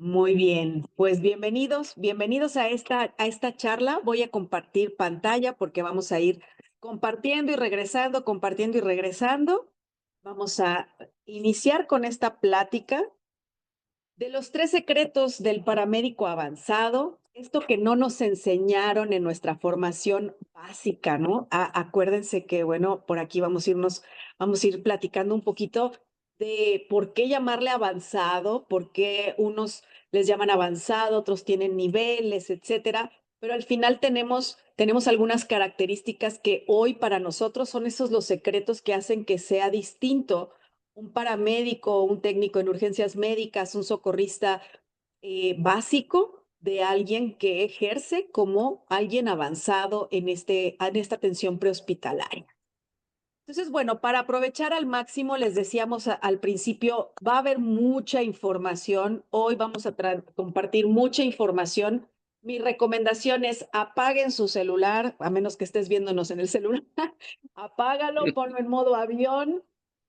Muy bien, pues bienvenidos a esta charla. Voy a compartir pantalla porque vamos a ir compartiendo y regresando, compartiendo y regresando. Vamos a iniciar con esta plática de los 3 secretos del paramédico avanzado, esto que no nos enseñaron en nuestra formación básica, ¿no? Acuérdense que, bueno, por aquí vamos a ir platicando un poquito de por qué llamarle avanzado, por qué unos les llaman avanzado, otros tienen niveles, etcétera. Pero al final tenemos algunas características que hoy para nosotros son esos los secretos que hacen que sea distinto un paramédico, un técnico en urgencias médicas, un socorrista básico de alguien que ejerce como alguien avanzado en esta atención prehospitalaria. Entonces, bueno, para aprovechar al máximo, les decíamos al principio, va a haber mucha información. Hoy vamos a compartir mucha información. Mi recomendación es apaguen su celular, a menos que estés viéndonos en el celular. Apágalo, ponlo en modo avión,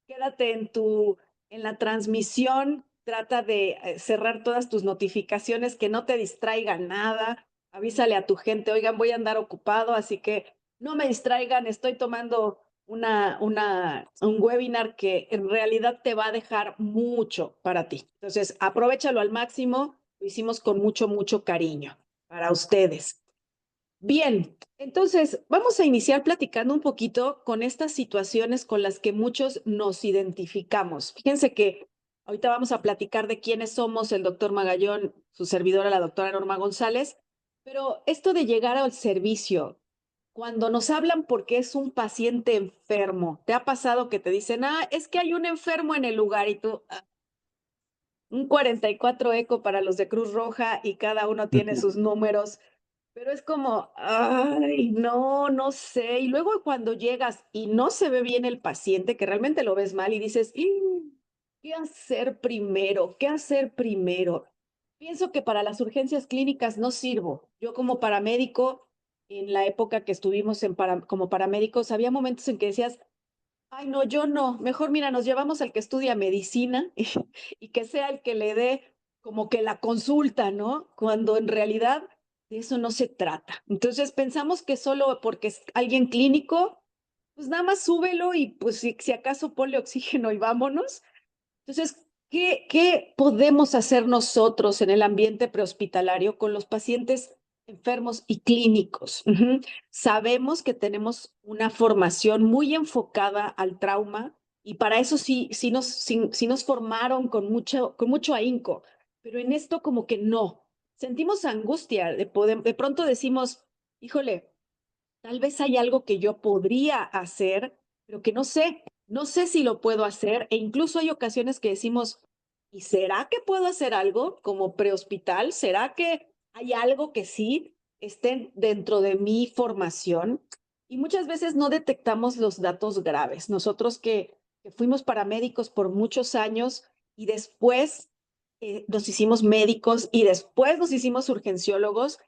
quédate en la transmisión, trata de cerrar todas tus notificaciones, que no te distraiga nada. Avísale a tu gente, oigan, voy a andar ocupado, así que no me distraigan, estoy tomando un webinar que en realidad te va a dejar mucho para ti. Entonces, aprovéchalo al máximo. Lo hicimos con mucho, mucho cariño para ustedes. Bien, entonces vamos a iniciar platicando un poquito con estas situaciones con las que muchos nos identificamos. Fíjense que ahorita vamos a platicar de quiénes somos el doctor Magallón, su servidora, la doctora Norma González, pero esto de llegar al servicio, cuando nos hablan porque es un paciente enfermo, ¿te ha pasado que te dicen, es que hay un enfermo en el lugar y tú, un 44 eco para los de Cruz Roja y cada uno tiene sus números? Pero es como, ay, no, no sé. Y luego cuando llegas y no se ve bien el paciente, que realmente lo ves mal y dices, ¿qué hacer primero? ¿Qué hacer primero? Pienso que para las urgencias clínicas no sirvo. Yo como paramédico, en la época que estuvimos como paramédicos, había momentos en que decías, ay, no, yo no. Mejor, mira, nos llevamos al que estudia medicina y que sea el que le dé como que la consulta, ¿no? Cuando en realidad de eso no se trata. Entonces pensamos que solo porque es alguien clínico, pues nada más súbelo y pues si acaso ponle oxígeno y vámonos. Entonces, ¿qué podemos hacer nosotros en el ambiente prehospitalario con los pacientes enfermos y clínicos? Sabemos que tenemos una formación muy enfocada al trauma y para eso sí nos formaron con mucho ahínco, pero en esto como que no. Sentimos angustia, de pronto decimos, híjole, tal vez hay algo que yo podría hacer, pero que no sé si lo puedo hacer, e incluso hay ocasiones que decimos, ¿y será que puedo hacer algo como prehospital? ¿Será que hay algo que sí esté dentro de mi formación? Y muchas veces no detectamos los datos graves. Nosotros que fuimos paramédicos por muchos años y después nos hicimos médicos y después nos hicimos urgenciólogos,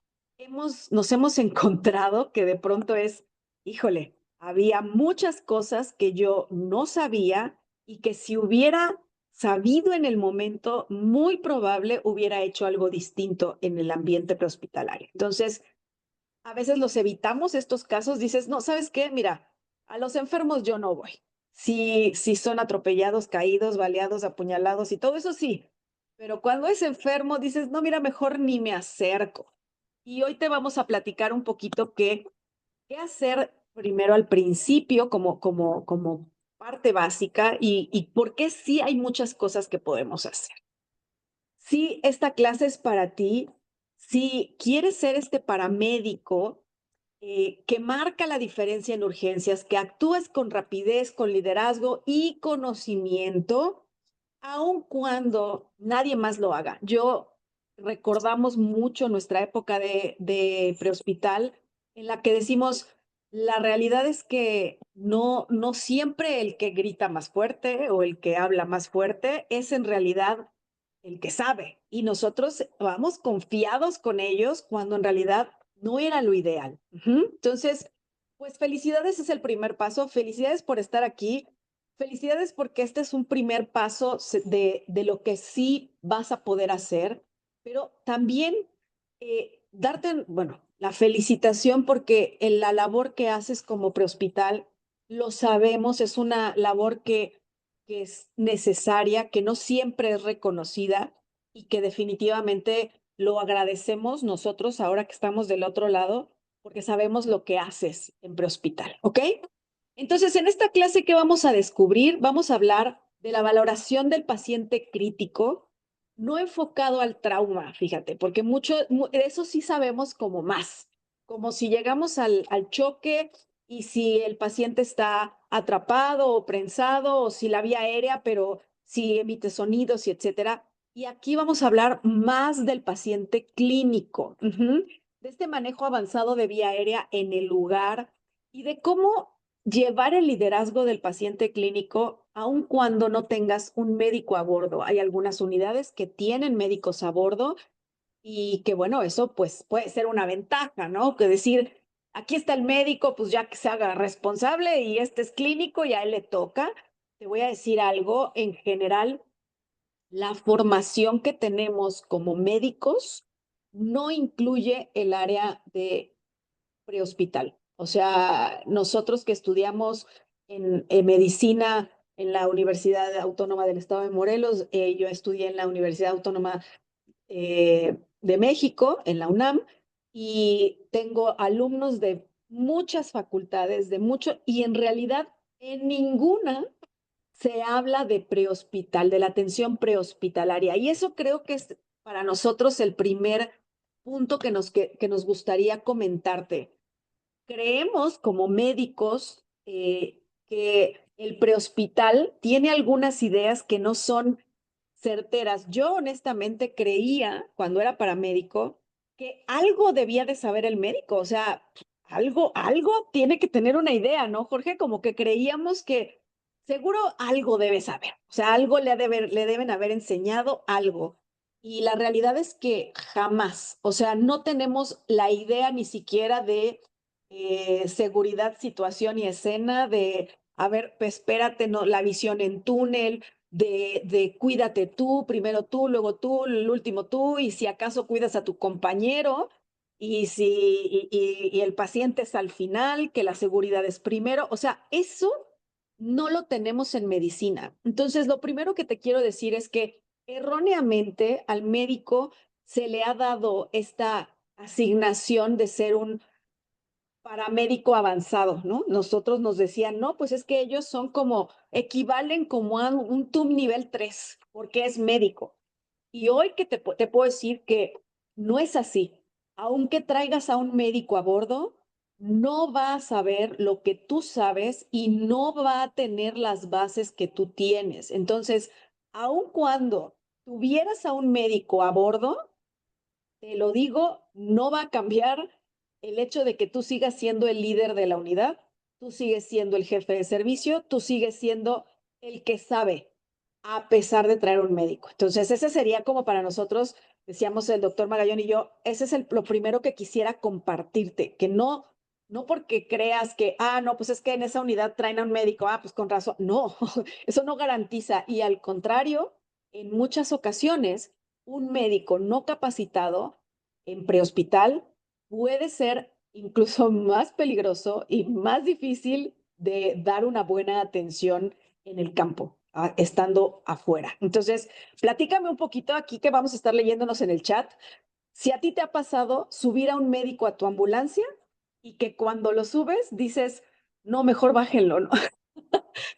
nos hemos encontrado que de pronto es, híjole, había muchas cosas que yo no sabía y que si hubiera sabido en el momento, muy probable hubiera hecho algo distinto en el ambiente prehospitalario. Entonces, a veces los evitamos estos casos, dices, no, ¿sabes qué? Mira, a los enfermos yo no voy. Si son atropellados, caídos, baleados, apuñalados y todo eso sí, pero cuando es enfermo dices, no, mira, mejor ni me acerco. Y hoy te vamos a platicar un poquito qué hacer primero al principio como parte básica y por qué sí hay muchas cosas que podemos hacer. Si esta clase es para ti, si quieres ser este paramédico que marca la diferencia en urgencias, que actúes con rapidez, con liderazgo y conocimiento, aun cuando nadie más lo haga. Recordamos mucho nuestra época de prehospital en la que decimos, la realidad es que no siempre el que grita más fuerte o el que habla más fuerte es en realidad el que sabe. Y nosotros vamos confiados con ellos cuando en realidad no era lo ideal. Entonces, pues felicidades es el primer paso. Felicidades por estar aquí. Felicidades porque este es un primer paso de lo que sí vas a poder hacer. pero también darte, bueno, la felicitación porque en la labor que haces como prehospital, lo sabemos, es una labor que es necesaria, que no siempre es reconocida y que definitivamente lo agradecemos nosotros ahora que estamos del otro lado, porque sabemos lo que haces en prehospital, ¿ok? Entonces, en esta clase, ¿qué vamos a descubrir? Vamos a hablar de la valoración del paciente crítico, no enfocado al trauma, fíjate, porque de eso sí sabemos como más, como si llegamos al choque y si el paciente está atrapado o prensado o si la vía aérea, pero si emite sonidos y etcétera. Y aquí vamos a hablar más del paciente clínico, de este manejo avanzado de vía aérea en el lugar y de cómo llevar el liderazgo del paciente clínico, aun cuando no tengas un médico a bordo. Hay algunas unidades que tienen médicos a bordo y que, bueno, eso pues puede ser una ventaja, ¿no? Que decir, aquí está el médico, pues ya que se haga responsable y este es clínico y a él le toca. Te voy a decir algo, en general, la formación que tenemos como médicos no incluye el área de prehospital. O sea, nosotros que estudiamos en medicina en la Universidad Autónoma del Estado de Morelos, yo estudié en la Universidad Autónoma de México, en la UNAM, y tengo alumnos de muchas facultades, de mucho, y en realidad en ninguna se habla de prehospital, de la atención prehospitalaria. Y eso creo que es para nosotros el primer punto que nos gustaría comentarte. Creemos como médicos que el prehospital tiene algunas ideas que no son certeras. Yo honestamente creía, cuando era paramédico, que algo debía de saber el médico, o sea, algo tiene que tener una idea, ¿no, Jorge? Como que creíamos que seguro algo debe saber, o sea, algo le deben haber enseñado algo. Y la realidad es que jamás, o sea, no tenemos la idea ni siquiera de seguridad, situación y escena, de, a ver, pues espérate, no, la visión en túnel, de cuídate primero tú, el último tú, y si acaso cuidas a tu compañero, y el paciente es al final, que la seguridad es primero, o sea, eso no lo tenemos en medicina. Entonces, lo primero que te quiero decir es que erróneamente al médico se le ha dado esta asignación de ser un paramédico avanzado, ¿no? Nosotros nos decían, no, pues es que ellos son como, equivalen como a un TUM nivel 3 porque es médico. Y hoy que te puedo decir que no es así. Aunque traigas a un médico a bordo, no va a saber lo que tú sabes y no va a tener las bases que tú tienes. Entonces, aun cuando tuvieras a un médico a bordo, te lo digo, no va a cambiar el hecho de que tú sigas siendo el líder de la unidad, tú sigues siendo el jefe de servicio, tú sigues siendo el que sabe, a pesar de traer un médico. Entonces, ese sería como para nosotros, decíamos el doctor Magallón y yo, ese es lo primero que quisiera compartirte, que no porque creas que, no, pues es que en esa unidad traen a un médico, pues con razón. No, eso no garantiza. Y al contrario, en muchas ocasiones, un médico no capacitado en prehospital puede ser incluso más peligroso y más difícil de dar una buena atención en el campo, estando afuera. Entonces, platícame un poquito aquí que vamos a estar leyéndonos en el chat. Si a ti te ha pasado subir a un médico a tu ambulancia y que cuando lo subes dices, no, mejor bájenlo, ¿no?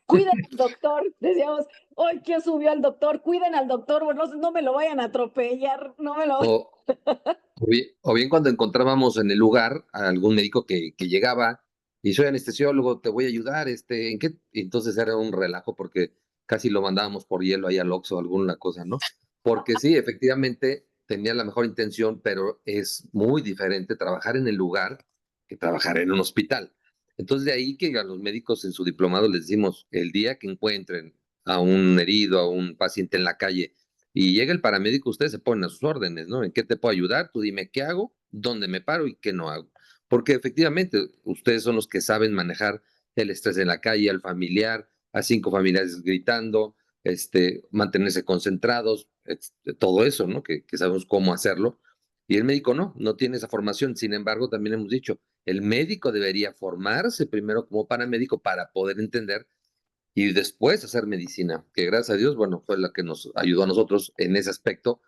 Cuiden al doctor, decíamos, hoy que subió al doctor, cuiden al doctor, bueno, no me lo vayan a atropellar, no me lo... O, o bien cuando encontrábamos en el lugar a algún médico que llegaba y soy anestesiólogo, te voy a ayudar, ¿en qué? Y entonces era un relajo porque casi lo mandábamos por hielo ahí al Oxxo o alguna cosa, ¿no? Porque sí, efectivamente tenía la mejor intención, pero es muy diferente trabajar en el lugar que trabajar en un hospital. Entonces de ahí que a los médicos en su diplomado les decimos, el día que encuentren a un herido, a un paciente en la calle, y llega el paramédico, ustedes se ponen a sus órdenes, ¿no? ¿En qué te puedo ayudar? Tú dime qué hago, dónde me paro y qué no hago. Porque efectivamente, ustedes son los que saben manejar el estrés en la calle, al familiar, a cinco familiares gritando, mantenerse concentrados, todo eso, ¿no? Que sabemos cómo hacerlo. Y el médico no tiene esa formación. Sin embargo, también hemos dicho, el médico debería formarse primero como paramédico para poder entender y después hacer medicina, que gracias a Dios, bueno, fue la que nos ayudó a nosotros en ese aspecto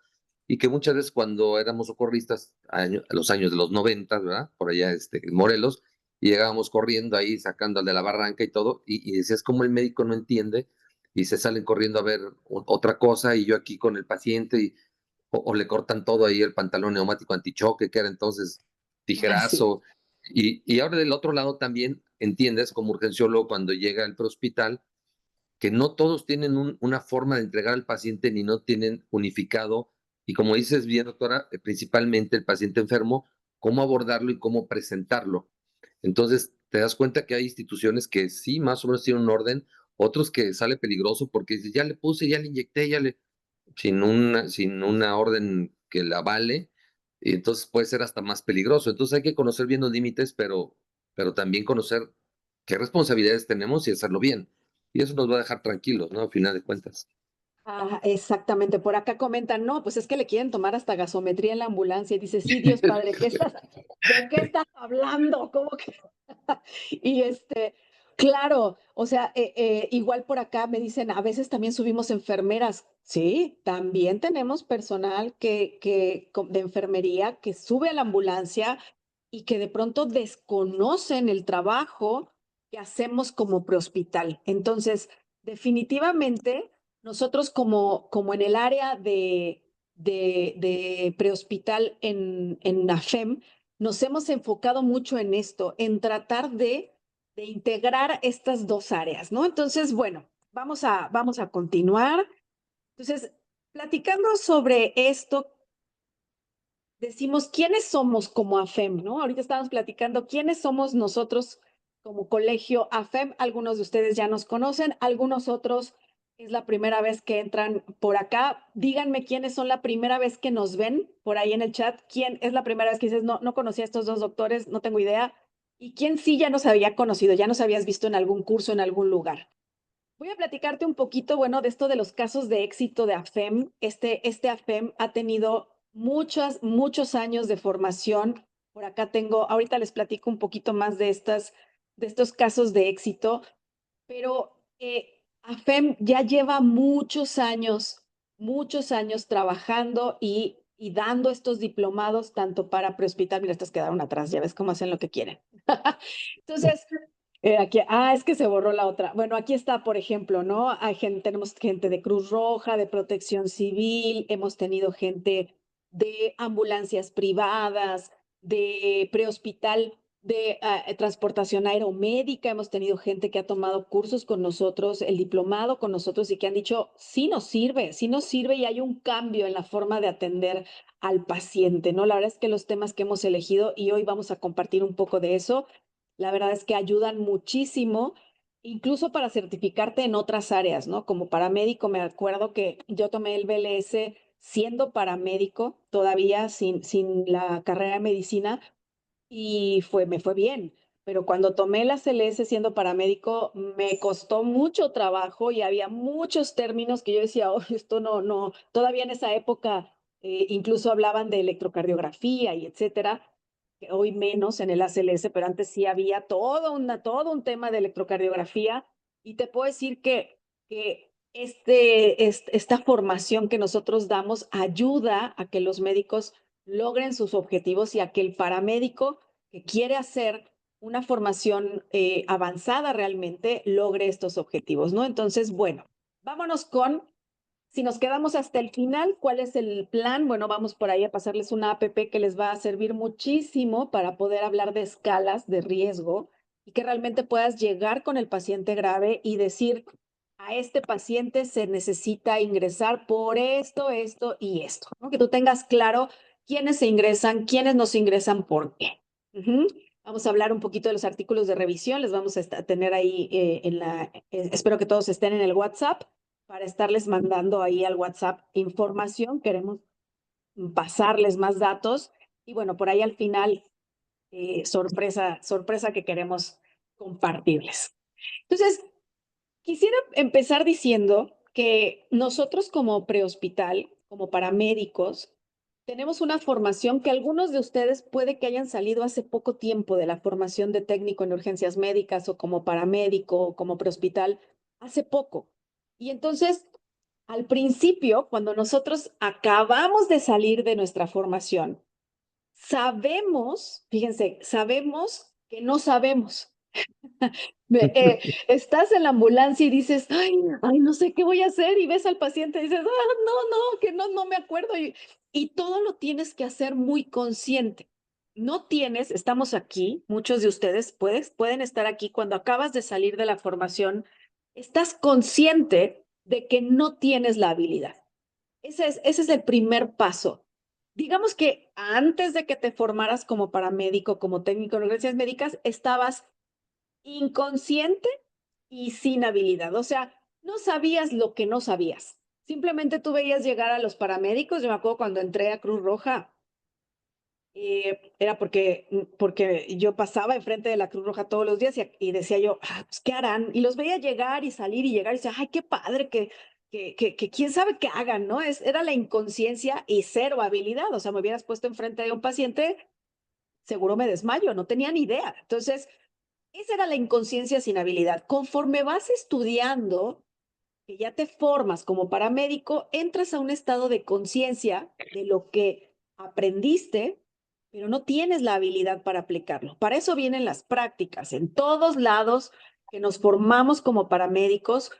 y que muchas veces cuando éramos socorristas, a los años de los 90, ¿verdad? Por allá en Morelos, y llegábamos corriendo ahí, sacando al de la barranca y todo, y decías como el médico no entiende y se salen corriendo a ver otra cosa y yo aquí con el paciente o le cortan todo ahí el pantalón neumático antichoque, que era entonces Ah, sí. tijerazo. Y ahora del otro lado también entiendes como urgenciólogo cuando llega al prehospital que no todos tienen una forma de entregar al paciente ni no tienen unificado, y como dices bien, doctora, principalmente el paciente enfermo, cómo abordarlo y cómo presentarlo. Entonces, te das cuenta que hay instituciones que sí, más o menos tienen un orden, otros que sale peligroso porque dices, ya le puse, ya le inyecté, sin una orden que la vale, y entonces puede ser hasta más peligroso. Entonces hay que conocer bien los límites, pero también conocer qué responsabilidades tenemos y hacerlo bien. Y eso nos va a dejar tranquilos, ¿no? A final de cuentas. Ah, exactamente. Por acá comentan, no, pues es que le quieren tomar hasta gasometría en la ambulancia. Y dice, sí, Dios Padre, ¿de qué estás hablando? ¿Cómo que? Y claro, o sea, igual por acá me dicen, a veces también subimos enfermeras. Sí, también tenemos personal de enfermería que sube a la ambulancia y que de pronto desconocen el trabajo que hacemos como prehospital. Entonces, definitivamente, nosotros como en el área de prehospital en AFEM, nos hemos enfocado mucho en esto, en tratar de integrar estas dos áreas, ¿no? Entonces, bueno, vamos a continuar. Entonces, platicando sobre esto, decimos quiénes somos como AFEM, ¿no? Ahorita estamos platicando quiénes somos nosotros como colegio AFEM. Algunos de ustedes ya nos conocen, algunos otros es la primera vez que entran por acá. Díganme quiénes son la primera vez que nos ven por ahí en el chat. ¿Quién es la primera vez que dices, no conocía a estos dos doctores, no tengo idea? ¿Y quién sí ya nos había conocido, ya nos habías visto en algún curso, en algún lugar? Voy a platicarte un poquito, bueno, de esto de los casos de éxito de AFEM. Este AFEM ha tenido muchos años de formación. Por acá tengo, ahorita les platico un poquito más de estos casos de éxito, pero AFEM ya lleva muchos años trabajando y dando estos diplomados tanto para prehospital, mira, estas quedaron atrás, ya ves cómo hacen lo que quieren. Entonces, es que se borró la otra. Bueno, aquí está, por ejemplo, ¿no? Tenemos gente de Cruz Roja, de Protección Civil, hemos tenido gente de ambulancias privadas, de prehospital, de transportación aeromédica, hemos tenido gente que ha tomado cursos con nosotros, el diplomado con nosotros y que han dicho, sí nos sirve y hay un cambio en la forma de atender al paciente, ¿no? La verdad es que los temas que hemos elegido y hoy vamos a compartir un poco de eso, la verdad es que ayudan muchísimo, incluso para certificarte en otras áreas, ¿no? Como paramédico, me acuerdo que yo tomé el BLS siendo paramédico, todavía sin la carrera de medicina, y me fue bien. Pero cuando tomé la CLS siendo paramédico, me costó mucho trabajo y había muchos términos que yo decía, oh, esto no, todavía en esa época incluso hablaban de electrocardiografía y etcétera, que hoy menos en el ACLS, pero antes sí había todo un tema de electrocardiografía y te puedo decir que esta formación que nosotros damos ayuda a que los médicos logren sus objetivos y a que el paramédico que quiere hacer una formación avanzada realmente logre estos objetivos, ¿no? Entonces, bueno, vámonos si nos quedamos hasta el final, ¿cuál es el plan? Bueno, vamos por ahí a pasarles una app que les va a servir muchísimo para poder hablar de escalas de riesgo y que realmente puedas llegar con el paciente grave y decir, a este paciente se necesita ingresar por esto y esto, ¿no? Que tú tengas claro quiénes se ingresan, quiénes no se ingresan, por qué. Ujú. Vamos a hablar un poquito de los artículos de revisión, les vamos a tener ahí espero que todos estén en el WhatsApp para estarles mandando ahí al WhatsApp información. Queremos pasarles más datos y bueno, por ahí al final, sorpresa que queremos compartirles. Entonces, quisiera empezar diciendo que nosotros como prehospital, como paramédicos, tenemos una formación que algunos de ustedes puede que hayan salido hace poco tiempo de la formación de técnico en urgencias médicas o como paramédico o como prehospital, hace poco. Y entonces, al principio, cuando nosotros acabamos de salir de nuestra formación, sabemos, fíjense, sabemos que no sabemos. Estás en la ambulancia y dices, ay, no sé qué voy a hacer, y ves al paciente y dices, no, no, que no me acuerdo, y todo lo tienes que hacer muy consciente. No tienes, estamos aquí, muchos de ustedes pueden estar aquí cuando acabas de salir de la formación, estás consciente de que no tienes la habilidad. Ese es el primer paso. Digamos que antes de que te formaras como paramédico, como técnico en urgencias médicas, estabas inconsciente y sin habilidad. O sea, no sabías lo que no sabías. Simplemente tú veías llegar a los paramédicos. Yo me acuerdo cuando entré a Cruz Roja, era porque yo pasaba enfrente de la Cruz Roja todos los días y decía yo, pues, ¿qué harán? Y los veía llegar y salir y llegar y decía, ay, qué padre, que quién sabe qué hagan, ¿no? Era la inconsciencia y cero habilidad. O sea, me hubieras puesto enfrente de un paciente, seguro me desmayo, no tenía ni idea. Entonces, esa era la inconsciencia sin habilidad. Conforme vas estudiando, que ya te formas como paramédico, entras a un estado de conciencia de lo que aprendiste, pero no tienes la habilidad para aplicarlo. Para eso vienen las prácticas. En todos lados que nos formamos como paramédicos,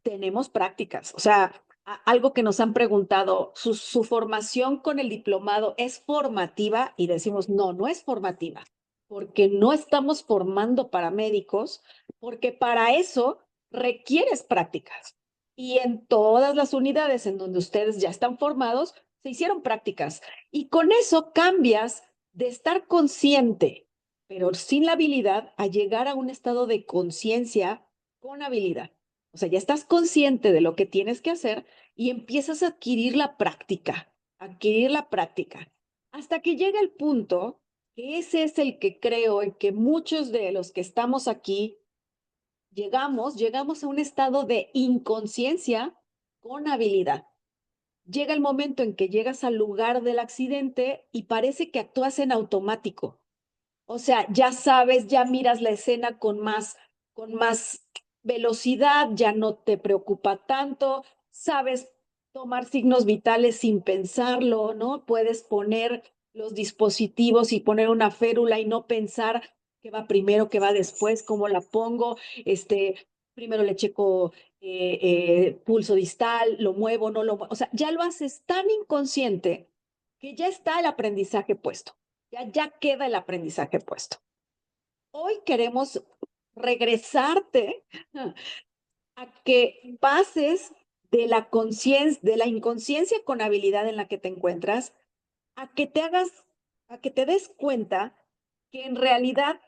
tenemos prácticas. O sea, algo que nos han preguntado, ¿su formación con el diplomado es formativa? Y decimos, no, no es formativa, porque no estamos formando paramédicos, porque para eso requieres prácticas. Y en todas las unidades en donde ustedes ya están formados, se hicieron prácticas. Y con eso cambias de estar consciente, pero sin la habilidad, a llegar a un estado de conciencia con habilidad. O sea, ya estás consciente de lo que tienes que hacer y empiezas a adquirir la práctica, hasta que llega el punto que ese es el que creo en que muchos de los que estamos aquí llegamos a un estado de inconsciencia con habilidad. Llega el momento en que llegas al lugar del accidente y parece que actúas en automático. O sea, ya sabes, ya miras la escena con más velocidad, ya no te preocupa tanto, sabes tomar signos vitales sin pensarlo, ¿no? Puedes poner los dispositivos y poner una férula y no pensar qué va primero, qué va después, cómo la pongo, primero le checo pulso distal, lo muevo, no lo muevo. O sea, ya lo haces tan inconsciente que ya está el aprendizaje puesto. Ya queda el aprendizaje puesto. Hoy queremos regresarte a que pases de la conciencia, de la inconsciencia con habilidad en la que te encuentras, a que te des cuenta que en realidad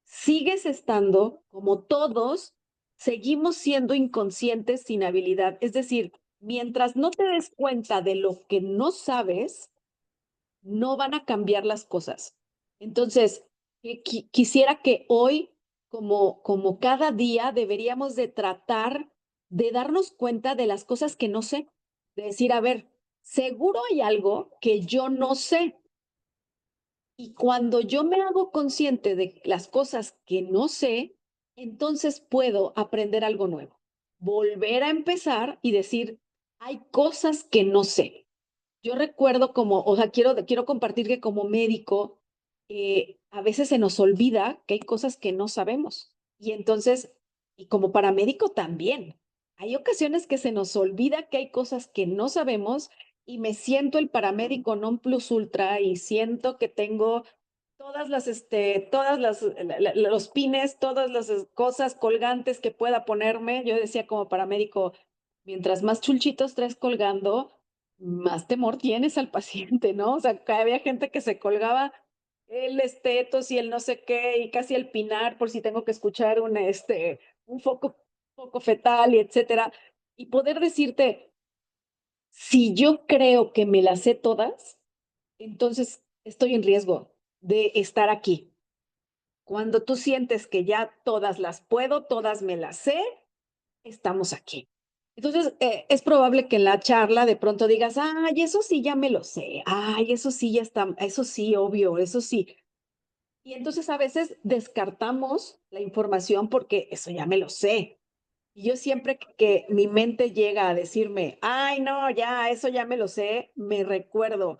sigues estando, como todos, seguimos siendo inconscientes sin habilidad. Es decir, mientras no te des cuenta de lo que no sabes, no van a cambiar las cosas. Entonces, quisiera que hoy, como cada día, deberíamos de tratar de darnos cuenta de las cosas que no sé, de decir, a ver, seguro hay algo que yo no sé. Y cuando yo me hago consciente de las cosas que no sé, entonces puedo aprender algo nuevo, volver a empezar y decir, hay cosas que no sé. Yo recuerdo o sea, quiero compartir que como médico, a veces se nos olvida que hay cosas que no sabemos. Y entonces, y como paramédico también, hay ocasiones que se nos olvida que hay cosas que no sabemos y me siento el paramédico non plus ultra y siento que tengo los pines, todas las cosas colgantes que pueda ponerme. Yo decía como paramédico, mientras más chulchitos traes colgando, más temor tienes al paciente, ¿no? O sea, había gente que se colgaba el estetos y el no sé qué, y casi el pinar por si tengo que escuchar un foco fetal y etcétera. Y poder decirte, si yo creo que me las sé todas, entonces estoy en riesgo de estar aquí. Cuando tú sientes que ya todas las puedo, todas me las sé, estamos aquí. Entonces, es probable que en la charla de pronto digas, ay, eso sí ya me lo sé, ay, eso sí ya está, eso sí, obvio, eso sí. Y entonces a veces descartamos la información porque eso ya me lo sé. Y yo siempre que mi mente llega a decirme, ay, no, ya, eso ya me lo sé, me recuerdo,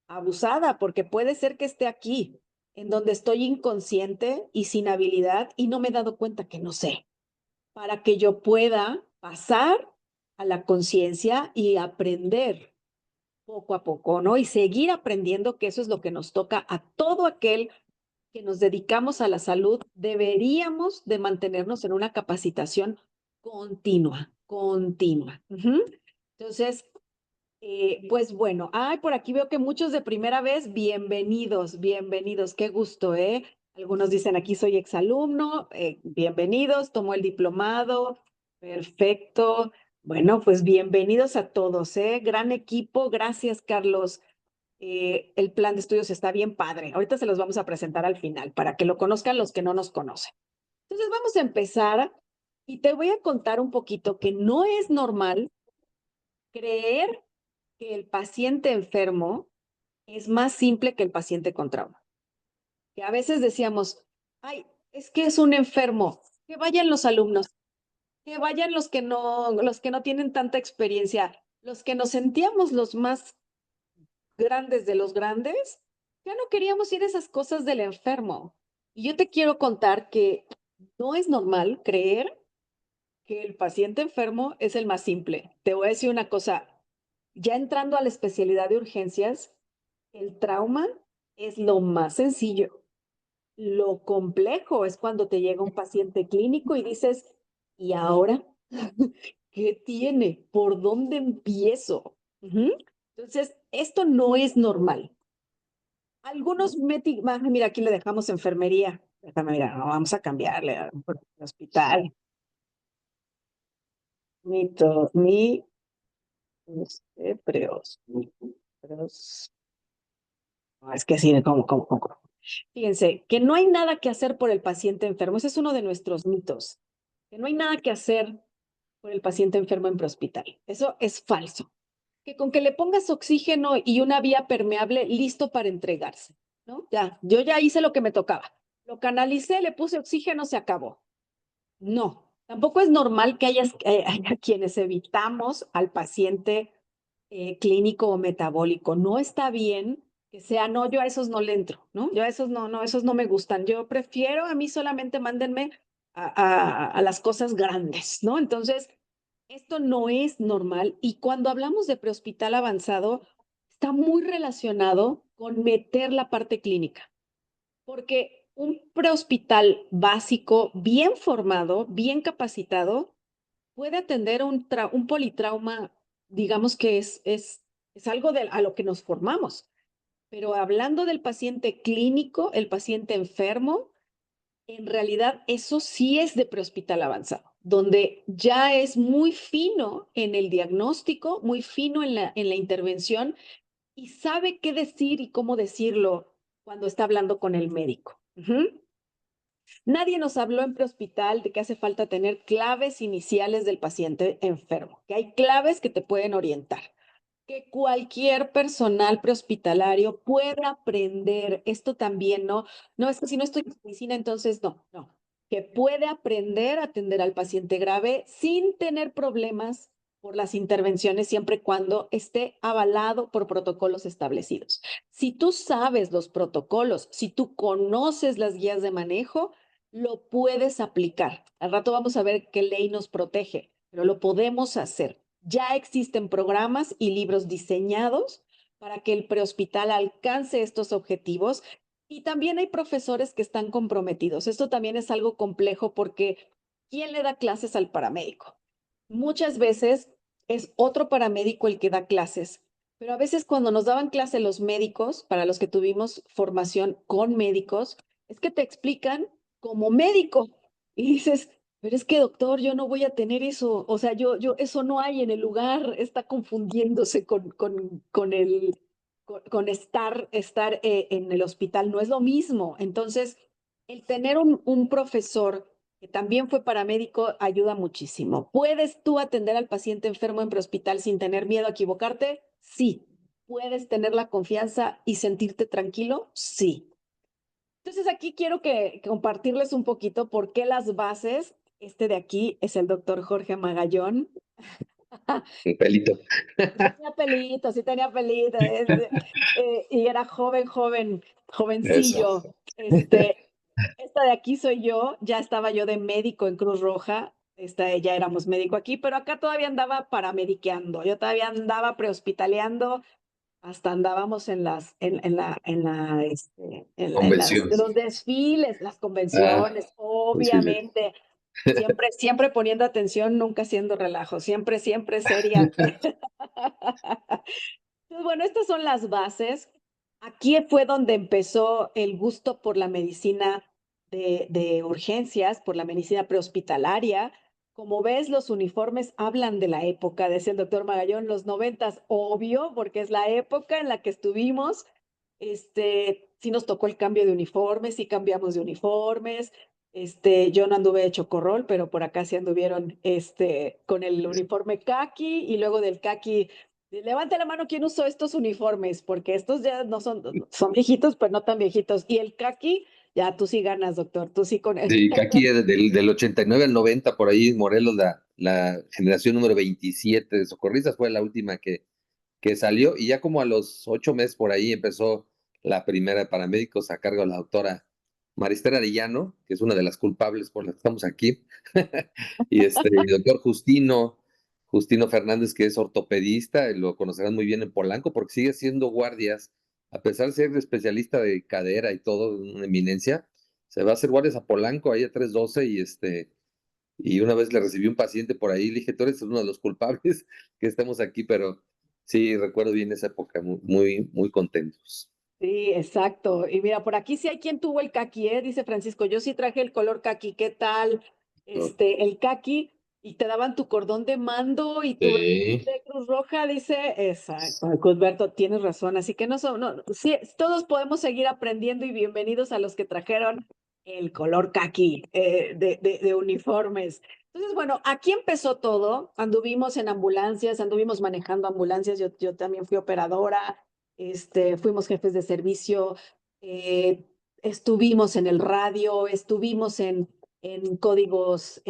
abusada, porque puede ser que esté aquí, en donde estoy inconsciente y sin habilidad y no me he dado cuenta que no sé, para que yo pueda pasar a la conciencia y aprender poco a poco, ¿no? Y seguir aprendiendo, que eso es lo que nos toca a todo aquel que nos dedicamos a la salud. Deberíamos de mantenernos en una capacitación continua, continua. Entonces, pues bueno, ay, por aquí veo que muchos de primera vez, bienvenidos, bienvenidos, qué gusto, ¿eh? Algunos dicen aquí soy exalumno, bienvenidos, tomó el diplomado, perfecto. Bueno, pues bienvenidos a todos, ¿eh? Gran equipo, gracias, Carlos. El plan de estudios está bien padre. Ahorita se los vamos a presentar al final para que lo conozcan los que no nos conocen. Entonces vamos a empezar y te voy a contar un poquito que no es normal creer que el paciente enfermo es más simple que el paciente con trauma. Que a veces decíamos, ay, es que es un enfermo, que vayan los alumnos, que vayan los que no tienen tanta experiencia, los que nos sentíamos los más grandes de los grandes, ya no queríamos ir a esas cosas del enfermo. Y yo te quiero contar que no es normal creer que el paciente enfermo es el más simple. Te voy a decir una cosa, ya entrando a la especialidad de urgencias, el trauma es lo más sencillo. Lo complejo es cuando te llega un paciente clínico y dices, ¿y ahora qué tiene? ¿Por dónde empiezo? Entonces, esto no es normal. Algunos mira, aquí le dejamos enfermería. Déjame, mira, no, vamos a cambiarle al hospital. Mi, no, es que sí, como. Fíjense, que no hay nada que hacer por el paciente enfermo. Ese es uno de nuestros mitos. Que no hay nada que hacer por el paciente enfermo en prehospital. Eso es falso. Que con que le pongas oxígeno y una vía permeable, listo para entregarse, ¿no? Ya, yo ya hice lo que me tocaba. Lo canalicé, le puse oxígeno, se acabó. No, tampoco es normal que haya quienes evitamos al paciente clínico o metabólico. No está bien que sea, no, yo a esos no le entro, ¿no? Yo a esos no, esos no me gustan. Yo prefiero, a mí solamente mándenme a las cosas grandes, ¿no? Entonces, esto no es normal y cuando hablamos de prehospital avanzado, está muy relacionado con meter la parte clínica, porque un prehospital básico, bien formado, bien capacitado, puede atender un politrauma, digamos que es algo a lo que nos formamos. Pero hablando del paciente clínico, el paciente enfermo, en realidad eso sí es de prehospital avanzado, donde ya es muy fino en el diagnóstico, muy fino en la intervención y sabe qué decir y cómo decirlo cuando está hablando con el médico. Nadie nos habló en prehospital de que hace falta tener claves iniciales del paciente enfermo, que hay claves que te pueden orientar, que cualquier personal prehospitalario pueda aprender. Esto también, ¿no? No, es que si no estoy en medicina, entonces no. Que puede aprender a atender al paciente grave sin tener problemas por las intervenciones, siempre y cuando esté avalado por protocolos establecidos. Si tú sabes los protocolos, si tú conoces las guías de manejo, lo puedes aplicar. Al rato vamos a ver qué ley nos protege, pero lo podemos hacer. Ya existen programas y libros diseñados para que el prehospital alcance estos objetivos y también hay profesores que están comprometidos. Esto también es algo complejo porque ¿quién le da clases al paramédico? Muchas veces es otro paramédico el que da clases, pero a veces cuando nos daban clase los médicos, para los que tuvimos formación con médicos, es que te explican como médico y dices, pero es que doctor, yo no voy a tener eso, o sea, eso no hay en el lugar, está confundiéndose con estar en el hospital, no es lo mismo. Entonces, el tener un profesor que también fue paramédico, ayuda muchísimo. ¿Puedes tú atender al paciente enfermo en prehospital sin tener miedo a equivocarte? Sí. ¿Puedes tener la confianza y sentirte tranquilo? Sí. Entonces aquí quiero que compartirles un poquito por qué las bases. Este de aquí es el doctor Jorge Magallón. Un pelito. Sí tenía pelito, sí tenía pelito. Y era Eso. jovencillo. Esta de aquí soy yo, ya estaba yo de médico en Cruz Roja, ya éramos médico aquí, pero acá todavía andaba paramediqueando, yo todavía andaba prehospitaleando, hasta andábamos en Convenciones. los desfiles, las Ah, convenciones, pues sí, le- obviamente, siempre poniendo atención, nunca haciendo relajo, siempre seria. Entonces, bueno, estas son las bases. Aquí fue donde empezó el gusto por la medicina de urgencias, por la medicina prehospitalaria. Como ves, los uniformes hablan de la época, decía el doctor Magallón, los 90, obvio, porque es la época en la que estuvimos. Sí nos tocó el cambio de uniformes, sí cambiamos de uniformes. Yo no anduve de chocorrol, pero por acá sí anduvieron, con el uniforme caqui y luego del caqui. Levante la mano quién usó estos uniformes, porque estos ya no son viejitos, pero no tan viejitos. Y el caqui, ya tú sí ganas, doctor, tú sí con él. Sí, que aquí del 89 al 90, por ahí, Morelos, la generación número 27 de socorristas fue la última que salió, y ya como a los 8 meses por ahí empezó la primera de paramédicos a cargo de la doctora Maristela Arellano, que es una de las culpables por las que estamos aquí, y el doctor Justino Fernández, que es ortopedista, y lo conocerán muy bien en Polanco, porque sigue siendo guardias, a pesar de ser especialista de cadera y todo, una eminencia, se va a hacer guardias a Polanco, ahí a 312, y una vez le recibí un paciente por ahí, le dije, tú eres uno de los culpables que estamos aquí, pero sí, recuerdo bien esa época, muy contentos. Sí, exacto. Y mira, por aquí sí hay quien tuvo el caqui, ¿eh? Dice Francisco, yo sí traje el color caqui, ¿qué tal? ¿No? El caqui, y te daban tu cordón de mando y tu Sí, de Cruz Roja, dice, exacto. Cusberto, tienes razón. Así que sí, todos podemos seguir aprendiendo y bienvenidos a los que trajeron el color caqui de uniformes. Entonces, bueno, aquí empezó todo. Anduvimos en ambulancias, anduvimos manejando ambulancias. Yo también fui operadora. Fuimos jefes de servicio, eh, estuvimos en el radio, estuvimos en códigos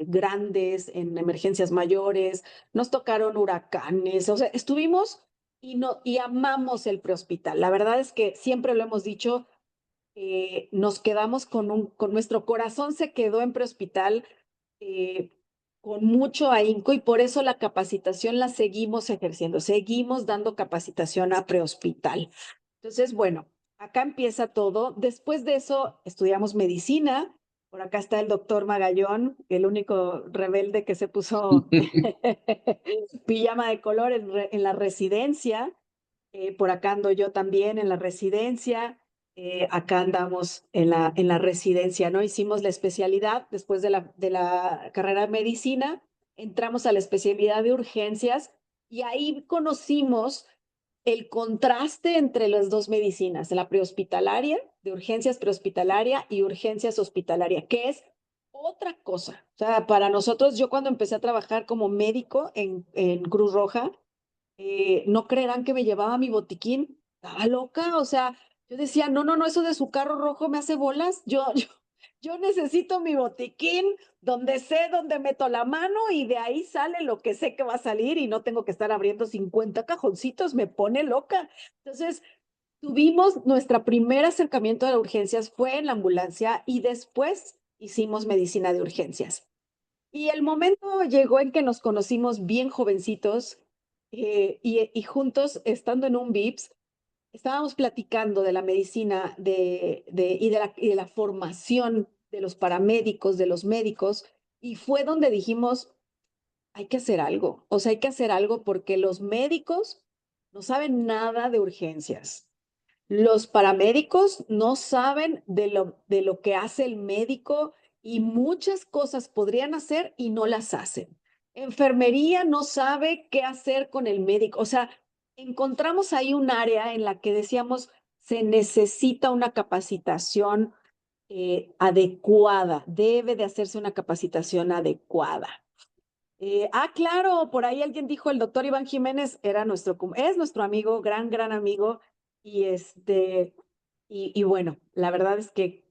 grandes, en emergencias mayores, nos tocaron huracanes, o sea, estuvimos y amamos el prehospital. La verdad es que siempre lo hemos dicho, nos quedamos con nuestro corazón se quedó en prehospital, eh, con mucho ahínco, y por eso la capacitación la seguimos ejerciendo, seguimos dando capacitación a prehospital. Entonces, bueno, acá empieza todo. Después de eso estudiamos medicina. Por acá está el doctor Magallón, el único rebelde que se puso pijama de color en la residencia. Por acá ando yo también en la residencia. Acá andamos en la residencia, ¿no? Hicimos la especialidad después de la carrera de medicina, entramos a la especialidad de urgencias y ahí conocimos el contraste entre las dos medicinas, la prehospitalaria, de urgencias prehospitalaria y urgencias hospitalaria, que es otra cosa. O sea, para nosotros, yo cuando empecé a trabajar como médico en Cruz Roja, no creerán que me llevaba mi botiquín. Estaba loca, o sea, yo decía, no, no, no, eso de su carro rojo me hace bolas. Yo necesito mi botiquín donde sé dónde meto la mano y de ahí sale lo que sé que va a salir y no tengo que estar abriendo 50 cajoncitos, me pone loca. Entonces, tuvimos nuestro primer acercamiento a las urgencias fue en la ambulancia y después hicimos medicina de urgencias. Y el momento llegó en que nos conocimos bien jovencitos, y juntos, estando en un VIPS, estábamos platicando de la medicina y de la formación de los paramédicos, de los médicos, y fue donde dijimos, hay que hacer algo, o sea, hay que hacer algo porque los médicos no saben nada de urgencias. Los paramédicos no saben de lo que hace el médico y muchas cosas podrían hacer y no las hacen. Enfermería no sabe qué hacer con el médico. O sea, encontramos ahí un área en la que decíamos, se necesita una capacitación adecuada, debe de hacerse una capacitación adecuada. Claro, por ahí alguien dijo, el doctor Iván Jiménez es nuestro amigo, gran amigo, y y bueno, la verdad es que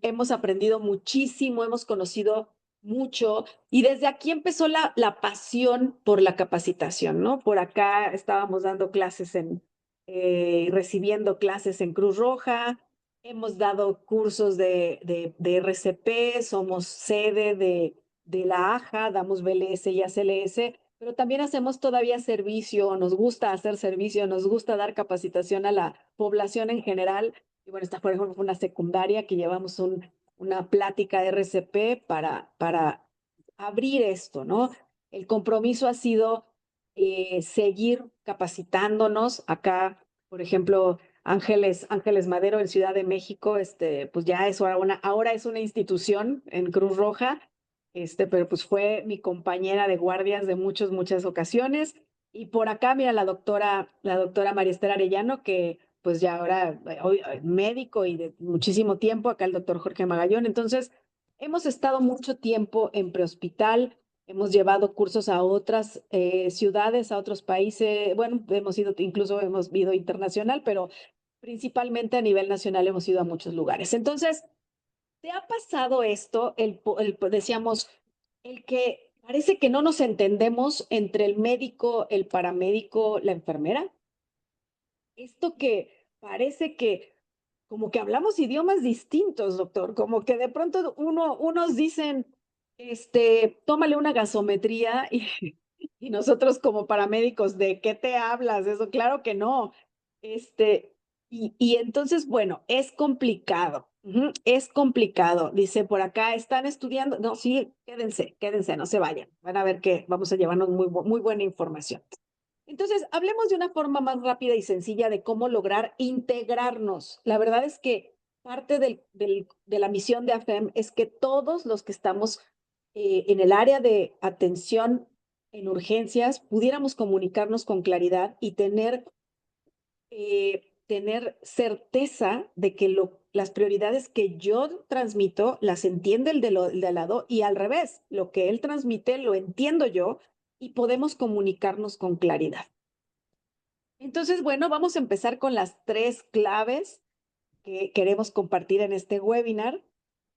hemos aprendido muchísimo, hemos conocido mucho, y desde aquí empezó la pasión por la capacitación, ¿no? Por acá estábamos dando clases recibiendo clases en Cruz Roja, hemos dado cursos de RCP, somos sede de la AJA, damos BLS y ACLS, pero también hacemos todavía servicio, nos gusta hacer servicio, nos gusta dar capacitación a la población en general. Y bueno, esta por ejemplo fue una secundaria que llevamos una plática de RCP para abrir esto, ¿no? El compromiso ha sido seguir capacitándonos. Acá, por ejemplo, Ángeles Madero en Ciudad de México, pues ya es ahora es una institución en Cruz Roja, pero pues fue mi compañera de guardias de muchas ocasiones. Y por acá, mira, la doctora María Esther Arellano, que pues ya ahora hoy, médico y de muchísimo tiempo, acá el doctor Jorge Magallón. Entonces, hemos estado mucho tiempo en prehospital, hemos llevado cursos a otras ciudades, a otros países, bueno, incluso hemos ido internacional, pero principalmente a nivel nacional hemos ido a muchos lugares. Entonces, ¿te ha pasado esto? Decíamos, el que parece que no nos entendemos entre el médico, el paramédico, la enfermera. Esto que parece que como que hablamos idiomas distintos, doctor, como que de pronto unos dicen, tómale una gasometría y nosotros como paramédicos, ¿de qué te hablas? Eso, claro que no. Y entonces, bueno, es complicado, es complicado. Dice por acá, están estudiando, no, sí, quédense, no se vayan. Van a ver que vamos a llevarnos muy buena información. Entonces, hablemos de una forma más rápida y sencilla de cómo lograr integrarnos. La verdad es que parte de la misión de AFEM es que todos los que estamos en el área de atención en urgencias pudiéramos comunicarnos con claridad y tener certeza de que las prioridades que yo transmito las entiende el de al lado y al revés, lo que él transmite lo entiendo yo y podemos comunicarnos con claridad. Entonces, bueno, vamos a empezar con las 3 claves que queremos compartir en este webinar.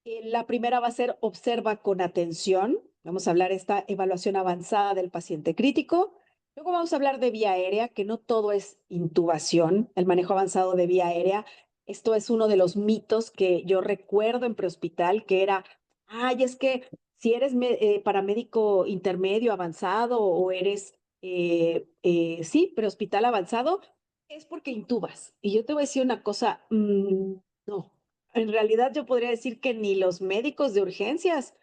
La primera va a ser observa con atención. Vamos a hablar de esta evaluación avanzada del paciente crítico. Luego vamos a hablar de vía aérea, que no todo es intubación, el manejo avanzado de vía aérea. Esto es uno de los mitos que yo recuerdo en prehospital, que era, es que si eres paramédico intermedio avanzado o eres, sí, prehospital avanzado, es porque intubas. Y yo te voy a decir una cosa, no, en realidad yo podría decir que ni los médicos de urgencias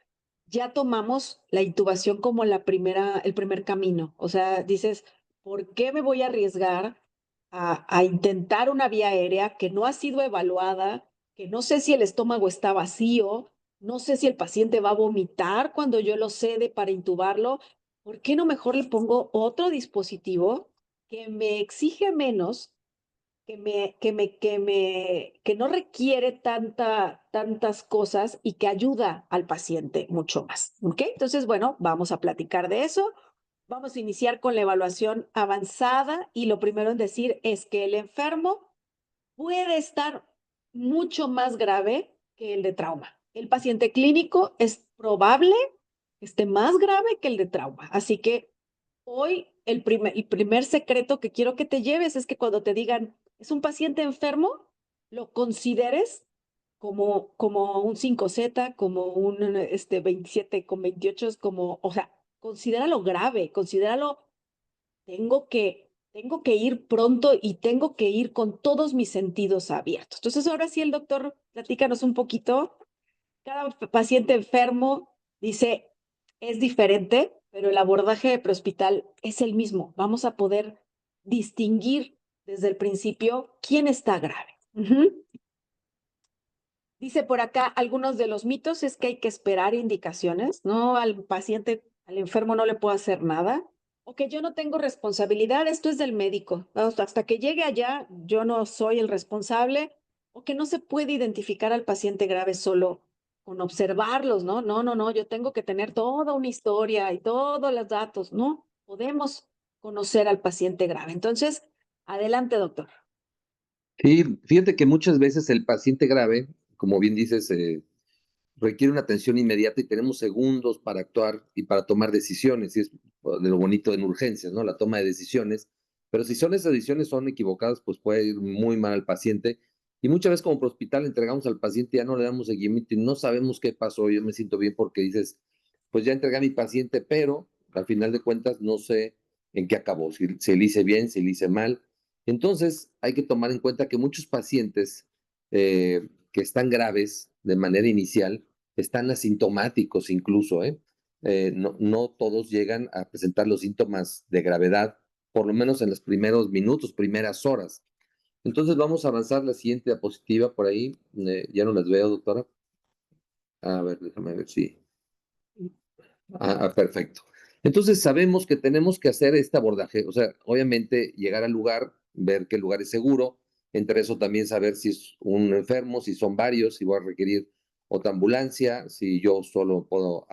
ya tomamos la intubación como el primer camino. O sea, dices, ¿por qué me voy a arriesgar a intentar una vía aérea que no ha sido evaluada, que no sé si el estómago está vacío, no sé si el paciente va a vomitar cuando yo lo cede para intubarlo? ¿Por qué no mejor le pongo otro dispositivo que me exige menos, que no requiere tantas cosas y que ayuda al paciente mucho más? ¿Ok? Entonces, bueno, vamos a platicar de eso. Vamos a iniciar con la evaluación avanzada y lo primero en decir es que el enfermo puede estar mucho más grave que el de trauma. El paciente clínico es probable que esté más grave que el de trauma. Así que hoy el primer secreto que quiero que te lleves es que cuando te digan es un paciente enfermo, lo consideres como un 5Z, como un 27 con 28, o sea, considéralo grave, considéralo, tengo que ir pronto y tengo que ir con todos mis sentidos abiertos. Entonces, ahora sí, el doctor, platícanos un poquito. Cada paciente enfermo, dice, es diferente, pero el abordaje de prehospital es el mismo. Vamos a poder distinguir desde el principio quién está grave. Dice por acá, algunos de los mitos es que hay que esperar indicaciones, ¿no? Al paciente, al enfermo no le puedo hacer nada, o que yo no tengo responsabilidad, esto es del médico. Hasta que llegue allá, yo no soy el responsable. o que no se puede identificar al paciente grave solo con observarlos, ¿no? No, no, no, yo tengo que tener toda una historia y todos los datos, ¿no? Podemos conocer al paciente grave. Entonces, adelante, doctor. Sí, fíjate que muchas veces el paciente grave, como bien dices, requiere una atención inmediata y tenemos segundos para actuar y para tomar decisiones, y es de lo bonito en urgencias, ¿no? La toma de decisiones, pero si son esas decisiones son equivocadas, pues puede ir muy mal al paciente, y muchas veces como por hospital entregamos al paciente, ya no le damos seguimiento y no sabemos qué pasó. Yo me siento bien porque dices, pues ya entregué a mi paciente, pero al final de cuentas no sé en qué acabó, si le hice bien, si le hice mal. Entonces hay que tomar en cuenta que muchos pacientes que están graves de manera inicial, están asintomáticos incluso, ¿eh? No, no todos llegan a presentar los síntomas de gravedad, por lo menos en los primeros minutos, primeras horas. Entonces vamos a avanzar la siguiente diapositiva por ahí. Ya no las veo, doctora. A ver, déjame ver si. Perfecto. Entonces sabemos que tenemos que hacer este abordaje, o sea, obviamente llegar al lugar, ver que el lugar es seguro, entre eso también saber si es un enfermo, si son varios, si voy a requerir otra ambulancia, si yo solo puedo,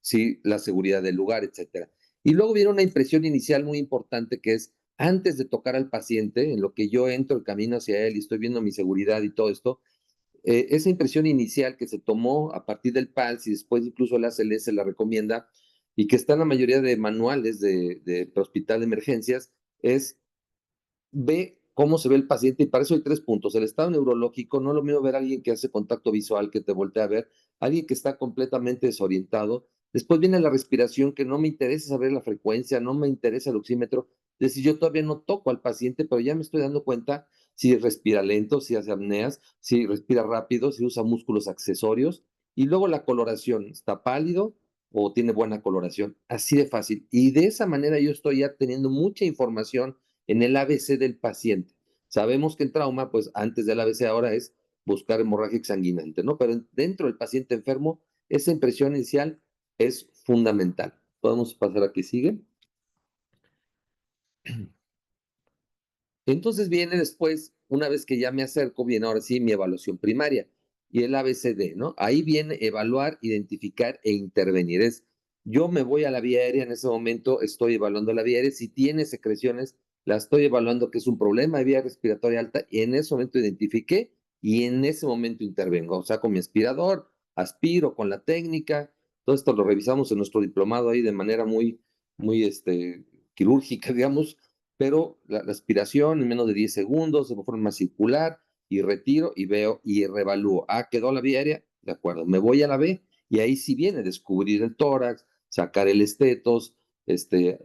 si la seguridad del lugar, etcétera. Y luego viene una impresión inicial muy importante que es antes de tocar al paciente, en lo que yo entro el camino hacia él y estoy viendo mi seguridad y todo esto, esa impresión inicial que se tomó a partir del PALS y después incluso la ACLS la recomienda y que está en la mayoría de manuales de hospital de emergencias, es ve cómo se ve el paciente y para eso hay 3 puntos. El estado neurológico, no es lo mismo ver a alguien que hace contacto visual, que te voltea a ver, alguien que está completamente desorientado. Después viene la respiración, que no me interesa saber la frecuencia, no me interesa el oxímetro. Es decir, yo todavía no toco al paciente, pero ya me estoy dando cuenta si respira lento, si hace apneas, si respira rápido, si usa músculos accesorios. Y luego la coloración, ¿está pálido o tiene buena coloración? Así de fácil. Y de esa manera yo estoy ya teniendo mucha información en el ABC del paciente. Sabemos que el trauma, pues antes del ABC ahora es buscar hemorragia exsanguinante, ¿no? Pero dentro del paciente enfermo, esa impresión inicial es fundamental. Podemos pasar a que sigue. Entonces viene después, una vez que ya me acerco, viene ahora sí mi evaluación primaria y el ABCD, ¿no? Ahí viene evaluar, identificar e intervenir. Yo me voy a la vía aérea en ese momento, estoy evaluando la vía aérea. Si tiene secreciones, la estoy evaluando que es un problema de vía respiratoria alta y en ese momento identifiqué y en ese momento intervengo. O sea, con mi aspirador, aspiro con la técnica. Todo esto lo revisamos en nuestro diplomado ahí de manera muy quirúrgica, digamos, pero la aspiración en menos de 10 segundos, de forma circular, y retiro y veo y reevalúo. Quedó la vía aérea, de acuerdo, me voy a la B, y ahí sí viene descubrir el tórax, sacar el estetos,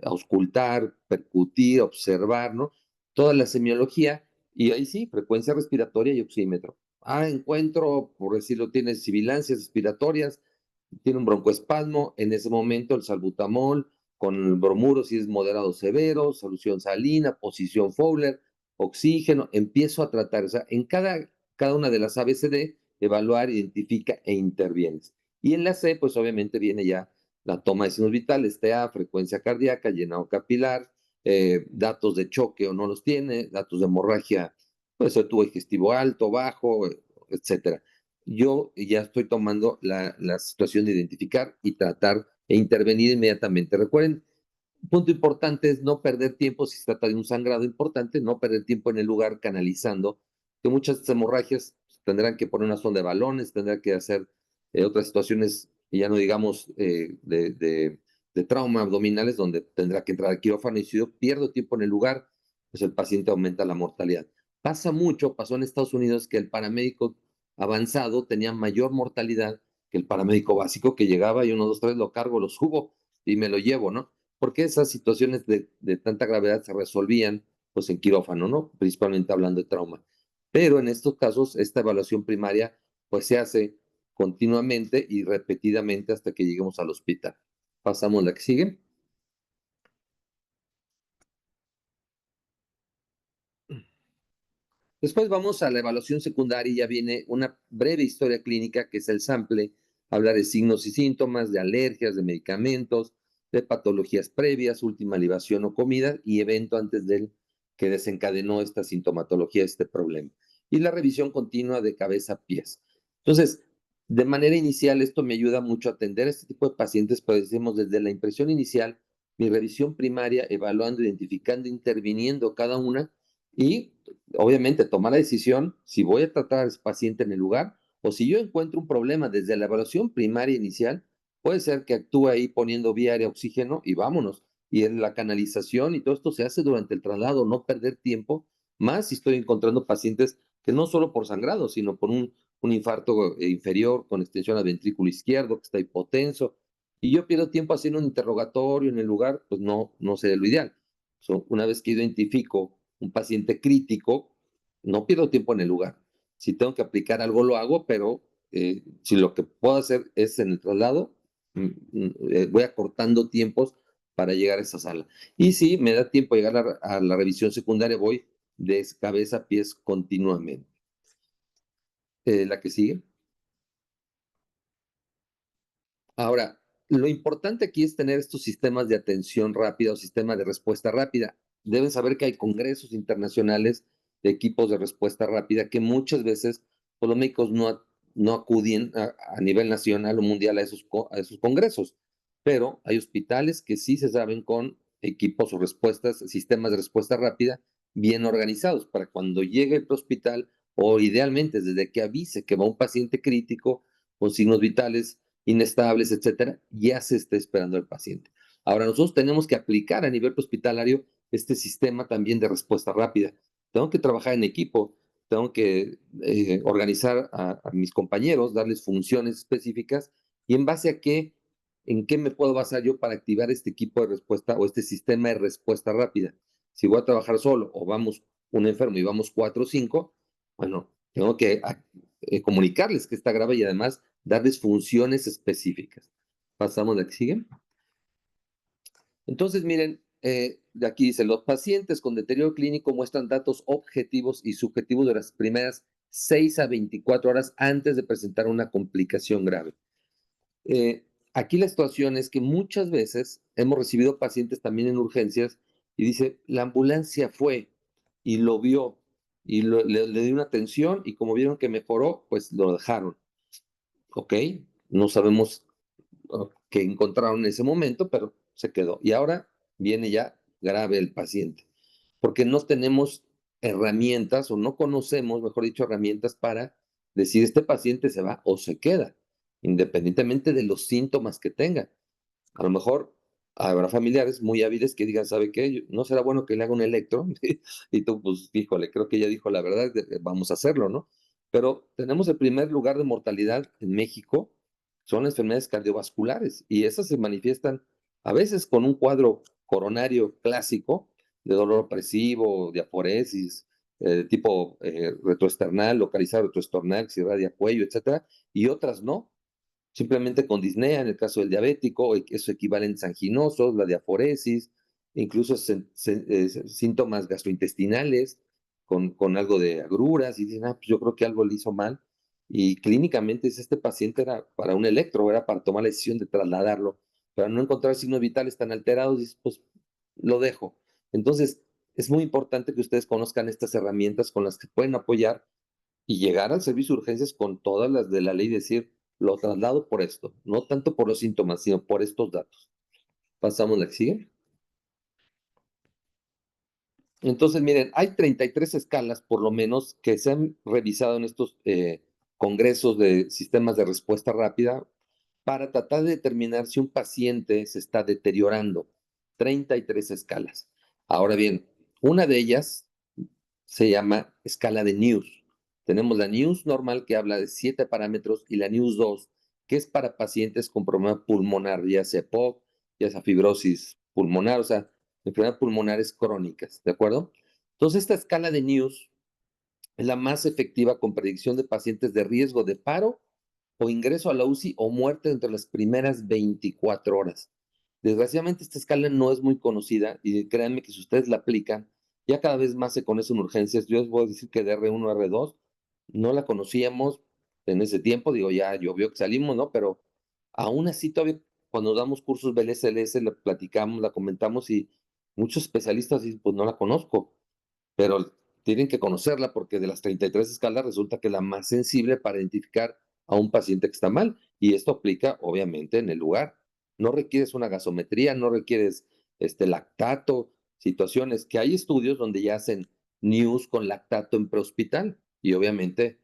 auscultar, percutir, observar, ¿no? Toda la semiología, y ahí sí, frecuencia respiratoria y oxímetro. Encuentro, por decirlo, tiene sibilancias respiratorias, tiene un broncoespasmo, en ese momento el salbutamol, con el bromuro si es moderado severo, solución salina, posición Fowler, oxígeno, empiezo a tratar, o sea, en cada una de las ABCD, evaluar, identifica e intervienes. Y en la C, pues obviamente viene ya la toma de signos vitales, TA, frecuencia cardíaca, llenado capilar, datos de choque o no los tiene, datos de hemorragia, pues el tubo digestivo alto, bajo, etcétera. Yo ya estoy tomando la situación de identificar y tratar e intervenir inmediatamente. Recuerden, un punto importante es no perder tiempo si se trata de un sangrado importante, no perder tiempo en el lugar canalizando, que muchas hemorragias tendrán que poner una sonda de balones, tendrán que hacer otras situaciones, ya no digamos de trauma abdominales, donde tendrá que entrar al quirófano y si yo pierdo tiempo en el lugar, pues el paciente aumenta la mortalidad. Pasa mucho, pasó en Estados Unidos que el paramédico avanzado tenía mayor mortalidad que el paramédico básico que llegaba y 1, 2, 3 lo cargo, lo subo y me lo llevo, ¿no? Porque esas situaciones de tanta gravedad se resolvían pues en quirófano, ¿no? Principalmente hablando de trauma. Pero en estos casos, esta evaluación primaria pues se hace continuamente y repetidamente hasta que lleguemos al hospital. Pasamos a la que sigue. Después vamos a la evaluación secundaria y ya viene una breve historia clínica que es el sample, hablar de signos y síntomas, de alergias, de medicamentos, de patologías previas, última libación o comida y evento antes del que desencadenó esta sintomatología, este problema. y la revisión continua de cabeza a pies. Entonces, de manera inicial, esto me ayuda mucho a atender a este tipo de pacientes, pues decimos desde la impresión inicial, mi revisión primaria, evaluando, identificando, interviniendo cada una y obviamente tomar la decisión si voy a tratar a ese paciente en el lugar o si yo encuentro un problema desde la evaluación primaria inicial, puede ser que actúe ahí poniendo vía aérea oxígeno y vámonos. Y en la canalización y todo esto se hace durante el traslado, no perder tiempo, más si estoy encontrando pacientes que no solo por sangrado, sino por un infarto inferior con extensión al ventrículo izquierdo, que está hipotenso, y yo pierdo tiempo haciendo un interrogatorio en el lugar, pues no sería lo ideal. Una vez que identifico un paciente crítico, no pierdo tiempo en el lugar. Si tengo que aplicar algo, lo hago, pero si lo que puedo hacer es en el traslado, voy acortando tiempos para llegar a esa sala. Y si me da tiempo llegar a la revisión secundaria, voy de cabeza a pies continuamente. La que sigue. Ahora, lo importante aquí es tener estos sistemas de atención rápida o sistemas de respuesta rápida. Deben saber que hay congresos internacionales de equipos de respuesta rápida que muchas veces pues, los médicos no acuden a nivel nacional o mundial a esos congresos, pero hay hospitales que sí se saben con equipos o respuestas, sistemas de respuesta rápida bien organizados para cuando llegue el hospital o idealmente desde que avise que va un paciente crítico con signos vitales inestables, etcétera, ya se está esperando el paciente. Ahora, nosotros tenemos que aplicar a nivel hospitalario este sistema también de respuesta rápida. Tengo que trabajar en equipo, tengo que organizar a mis compañeros, darles funciones específicas y en base a qué, en qué me puedo basar yo para activar este equipo de respuesta o este sistema de respuesta rápida. Si voy a trabajar solo o vamos un enfermo y vamos 4 o 5, bueno, tengo que comunicarles que está grave y además darles funciones específicas. Pasamos de aquí, sigue. Entonces, miren, de aquí dice, los pacientes con deterioro clínico muestran datos objetivos y subjetivos de las primeras 6 a 24 horas antes de presentar una complicación grave. Aquí la situación es que muchas veces hemos recibido pacientes también en urgencias y dice, la ambulancia fue y lo vio y le dio una atención y como vieron que mejoró, pues lo dejaron. Ok, no sabemos qué encontraron en ese momento, pero se quedó. Y ahora viene ya grave el paciente, porque no tenemos herramientas o no conocemos, mejor dicho, herramientas para decir este paciente se va o se queda, independientemente de los síntomas que tenga. A lo mejor habrá familiares muy hábiles que digan, ¿sabe qué? ¿No será bueno que le haga un electro? Y tú, pues, híjole, creo que ella dijo la verdad, vamos a hacerlo, ¿no? Pero tenemos el primer lugar de mortalidad en México, son las enfermedades cardiovasculares, y esas se manifiestan a veces con un cuadro coronario clásico de dolor opresivo, diaforesis, tipo retroesternal, localizado retroesternal, que se irradia cuello, etcétera, y otras no, simplemente con disnea en el caso del diabético, eso equivalentes anginosos, la diaforesis, incluso síntomas gastrointestinales con algo de agruras y dicen, pues yo creo que algo le hizo mal. Y clínicamente este paciente era para un electro, era para tomar la decisión de trasladarlo, para no encontrar signos vitales tan alterados, dices, pues lo dejo. Entonces, es muy importante que ustedes conozcan estas herramientas con las que pueden apoyar y llegar al servicio de urgencias con todas las de la ley, decir, lo traslado por esto, no tanto por los síntomas, sino por estos datos. Pasamos la que sigue. Entonces, miren, hay 33 escalas, por lo menos, que se han revisado en estos congresos de sistemas de respuesta rápida para tratar de determinar si un paciente se está deteriorando. 33 escalas. Ahora bien, una de ellas se llama escala de News. Tenemos la News normal que habla de 7 parámetros y la News 2 que es para pacientes con problema pulmonar, ya sea POC, ya sea fibrosis pulmonar, o sea, enfermedades pulmonares crónicas, ¿de acuerdo? Entonces, esta escala de News es la más efectiva con predicción de pacientes de riesgo de paro o ingreso a la UCI o muerte entre las primeras 24 horas. Desgraciadamente esta escala no es muy conocida y créanme que si ustedes la aplican, ya cada vez más se conocen urgencias. Yo les voy a decir que de R1 a R2 no la conocíamos en ese tiempo, digo, ya llovió que salimos, ¿no? Pero aún así todavía cuando damos cursos BLSLS la platicamos, la comentamos y muchos especialistas dicen, pues no la conozco, pero tienen que conocerla porque de las 33 escalas resulta que es la más sensible para identificar a un paciente que está mal. Y esto aplica, obviamente, en el lugar. No requieres una gasometría, no requieres lactato, situaciones que hay estudios donde ya hacen NIUS con lactato en prehospital y obviamente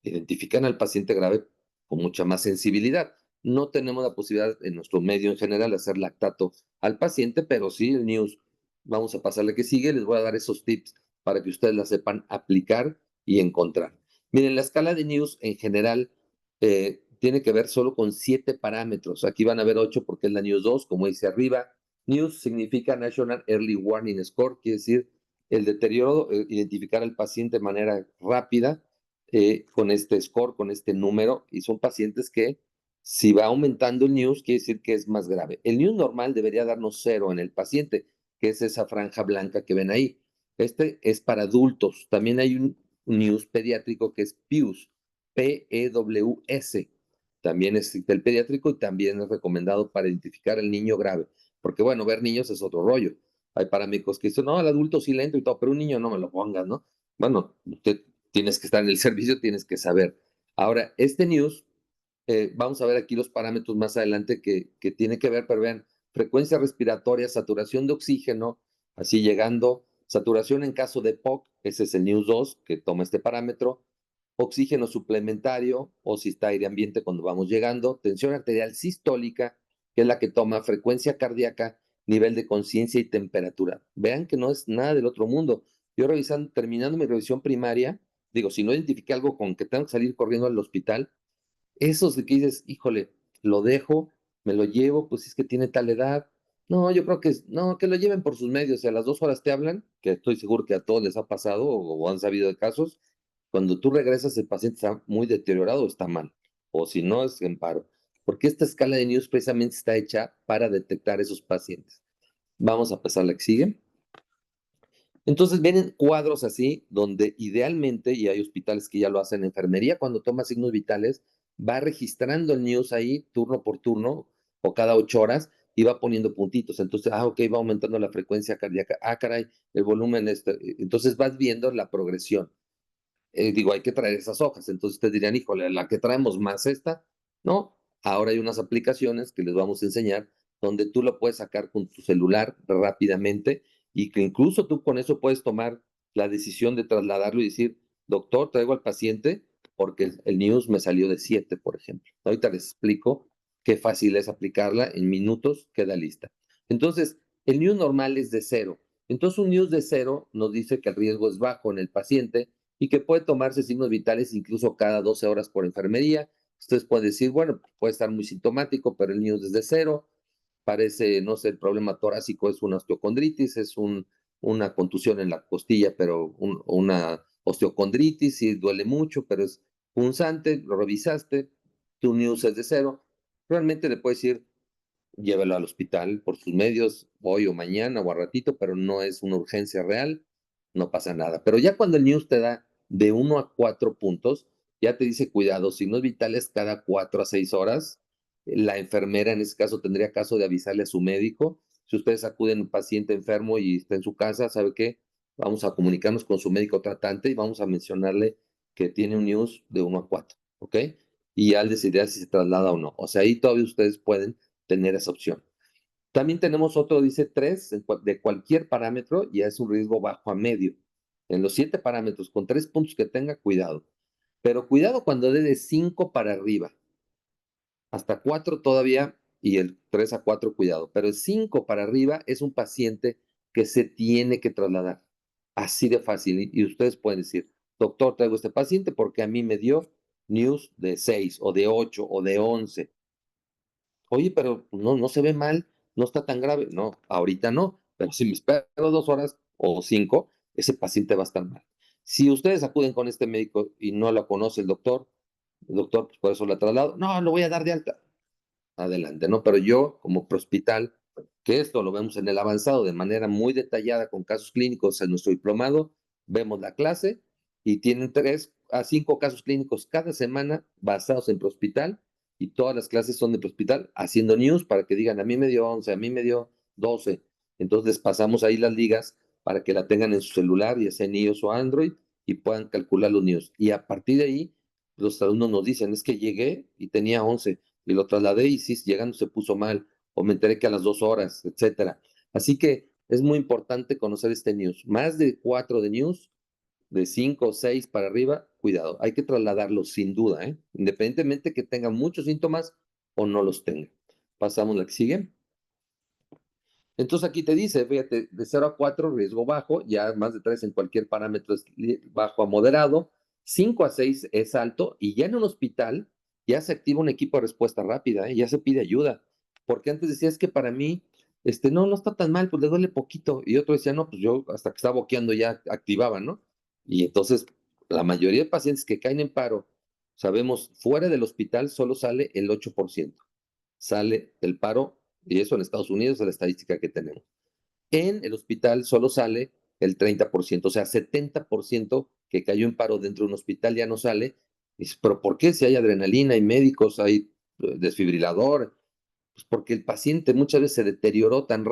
identifican al paciente grave con mucha más sensibilidad. No tenemos la posibilidad en nuestro medio en general de hacer lactato al paciente, pero sí el NIUS. Vamos a pasarle que sigue, les voy a dar esos tips para que ustedes la sepan aplicar y encontrar. Miren, la escala de NIUS en general tiene que ver solo con 7 parámetros. Aquí van a ver 8 porque es la NIUS 2, como dice arriba. NIUS significa National Early Warning Score, quiere decir el deterioro, identificar al paciente de manera rápida con este score, con este número, y son pacientes que si va aumentando el NIUS, quiere decir que es más grave. El NIUS normal debería darnos 0 en el paciente, que es esa franja blanca que ven ahí. Este es para adultos. También hay un NIUS pediátrico que es PEWS, PEWS. También existe el pediátrico y también es recomendado para identificar al niño grave. Porque bueno, ver niños es otro rollo. Hay paramédicos que dicen, no, al adulto sí le entro y todo, pero un niño no me lo pongas, ¿no? Bueno, usted tienes que estar en el servicio, tienes que saber. Ahora, este NIUS, vamos a ver aquí los parámetros más adelante que tiene que ver, pero vean, frecuencia respiratoria, saturación de oxígeno, así llegando, saturación en caso de POC, ese es el NIUS 2 que toma este parámetro, oxígeno suplementario o si está aire ambiente cuando vamos llegando, tensión arterial sistólica, que es la que toma frecuencia cardíaca, nivel de conciencia y temperatura. Vean que no es nada del otro mundo. Yo revisando, terminando mi revisión primaria, digo, si no identifiqué algo con que tengo que salir corriendo al hospital, esos de que dices, híjole, lo dejo, me lo llevo, pues es que tiene tal edad. No, yo creo que no, que lo lleven por sus medios. Y a las 2 horas te hablan, que estoy seguro que a todos les ha pasado o han sabido de casos. Cuando tú regresas, el paciente está muy deteriorado o está mal. O si no, es en paro. Porque esta escala de NIUS precisamente está hecha para detectar esos pacientes. Vamos a pasar la que sigue. Entonces vienen cuadros así, donde idealmente, y hay hospitales que ya lo hacen, enfermería cuando toma signos vitales, va registrando el news ahí turno por turno o cada 8 horas y va poniendo puntitos. Entonces, ok, va aumentando la frecuencia cardíaca. Ah, caray, el volumen. Entonces vas viendo la progresión. Digo, hay que traer esas hojas. Entonces te dirían, híjole, la que traemos más esta. No, ahora hay unas aplicaciones que les vamos a enseñar donde tú lo puedes sacar con tu celular rápidamente y que incluso tú con eso puedes tomar la decisión de trasladarlo y decir, doctor, traigo al paciente porque el news me salió de 7, por ejemplo. Ahorita les explico qué fácil es aplicarla, en minutos queda lista. Entonces, el news normal es de 0. Entonces, un news de 0 nos dice que el riesgo es bajo en el paciente y que puede tomarse signos vitales incluso cada 12 horas por enfermería. Ustedes pueden decir, bueno, puede estar muy sintomático, pero el niño es desde 0, parece, no sé, el problema torácico es una osteocondritis, es una contusión en la costilla, pero una osteocondritis y duele mucho, pero es punzante, lo revisaste, tu news es de 0. Realmente le puedes decir, llévelo al hospital por sus medios, hoy o mañana o a ratito, pero no es una urgencia real, no pasa nada. Pero ya cuando el news te da de 1 a 4 puntos, ya te dice cuidado, signos vitales cada 4 a 6 horas. La enfermera en ese caso tendría caso de avisarle a su médico. Si ustedes acuden a un paciente enfermo y está en su casa, ¿sabe qué? Vamos a comunicarnos con su médico tratante y vamos a mencionarle que tiene un news de 1 a 4, ¿ok? Y al decidir si se traslada o no. O sea, ahí todavía ustedes pueden tener esa opción. También tenemos otro, dice 3, de cualquier parámetro, ya es un riesgo bajo a medio. En los 7 parámetros, con 3 puntos que tenga, cuidado. Pero cuidado cuando dé de 5 para arriba. Hasta 4 todavía, y el 3 a 4, cuidado. Pero el 5 para arriba es un paciente que se tiene que trasladar. Así de fácil. Y ustedes pueden decir, doctor, traigo este paciente porque a mí me dio news de 6 o de 8 o de 11. Oye, pero no, no se ve mal, no está tan grave. No, ahorita no, pero si me espero 2 horas o 5, ese paciente va a estar mal. Si ustedes acuden con este médico y no lo conoce el doctor, pues por eso lo traslado. No, lo voy a dar de alta. Adelante, ¿no? Pero yo, como hospital, que esto lo vemos en el avanzado de manera muy detallada con casos clínicos en nuestro diplomado, vemos la clase y tienen 3 a 5 casos clínicos cada semana basados en hospital y todas las clases son de hospital haciendo news para que digan, a mí me dio 11, a mí me dio 12. Entonces pasamos ahí las ligas para que la tengan en su celular, ya sea en iOS o Android, y puedan calcular los news. Y a partir de ahí, los alumnos nos dicen, es que llegué y tenía 11, y lo trasladé y sí, llegando se puso mal, o me enteré que a las 2 horas, etcétera. Así que es muy importante conocer este news. Más de 4 de news, de 5 o 6 para arriba, cuidado, hay que trasladarlos sin duda, ¿eh? Independientemente que tengan muchos síntomas o no los tengan. Pasamos a la que sigue. Entonces aquí te dice, fíjate, de 0 a 4, riesgo bajo, ya más de 3 en cualquier parámetro es bajo a moderado, 5 a 6 es alto, y ya en un hospital ya se activa un equipo de respuesta rápida, ¿eh? Ya se pide ayuda, porque antes decía, es que para mí, no está tan mal, pues le duele poquito, y otro decía, no, pues yo hasta que estaba boqueando ya activaba, ¿no? Y entonces, la mayoría de pacientes que caen en paro, sabemos, fuera del hospital solo sale el 8%, sale del paro, y eso en Estados Unidos es la estadística que tenemos. En el hospital solo sale el 30%, o sea, 70% que cayó en paro dentro de un hospital ya no sale. Dices, pero ¿por qué? Si hay adrenalina, hay médicos, hay desfibrilador, pues porque el paciente muchas veces se deterioró tan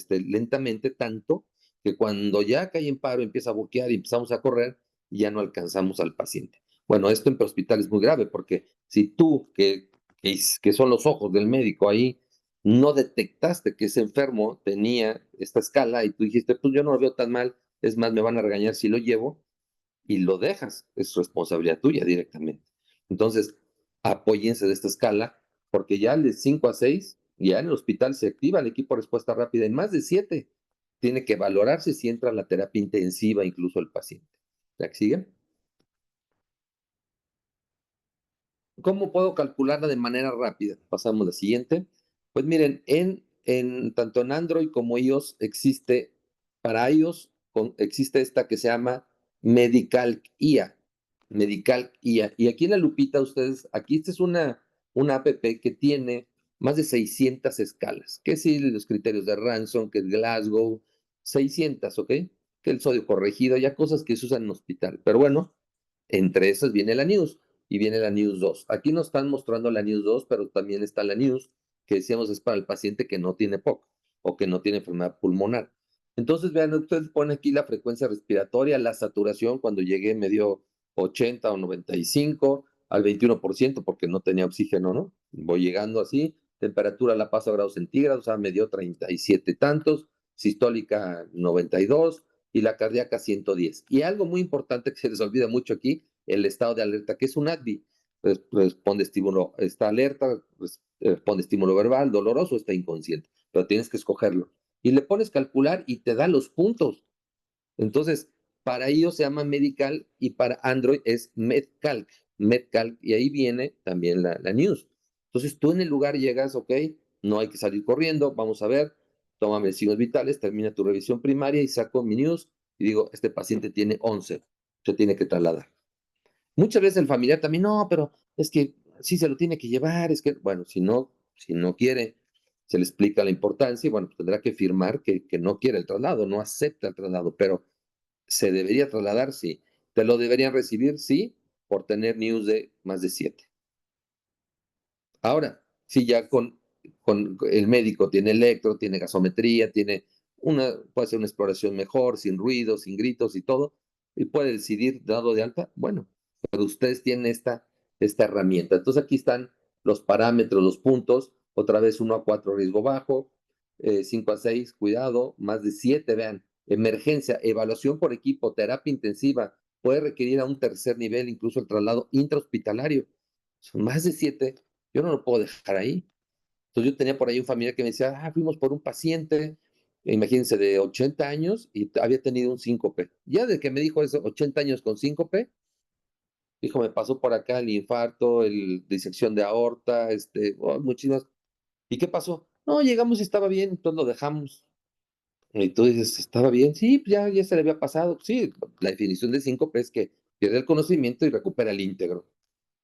lentamente, tanto, que cuando ya cae en paro, empieza a boquear y empezamos a correr, ya no alcanzamos al paciente. Bueno, esto en hospital es muy grave, porque si tú, que son los ojos del médico ahí, no detectaste que ese enfermo tenía esta escala y tú dijiste, pues yo no lo veo tan mal, es más, me van a regañar si lo llevo, y lo dejas, es responsabilidad tuya directamente. Entonces, apóyense de esta escala, porque ya de 5 a 6, ya en el hospital se activa el equipo de respuesta rápida, en más de 7, tiene que valorarse si entra a la terapia intensiva incluso el paciente. ¿La que sigue? ¿Cómo puedo calcularla de manera rápida? Pasamos a la siguiente. Pues miren, tanto en Android como iOS existe, para iOS existe esta que se llama Medicalc IA. Medicalc IA. Y aquí en la lupita ustedes, aquí esta es una app que tiene más de 600 escalas. Que si los criterios de Ransom, que es Glasgow, 600, ¿ok? Que el sodio corregido, ya cosas que se usan en hospital. Pero bueno, entre esas viene la News y viene la News 2. Aquí nos están mostrando la News 2, pero también está la News, que decíamos es para el paciente que no tiene POC o que no tiene enfermedad pulmonar. Entonces, vean, ustedes ponen aquí la frecuencia respiratoria, la saturación, cuando llegué me dio 80 o 95 al 21%, porque no tenía oxígeno, ¿no? Voy llegando así, temperatura la paso a grados centígrados, o sea, me dio 37 tantos, sistólica 92, y la cardíaca 110. Y algo muy importante que se les olvida mucho aquí, el estado de alerta, que es un ADVI. Responde estímulo, está alerta, responde estímulo verbal, doloroso, está inconsciente, pero tienes que escogerlo. Y le pones calcular y te da los puntos. Entonces, para ellos se llama Medical y para Android es MedCalc, MedCalc, y ahí viene también la news. Entonces, tú en el lugar llegas, ok, no hay que salir corriendo, vamos a ver, tómame signos vitales, termina tu revisión primaria y saco mi news y digo, este paciente tiene 11, se tiene que trasladar. Muchas veces el familiar también, no, pero es que sí se lo tiene que llevar, es que, bueno, si no quiere, se le explica la importancia y bueno, pues tendrá que firmar que no quiere el traslado, no acepta el traslado, pero se debería trasladar, sí. Te lo deberían recibir, sí, por tener news de más de 7. Ahora, si ya con el médico tiene electro, tiene gasometría, puede hacer una exploración mejor, sin ruido, sin gritos y todo, y puede decidir dado de alta, bueno, pero ustedes tienen esta herramienta. Entonces aquí están los parámetros, los puntos, otra vez 1 a 4 riesgo bajo, 5 a 6 cuidado, más de 7 vean, emergencia, evaluación por equipo, terapia intensiva, puede requerir a un tercer nivel, incluso el traslado intrahospitalario. Son más de 7, yo no lo puedo dejar ahí. Entonces yo tenía por ahí un familiar que me decía, fuimos por un paciente, imagínense, de 80 años y había tenido un síncope. Ya de que me dijo eso, 80 años con síncope, dijo, me pasó por acá el infarto, disección de aorta, muchísimas. ¿Y qué pasó? No, llegamos y estaba bien, entonces lo dejamos. Y tú dices, ¿estaba bien? Sí, pues ya se le había pasado. Sí, la definición de síncope es que pierde el conocimiento y recupera el íntegro.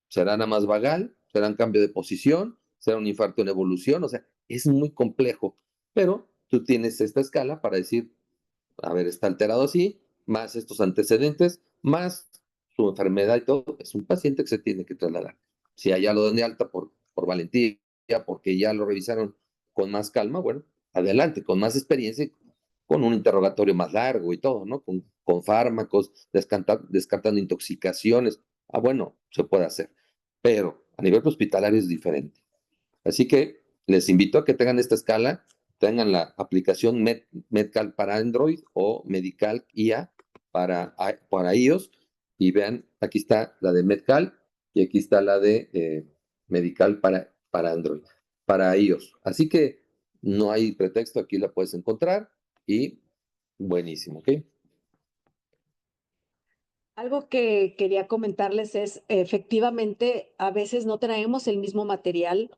Será nada más vagal, será un cambio de posición, será un infarto en evolución, o sea, es muy complejo, pero tú tienes esta escala para decir, a ver, está alterado así, más estos antecedentes, más su enfermedad y todo, es un paciente que se tiene que trasladar. Si allá lo dan de alta por valentía, porque ya lo revisaron con más calma, bueno, adelante, con más experiencia, con un interrogatorio más largo y todo, ¿no? Con fármacos, descartando intoxicaciones. Ah, bueno, se puede hacer, pero a nivel hospitalario es diferente. Así que les invito a que tengan esta escala, tengan la aplicación Medcal para Android o Medical IA para iOS y vean, aquí está la de Medcal y aquí está la de Medical para Android, para iOS. Así que no hay pretexto, aquí la puedes encontrar y buenísimo, ¿ok? Algo que quería comentarles es, efectivamente, a veces no traemos el mismo material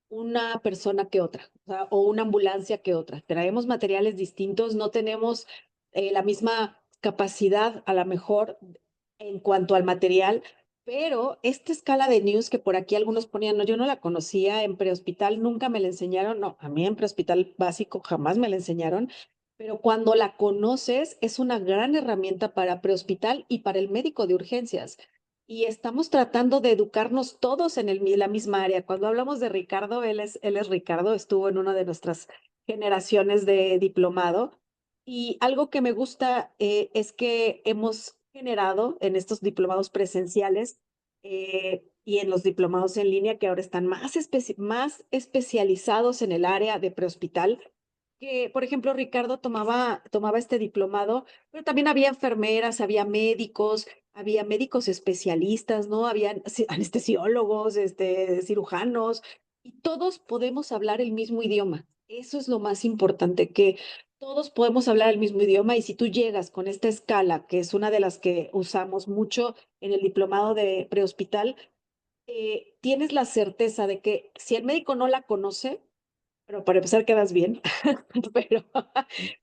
una persona que otra, o sea, o una ambulancia que otra. Traemos materiales distintos, no tenemos la misma capacidad a lo mejor en cuanto al material, pero esta escala de News que por aquí algunos ponían, no, yo no la conocía en prehospital, nunca me la enseñaron, no, a mí en prehospital básico jamás me la enseñaron, pero cuando la conoces es una gran herramienta para prehospital y para el médico de urgencias. Y estamos tratando de educarnos todos en la misma área. Cuando hablamos de Ricardo, él es Ricardo, estuvo en una de nuestras generaciones de diplomado. Y algo que me gusta es que hemos generado en estos diplomados presenciales y en los diplomados en línea, que ahora están más especializados en el área de prehospital, que, por ejemplo, Ricardo tomaba este diplomado, pero también había médicos especialistas, ¿no? Había anestesiólogos, cirujanos, y todos podemos hablar el mismo idioma. Eso es lo más importante, que todos podemos hablar el mismo idioma y si tú llegas con esta escala, que es una de las que usamos mucho en el diplomado de prehospital, tienes la certeza de que si el médico no la conoce, pero para empezar quedas bien, pero,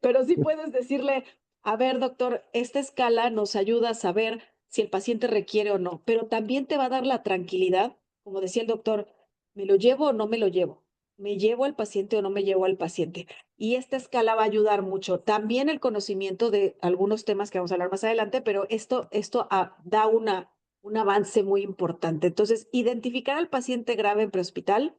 pero sí puedes decirle, a ver, doctor, esta escala nos ayuda a saber si el paciente requiere o no, pero también te va a dar la tranquilidad, como decía el doctor, ¿me lo llevo o no me lo llevo? ¿Me llevo al paciente o no me llevo al paciente? Y esta escala va a ayudar mucho. También el conocimiento de algunos temas que vamos a hablar más adelante, pero esto da un avance muy importante. Entonces, identificar al paciente grave en prehospital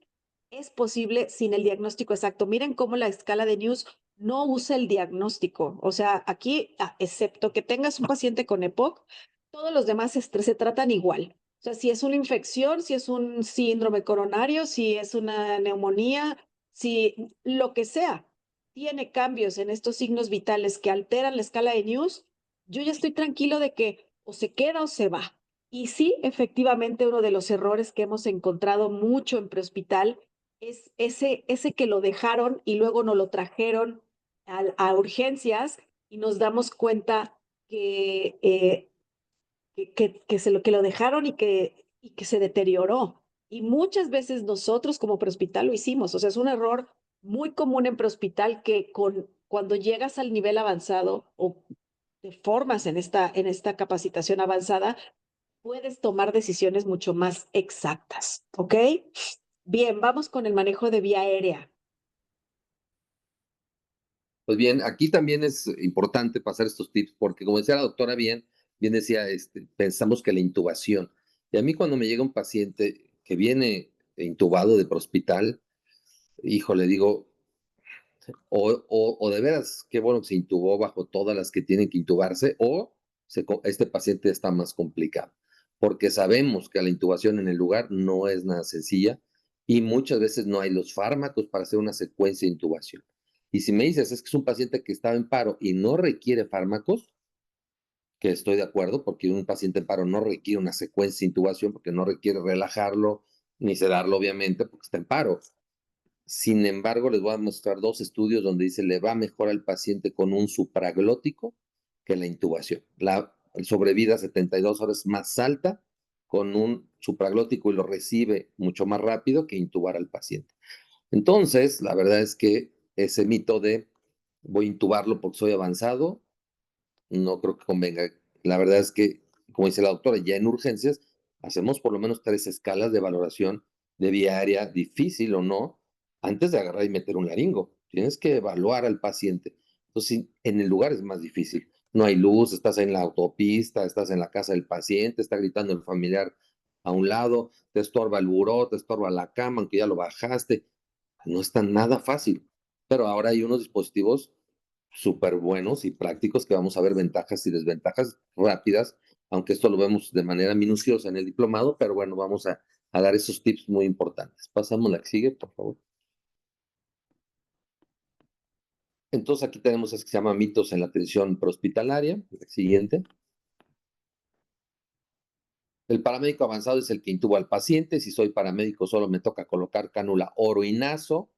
es posible sin el diagnóstico exacto. Miren cómo la escala de News no usa el diagnóstico. O sea, aquí, excepto que tengas un paciente con EPOC, todos los demás se tratan igual. O sea, si es una infección, si es un síndrome coronario, si es una neumonía, si lo que sea, tiene cambios en estos signos vitales que alteran la escala de News, yo ya estoy tranquilo de que o se queda o se va. Y sí, efectivamente, uno de los errores que hemos encontrado mucho en prehospital es ese que lo dejaron y luego nos lo trajeron urgencias y nos damos cuenta que, que lo dejaron y que se deterioró. Y muchas veces nosotros como prehospital lo hicimos. O sea, es un error muy común en prehospital que cuando llegas al nivel avanzado o te formas en esta capacitación avanzada, puedes tomar decisiones mucho más exactas. ¿Ok? Bien, vamos con el manejo de vía aérea. Pues bien, aquí también es importante pasar estos tips porque como decía la doctora bien decía, pensamos que la intubación. Y a mí cuando me llega un paciente que viene intubado de hospital, hijo, le digo, o de veras, qué bueno que se intubó bajo todas las que tienen que intubarse, o este paciente está más complicado, porque sabemos que la intubación en el lugar no es nada sencilla y muchas veces no hay los fármacos para hacer una secuencia de intubación. Y si me dices, es que es un paciente que estaba en paro y no requiere fármacos, que estoy de acuerdo, porque un paciente en paro no requiere una secuencia de intubación, porque no requiere relajarlo ni sedarlo, obviamente, porque está en paro. Sin embargo, les voy a mostrar dos estudios donde dice le va mejor al paciente con un supraglótico que la intubación. La sobrevida 72 horas más alta con un supraglótico y lo recibe mucho más rápido que intubar al paciente. Entonces, la verdad es que ese mito de voy a intubarlo porque soy avanzado, no creo que convenga. La verdad es que, como dice la doctora, ya en urgencias hacemos por lo menos 3 escalas de valoración de vía aérea, difícil o no, antes de agarrar y meter un laringo. Tienes que evaluar al paciente. Entonces, en el lugar es más difícil. No hay luz, estás en la autopista, estás en la casa del paciente, está gritando el familiar a un lado, te estorba el buró, te estorba la cama, aunque ya lo bajaste. No está nada fácil. Pero ahora hay unos dispositivos súper buenos y prácticos que vamos a ver ventajas y desventajas rápidas, aunque esto lo vemos de manera minuciosa en el diplomado, pero bueno, vamos a dar esos tips muy importantes. Pasamos la que sigue, por favor. Entonces aquí tenemos es que se llama mitos en la atención prehospitalaria. La siguiente. El paramédico avanzado es el que intuba al paciente. Si soy paramédico, solo me toca colocar cánula oro y naso.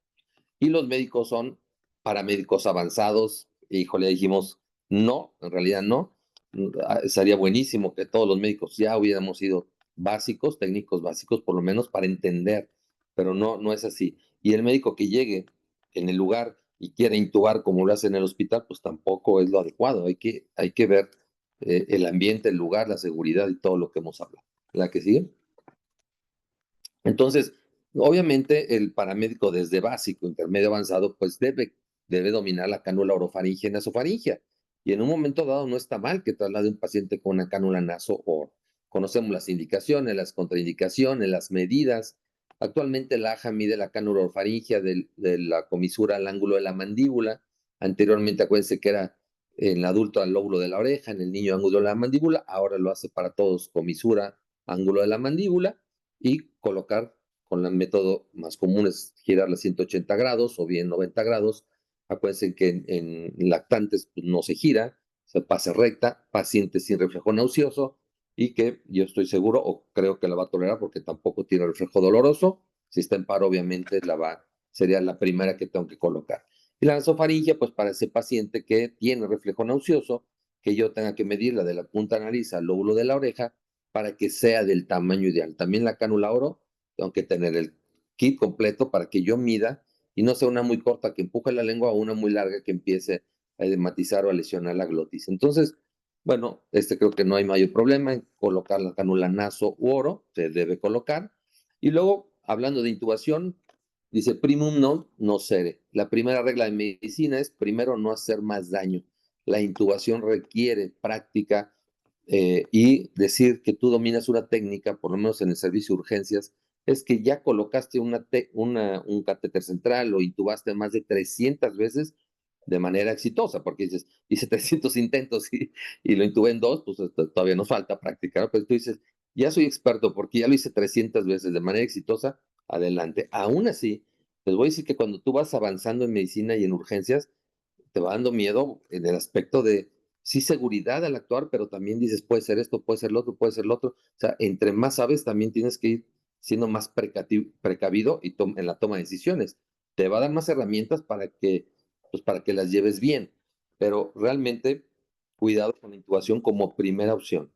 Y los médicos son paramédicos avanzados. Híjole, dijimos, no, en realidad no. Sería buenísimo que todos los médicos ya hubiéramos sido básicos, técnicos básicos, por lo menos para entender, pero no, no es así. Y el médico que llegue en el lugar y quiera intubar como lo hace en el hospital, pues tampoco es lo adecuado. Hay que ver el ambiente, el lugar, la seguridad y todo lo que hemos hablado. ¿La que sigue? Entonces, obviamente el paramédico desde básico, intermedio, avanzado, pues debe dominar la cánula orofaringe nasofaringea. Y en un momento dado no está mal que traslade un paciente con una cánula naso o conocemos las indicaciones, las contraindicaciones, las medidas. Actualmente la AJA mide la cánula orofaringea de la comisura al ángulo de la mandíbula. Anteriormente acuérdense que era en el adulto al lóbulo de la oreja, en el niño ángulo de la mandíbula, ahora lo hace para todos, comisura, ángulo de la mandíbula y colocar con el método más común es girar las 180 grados o bien 90 grados. Acuérdense que en lactantes pues, no se gira, se pasa recta, paciente sin reflejo nauseoso y que yo estoy seguro o creo que la va a tolerar porque tampoco tiene reflejo doloroso. Si está en paro, obviamente sería la primera que tengo que colocar. Y la nasofaringia, pues para ese paciente que tiene reflejo nauseoso, que yo tenga que medirla de la punta de nariz al lóbulo de la oreja para que sea del tamaño ideal. También la cánula oro, tengo que tener el kit completo para que yo mida y no sea una muy corta que empuje la lengua o una muy larga que empiece a edematizar o a lesionar la glotis. Entonces, bueno, creo que no hay mayor problema en colocar la cánula naso u oro, se debe colocar. Y luego, hablando de intubación, dice primum non nocere. La primera regla de medicina es primero no hacer más daño. La intubación requiere práctica, y decir que tú dominas una técnica, por lo menos en el servicio de urgencias, es que ya colocaste un catéter central o intubaste más de 300 veces de manera exitosa, porque dices, hice 300 intentos y lo intubé en dos, pues todavía nos falta practicar, pero tú dices, ya soy experto porque ya lo hice 300 veces de manera exitosa, adelante. Aún así, les voy a decir que cuando tú vas avanzando en medicina y en urgencias, te va dando miedo en el aspecto de, sí, seguridad al actuar, pero también dices, puede ser esto, puede ser lo otro, puede ser lo otro. O sea, entre más sabes, también tienes que ir siendo más precavido y en la toma de decisiones. Te va a dar más herramientas pues para que las lleves bien, pero realmente cuidado con la intubación como primera opción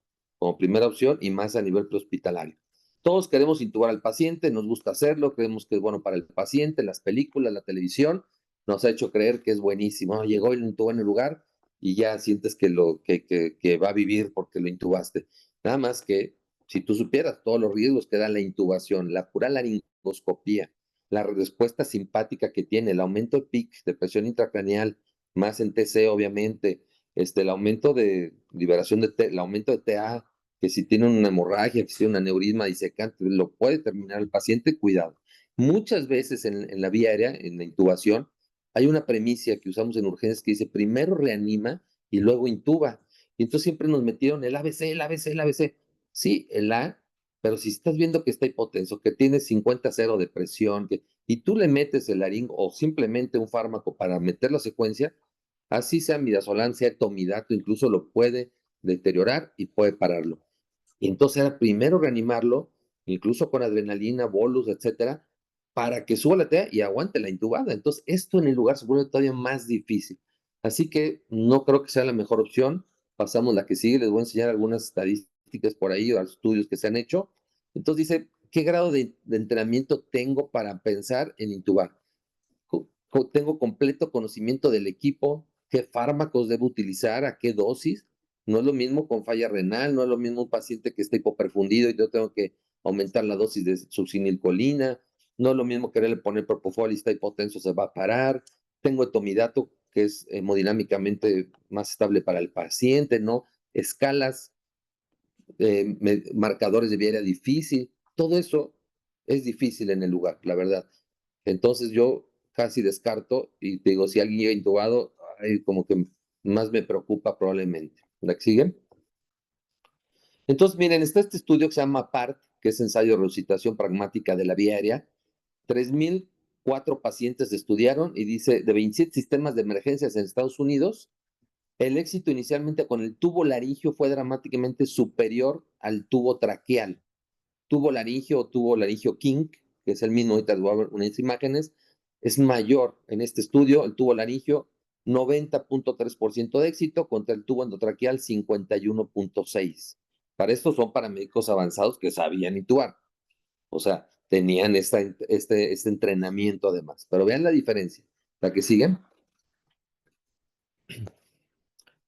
y más a nivel prehospitalario. Todos queremos intubar al paciente, nos gusta hacerlo, creemos que es bueno para el paciente, las películas, la televisión, nos ha hecho creer que es buenísimo. Llegó y lo intubó en el lugar y ya sientes que va a vivir porque lo intubaste. Nada más que si tú supieras todos los riesgos que da la intubación, la pura laringoscopía, la respuesta simpática que tiene, el aumento de PIC, de presión intracraneal, más en TC, obviamente, el aumento de liberación el aumento de TA, que si tiene una hemorragia, que si tiene un aneurisma disecante, lo puede terminar el paciente, cuidado. Muchas veces en la vía aérea, en la intubación, hay una premisa que usamos en urgencias que dice primero reanima y luego intuba. Y entonces siempre nos metieron el ABC, el ABC, el ABC. Sí, el A, pero si estás viendo que está hipotenso, que tiene 50-0 de presión, y tú le metes el laringo o simplemente un fármaco para meter la secuencia, así sea midazolam, sea tomidato, incluso lo puede deteriorar y puede pararlo. Y entonces era primero reanimarlo, incluso con adrenalina, bolus, etcétera, para que suba la TA y aguante la intubada. Entonces, esto en el lugar se vuelve todavía más difícil. Así que no creo que sea la mejor opción. Pasamos la que sigue, les voy a enseñar algunas estadísticas por ahí o estudios que se han hecho. Entonces dice, ¿qué grado de entrenamiento tengo para pensar en intubar? Tengo completo conocimiento del equipo, qué fármacos debo utilizar, a qué dosis. No es lo mismo con falla renal, no es lo mismo un paciente que está hipoperfundido y yo tengo que aumentar la dosis de succinilcolina, no es lo mismo quererle poner propofol y está hipotenso, se va a parar. Tengo etomidato, que es hemodinámicamente más estable para el paciente, ¿no? Escalas, marcadores de vía difícil, todo eso es difícil en el lugar, la verdad. Entonces yo casi descarto y te digo, si alguien llega intubado, ahí como que más me preocupa probablemente. ¿La que sigue? Entonces, miren, está este estudio que se llama PART, que es ensayo de resucitación pragmática de la vía aérea. 3,004 pacientes estudiaron y dice, de 27 sistemas de emergencias en Estados Unidos, el éxito inicialmente con el tubo laringio fue dramáticamente superior al tubo traqueal. Tubo laringio o tubo laringio King, que es el mismo, ahorita les voy a ver unas imágenes, es mayor en este estudio, el tubo laringio 90,3% de éxito contra el tubo endotraqueal 51,6%. Para esto son paramédicos avanzados que sabían intubar, o sea, tenían este entrenamiento además. Pero vean la diferencia. ¿La que siguen?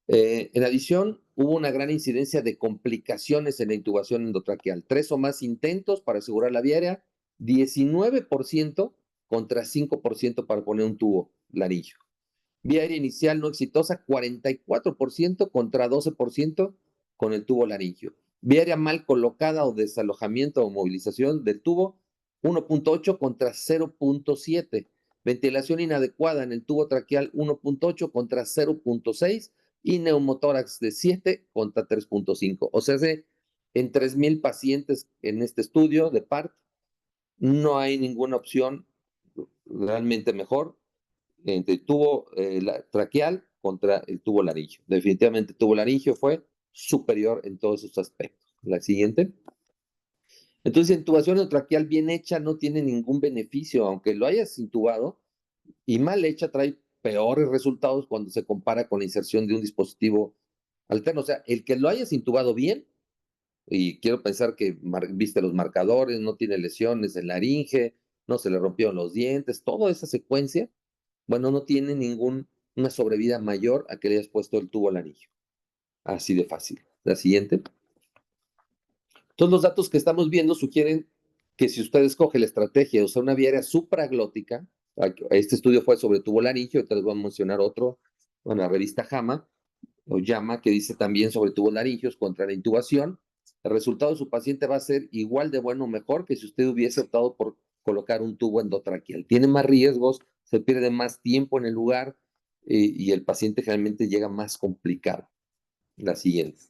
En adición, hubo una gran incidencia de complicaciones en la intubación endotraqueal. 3 o más intentos para asegurar la vía aérea, 19% contra 5% para poner un tubo laringio. Vía aérea inicial no exitosa, 44% contra 12% con el tubo laringio. Vía aérea mal colocada o desalojamiento o movilización del tubo, 1,8 contra 0,7. Ventilación inadecuada en el tubo traqueal, 1,8 contra 0,6 y neumotórax de 7 contra 3,5. O sea, en 3,000 pacientes en este estudio de PART, no hay ninguna opción realmente mejor entre el tubo traqueal contra el tubo laringio. Definitivamente el tubo laringio fue superior en todos sus aspectos. La siguiente. Entonces, intubación endotraqueal bien hecha no tiene ningún beneficio, aunque lo hayas intubado, y mal hecha trae peores resultados cuando se compara con la inserción de un dispositivo alterno. O sea, el que lo hayas intubado bien, y quiero pensar que viste los marcadores, no tiene lesiones en laringe, no se le rompieron los dientes, toda esa secuencia, bueno, no tiene una sobrevida mayor a que le hayas puesto el tubo laringio. Así de fácil. La siguiente. Todos los datos que estamos viendo sugieren que si usted escoge la estrategia de usar una vía aérea supraglótica, este estudio fue sobre tubo laringio, ahorita les voy a mencionar otro, bueno, la revista JAMA, o JAMA, que dice también sobre tubos laringios contra la intubación, el resultado de su paciente va a ser igual de bueno o mejor que si usted hubiese optado por colocar un tubo endotraqueal. Tiene más riesgos, se pierde más tiempo en el lugar y el paciente generalmente llega más complicado. La siguiente.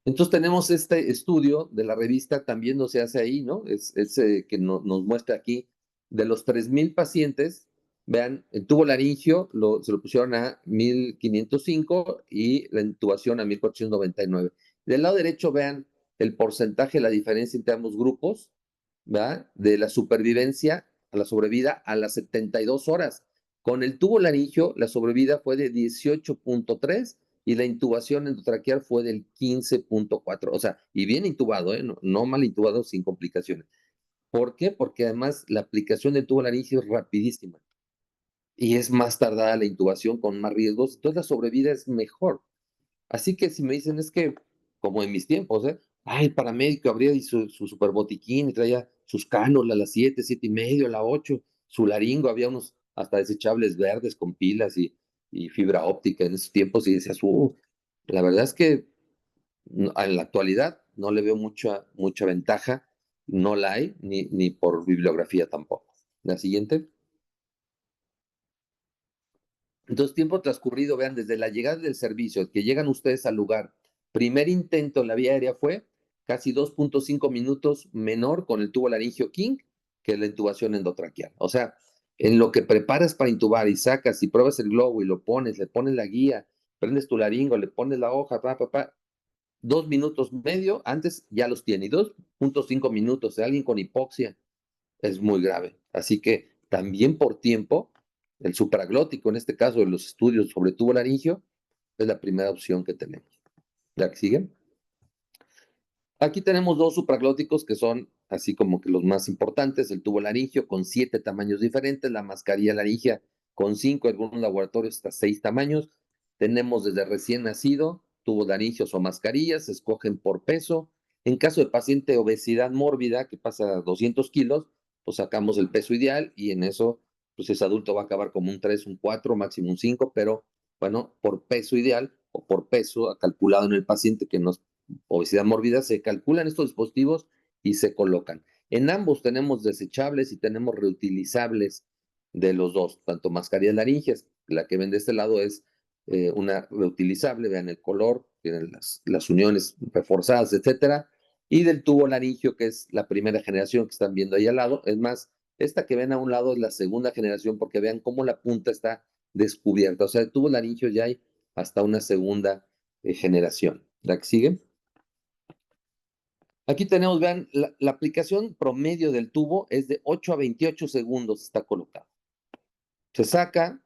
Entonces tenemos este estudio de la revista, también no se hace ahí, ¿no? Es que nos muestra aquí, de los 3,000 pacientes, vean, el tubo laringio se lo pusieron a 1,505 y la intubación a 1,499. Del lado derecho, vean el porcentaje, la diferencia entre ambos grupos, ¿verdad? De la supervivencia a la sobrevida a las 72 horas. Con el tubo laringio, la sobrevida fue de 18,3 y la intubación endotraqueal fue del 15,4. O sea, y bien intubado, ¿eh? No mal intubado, sin complicaciones. ¿Por qué? Porque además la aplicación del tubo laringio es rapidísima y es más tardada la intubación con más riesgos, entonces la sobrevida es mejor. Así que si me dicen, es que, como en mis tiempos, el paramédico abría su super botiquín y traía sus cánulas a las 7, 7:30, a las 8, su laringo, había unos hasta desechables verdes con pilas y fibra óptica en esos tiempos, y decías, la verdad es que en la actualidad no le veo mucha ventaja, no la hay, ni por bibliografía tampoco. La siguiente. Entonces, tiempo transcurrido, vean, desde la llegada del servicio, que llegan ustedes al lugar, primer intento en la vía aérea fue casi 2,5 minutos menor con el tubo laringio King que la intubación endotraqueal. O sea, en lo que preparas para intubar y sacas y pruebas el globo y lo pones, le pones la guía, prendes tu laringo, le pones la hoja, 2,5 minutos antes ya los tiene. Y 2,5 minutos de alguien con hipoxia es muy grave. Así que también por tiempo, el supraglótico, en este caso de los estudios sobre tubo laringio, es la primera opción que tenemos. ¿La que sigue? Aquí tenemos dos supraglóticos que son así como que los más importantes, el tubo laringio con 7 tamaños diferentes, la mascarilla laringia con 5, algunos laboratorios hasta 6 tamaños. Tenemos desde recién nacido, tubos laringios o mascarillas, se escogen por peso. En caso de paciente de obesidad mórbida que pasa a 200 kilos, pues sacamos el peso ideal y en eso, pues ese adulto va a acabar como un 3, un 4, máximo un 5, pero bueno, por peso ideal o por peso calculado en el paciente que nos obesidad mórbida, se calculan estos dispositivos y se colocan. En ambos tenemos desechables y tenemos reutilizables de los dos, tanto mascarillas laringias. la que ven de este lado es una reutilizable, vean el color, tienen las uniones reforzadas, etcétera. Y del tubo laringio, que es la primera generación que están viendo ahí al lado. Es más, esta que ven a un lado es la segunda generación, porque vean cómo la punta está descubierta. O sea, el tubo laringio ya hay hasta una segunda generación. ¿La que sigue? Aquí tenemos, vean, la aplicación promedio del tubo es de 8 a 28 segundos, está colocado. Se saca,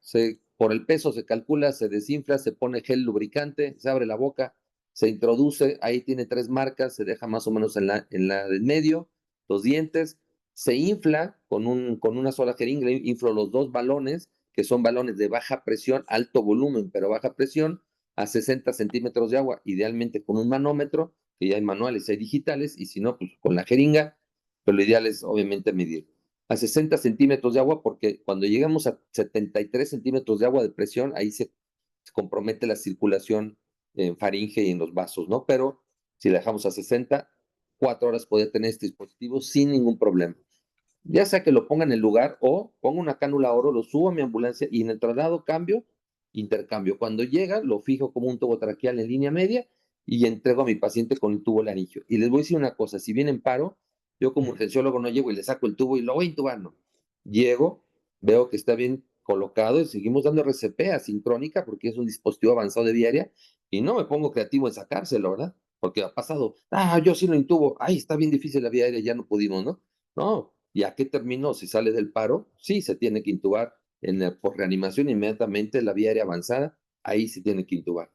por el peso se calcula, se desinfla, se pone gel lubricante, se abre la boca, se introduce, ahí tiene 3 marcas, se deja más o menos en la del medio, los dientes, se infla con una sola jeringa, inflo los 2 balones, que son balones de baja presión, alto volumen, pero baja presión, a 60 centímetros de agua, idealmente con un manómetro, que ya hay manuales, hay digitales, y si no, pues con la jeringa, pero lo ideal es obviamente medir a 60 centímetros de agua, porque cuando llegamos a 73 centímetros de agua de presión, ahí se compromete la circulación en faringe y en los vasos, ¿no? Pero si la dejamos a 60, 4 horas puede tener este dispositivo sin ningún problema. Ya sea que lo ponga en el lugar o ponga una cánula oro, lo subo a mi ambulancia y en el traslado cambio, intercambio. Cuando llega, lo fijo como un tubo traqueal en línea media y entrego a mi paciente con el tubo laringio. Y les voy a decir una cosa, si viene en paro, yo como urgenciólogo no llego y le saco el tubo y lo voy a intubar, no. Llego, veo que está bien colocado y seguimos dando RCP asincrónica porque es un dispositivo avanzado de vía aérea y no me pongo creativo en sacárselo, ¿verdad? Porque ha pasado, yo sí lo intubo, ay, está bien difícil la vía aérea, ya no pudimos, ¿no? No, ¿y a qué terminó? Si sale del paro, sí se tiene que intubar por reanimación inmediatamente la vía aérea avanzada, ahí se tiene que intubar.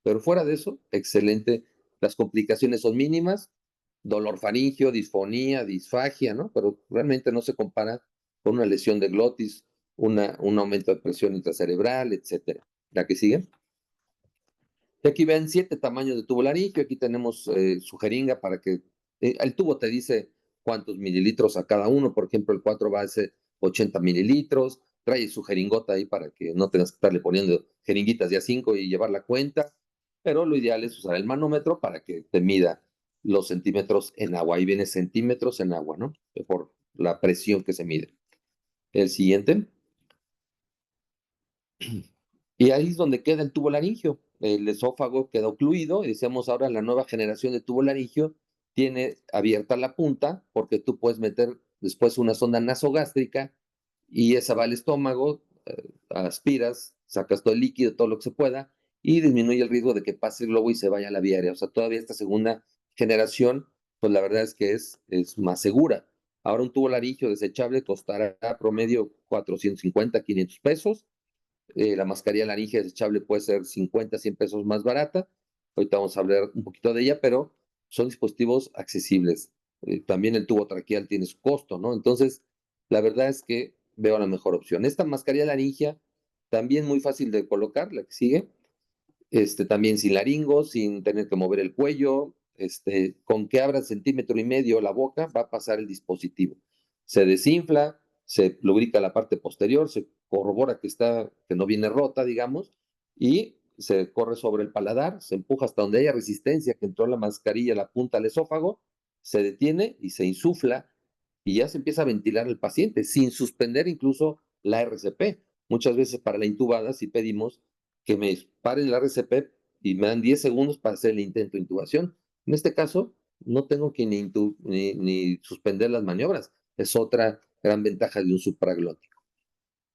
Pero fuera de eso, excelente. Las complicaciones son mínimas, dolor faríngeo, disfonía, disfagia, ¿no? Pero realmente no se compara con una lesión de glotis, un aumento de presión intracerebral, etcétera. ¿La que sigue? Y aquí ven 7 tamaños de tubo laringio. Aquí tenemos su jeringa para que el tubo te dice cuántos mililitros a cada uno. Por ejemplo, el 4 va a ser 80 mililitros. Trae su jeringota ahí para que no tengas que estarle poniendo jeringuitas de A5 y llevar la cuenta. Pero lo ideal es usar el manómetro para que te mida los centímetros en agua. Ahí viene centímetros en agua, ¿no? Por la presión que se mide. El siguiente. Y ahí es donde queda el tubo laringio. El esófago queda ocluido y decíamos ahora la nueva generación de tubo laringio tiene abierta la punta porque tú puedes meter después una sonda nasogástrica y esa va al estómago, aspiras, sacas todo el líquido, todo lo que se pueda y disminuye el riesgo de que pase el globo y se vaya a la vía aérea. O sea, todavía esta segunda generación, pues la verdad es que es más segura. Ahora un tubo laringio desechable costará promedio 450, 500 pesos. La mascarilla laringe desechable puede ser 50, 100 pesos más barata. Ahorita vamos a hablar un poquito de ella, pero son dispositivos accesibles. También el tubo traqueal tiene su costo, ¿no? Entonces, la verdad es que veo la mejor opción. Esta mascarilla laringia, también muy fácil de colocar, la que sigue. También sin laringo, sin tener que mover el cuello. Con que abra centímetro y medio la boca, va a pasar el dispositivo. Se desinfla, se lubrica la parte posterior, se corrobora que no viene rota, digamos, y se corre sobre el paladar, se empuja hasta donde haya resistencia, que entró la mascarilla, la punta al esófago, se detiene y se insufla y ya se empieza a ventilar el paciente, sin suspender incluso la RCP. Muchas veces para la intubada, si pedimos que me paren la RCP y me dan 10 segundos para hacer el intento de intubación. En este caso, no tengo que ni suspender las maniobras. Es otra gran ventaja de un supraglótico.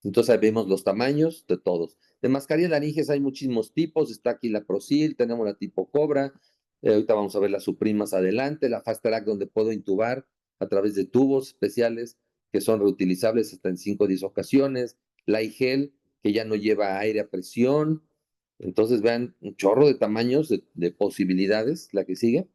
Entonces ahí vemos los tamaños de todos. De mascarillas laringes hay muchísimos tipos. Está aquí la Procil, tenemos la tipo Cobra. Ahorita vamos a ver la Supreme más adelante. La Fast Track donde puedo intubar a través de tubos especiales que son reutilizables hasta en 5 o 10 ocasiones. La iGel que ya no lleva aire a presión. Entonces vean un chorro de tamaños, de posibilidades. La que sigue.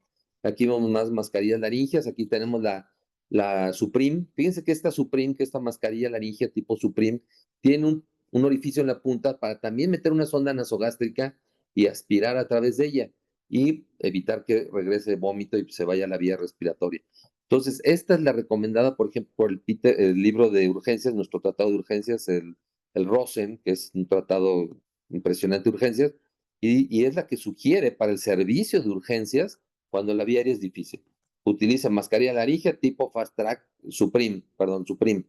Aquí vemos más mascarillas laringias. Aquí tenemos la Supreme. Fíjense que esta Supreme, que esta mascarilla laringia tipo Supreme, tiene un orificio en la punta para también meter una sonda nasogástrica y aspirar a través de ella y evitar que regrese vómito y se vaya a la vía respiratoria. Entonces, esta es la recomendada, por ejemplo, por el libro de urgencias, nuestro tratado de urgencias, el Rosen, que es un tratado impresionante de urgencias, y es la que sugiere para el servicio de urgencias cuando la vía aérea es difícil. Utiliza mascarilla laringe tipo Fast Track Supreme, perdón, Supreme.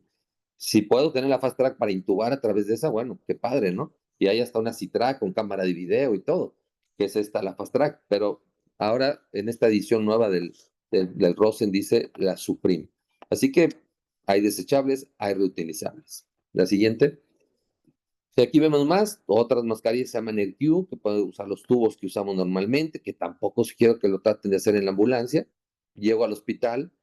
Si puedo tener la Fast Track para intubar a través de esa, bueno, qué padre, ¿no? y hay hasta una C-Track con cámara de video y todo, que es esta, la Fast Track, pero ahora en esta edición nueva del Rosen dice la Supreme. Así que hay desechables, hay reutilizables. La siguiente. Si aquí vemos más, otras mascarillas se llaman el Q, que pueden usar los tubos que usamos normalmente, que tampoco quiero que lo traten de hacer en la ambulancia. Llego al hospital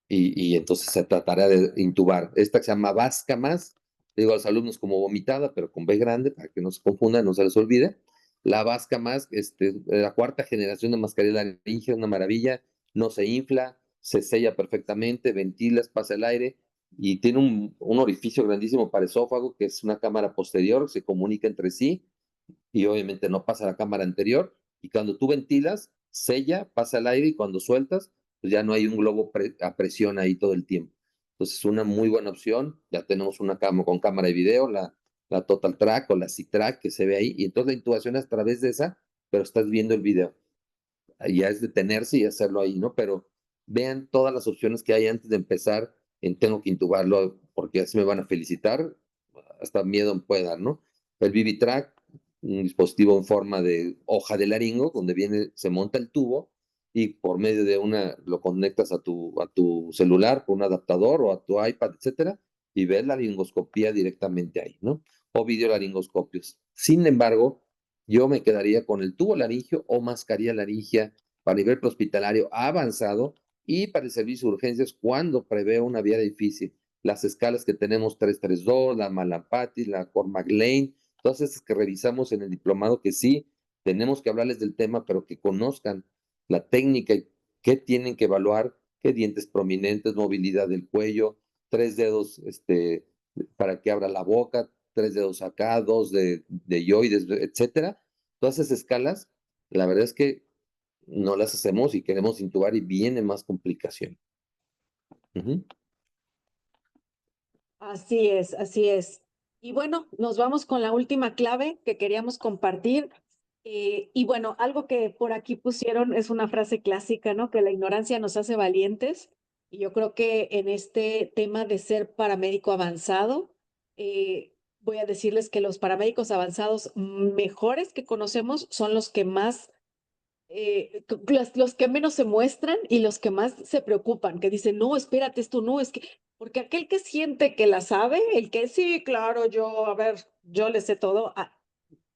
y entonces se tratará de intubar. Esta que se llama Vasca más, digo a los alumnos como vomitada, pero con B grande, para que no se confundan, no se les olvide. La Vasca más, la cuarta generación de mascarilla laringe, una maravilla, no se infla, se sella perfectamente, ventilas, pasa el aire y tiene un orificio grandísimo para esófago, que es una cámara posterior, se comunica entre sí y obviamente no pasa a la cámara anterior. Y cuando tú ventilas, sella, pasa el aire y cuando sueltas, pues ya no hay un globo a presión ahí todo el tiempo. Entonces, una muy buena opción. Ya tenemos una cama con cámara de video, la Total Track o la C-Track que se ve ahí. Y entonces la intubación es a través de esa, pero estás viendo el video. Ya es detenerse y hacerlo ahí, ¿no? Pero vean todas las opciones que hay antes de empezar en tengo que intubarlo porque así me van a felicitar, hasta miedo me puede dar, ¿no? El BB-Track, un dispositivo en forma de hoja de laringo, donde viene, se monta el tubo y por medio de lo conectas a tu celular por un adaptador o a tu iPad, etcétera, y ves la laringoscopía directamente ahí, ¿no? O videolaringoscopios. Sin embargo, yo me quedaría con el tubo laringio o mascarilla laringia para nivel prehospitalario avanzado y para el servicio de urgencias cuando prevé una vía difícil. Las escalas que tenemos 332, la Malampati, la Cormac Lane, todas esas que revisamos en el diplomado que sí tenemos que hablarles del tema, pero que conozcan la técnica y qué tienen que evaluar, qué dientes prominentes, movilidad del cuello, 3 dedos para que abra la boca, 3 dedos acá, dos de yoides, etcétera. Todas esas escalas, la verdad es que no las hacemos y queremos intubar y viene más complicación. Ujú. Así es, así es. Y bueno, nos vamos con la última clave que queríamos compartir. Y bueno, algo que por aquí pusieron es una frase clásica, ¿no? Que la ignorancia nos hace valientes. Y yo creo que en este tema de ser paramédico avanzado, voy a decirles que los paramédicos avanzados mejores que conocemos son los que más los que menos se muestran y los que más se preocupan, que dicen, no, espérate, esto no, es que, porque aquel que siente que la sabe, el que sí, claro, yo, a ver, yo le sé todo,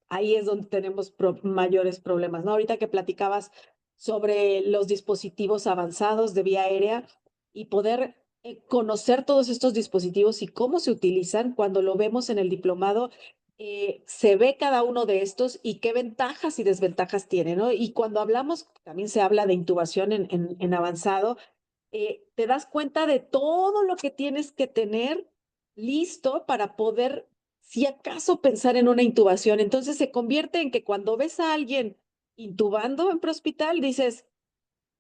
ahí es donde tenemos mayores problemas, ¿no? Ahorita que platicabas sobre los dispositivos avanzados de vía aérea y poder conocer todos estos dispositivos y cómo se utilizan cuando lo vemos en el diplomado, se ve cada uno de estos y qué ventajas y desventajas tiene, ¿no? Y cuando hablamos, también se habla de intubación en avanzado, te das cuenta de todo lo que tienes que tener listo para poder, si acaso, pensar en una intubación. Entonces se convierte en que cuando ves a alguien intubando en prehospital, dices,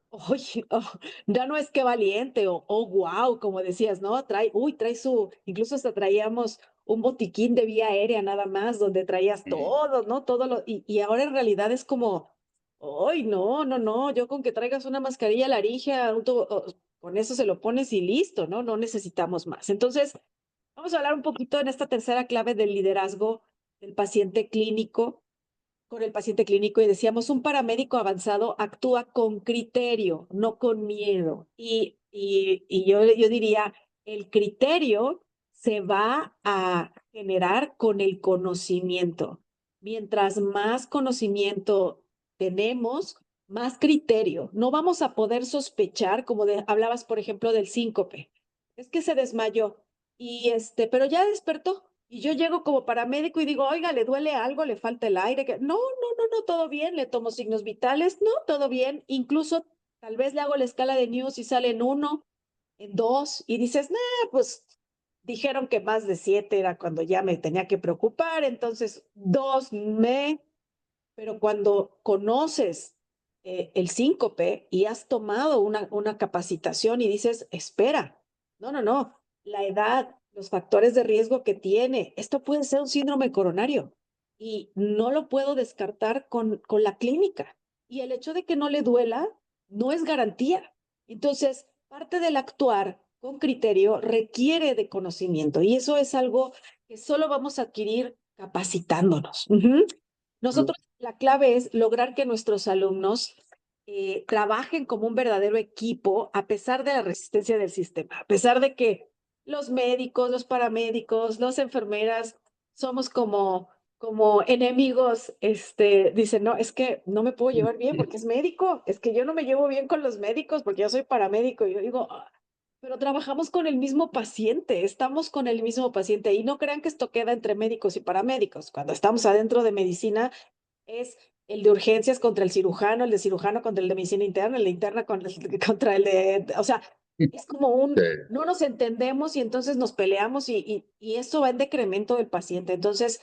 oye, oh, ya no es que valiente, o oh, wow, como decías, ¿no? Trae incluso hasta traíamos un botiquín de vía aérea nada más, donde traías Mm. todo, ¿no? Y ahora en realidad es como, ay, no, no, no, yo con que traigas una mascarilla laringia, con eso se lo pones y listo, ¿no? No necesitamos más. Entonces, vamos a hablar un poquito en esta tercera clave del liderazgo del paciente clínico con el paciente clínico y decíamos, un paramédico avanzado actúa con criterio, no con miedo. Y yo diría, el criterio se va a generar con el conocimiento. Mientras más conocimiento tenemos, más criterio. No vamos a poder sospechar, como hablabas, por ejemplo, del síncope. Es que se desmayó pero ya despertó. Y yo llego como paramédico y digo, oiga, ¿le duele algo? ¿Le falta el aire? No, no, no, no, todo bien. Le tomo signos vitales. No, todo bien. Incluso tal vez le hago la escala de News y sale en 1, en 2, y dices, nah, pues dijeron que más de 7 era cuando ya me tenía que preocupar. Entonces, 2 pero cuando conoces el síncope y has tomado una capacitación y dices, espera, no, no, no, la edad, los factores de riesgo que tiene, esto puede ser un síndrome coronario y no lo puedo descartar con la clínica. Y el hecho de que no le duela no es garantía. Entonces, parte del actuar con criterio requiere de conocimiento y eso es algo que solo vamos a adquirir capacitándonos. Nosotros, la clave es lograr que nuestros alumnos trabajen como un verdadero equipo a pesar de la resistencia del sistema, a pesar de que los médicos, los paramédicos, las enfermeras somos como enemigos, dicen, no, es que no me puedo llevar bien porque es médico, es que yo no me llevo bien con los médicos porque yo soy paramédico. Y yo digo, "Ah, pero trabajamos con el mismo paciente, estamos con el mismo paciente y no crean que esto queda entre médicos y paramédicos. Cuando estamos adentro de medicina, es el de urgencias contra el cirujano, el de cirujano contra el de medicina interna, el de interna contra el de, o sea, es como no nos entendemos y entonces nos peleamos y eso va en decremento del paciente. Entonces,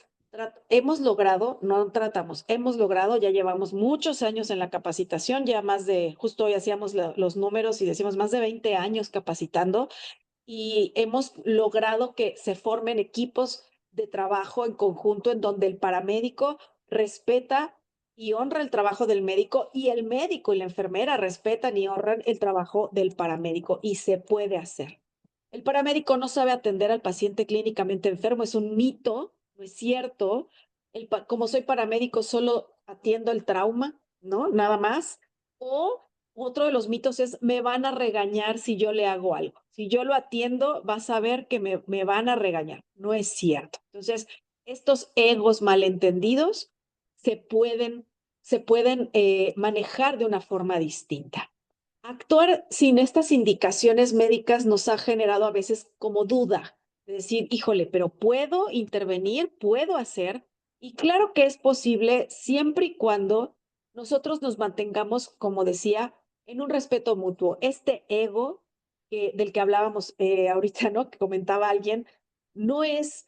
hemos logrado, no tratamos, hemos logrado, ya llevamos muchos años en la capacitación, ya más de, justo hoy hacíamos los números y decimos más de 20 años capacitando y hemos logrado que se formen equipos de trabajo en conjunto en donde el paramédico respeta y honra el trabajo del médico y el médico y la enfermera respetan y honran el trabajo del paramédico y se puede hacer. El paramédico no sabe atender al paciente clínicamente enfermo, es un mito, no es cierto. Como soy paramédico, solo atiendo el trauma, ¿no? Nada más. O otro de los mitos es, me van a regañar si yo le hago algo. Si yo lo atiendo, vas a ver que me van a regañar. No es cierto. Entonces, estos egos malentendidos se pueden, se pueden manejar de una forma distinta. Actuar sin estas indicaciones médicas nos ha generado a veces como duda, de decir, híjole, pero puedo intervenir, puedo hacer, y claro que es posible siempre y cuando nosotros nos mantengamos, como decía, en un respeto mutuo. Este ego del que hablábamos ahorita, ¿no? Que comentaba alguien, no es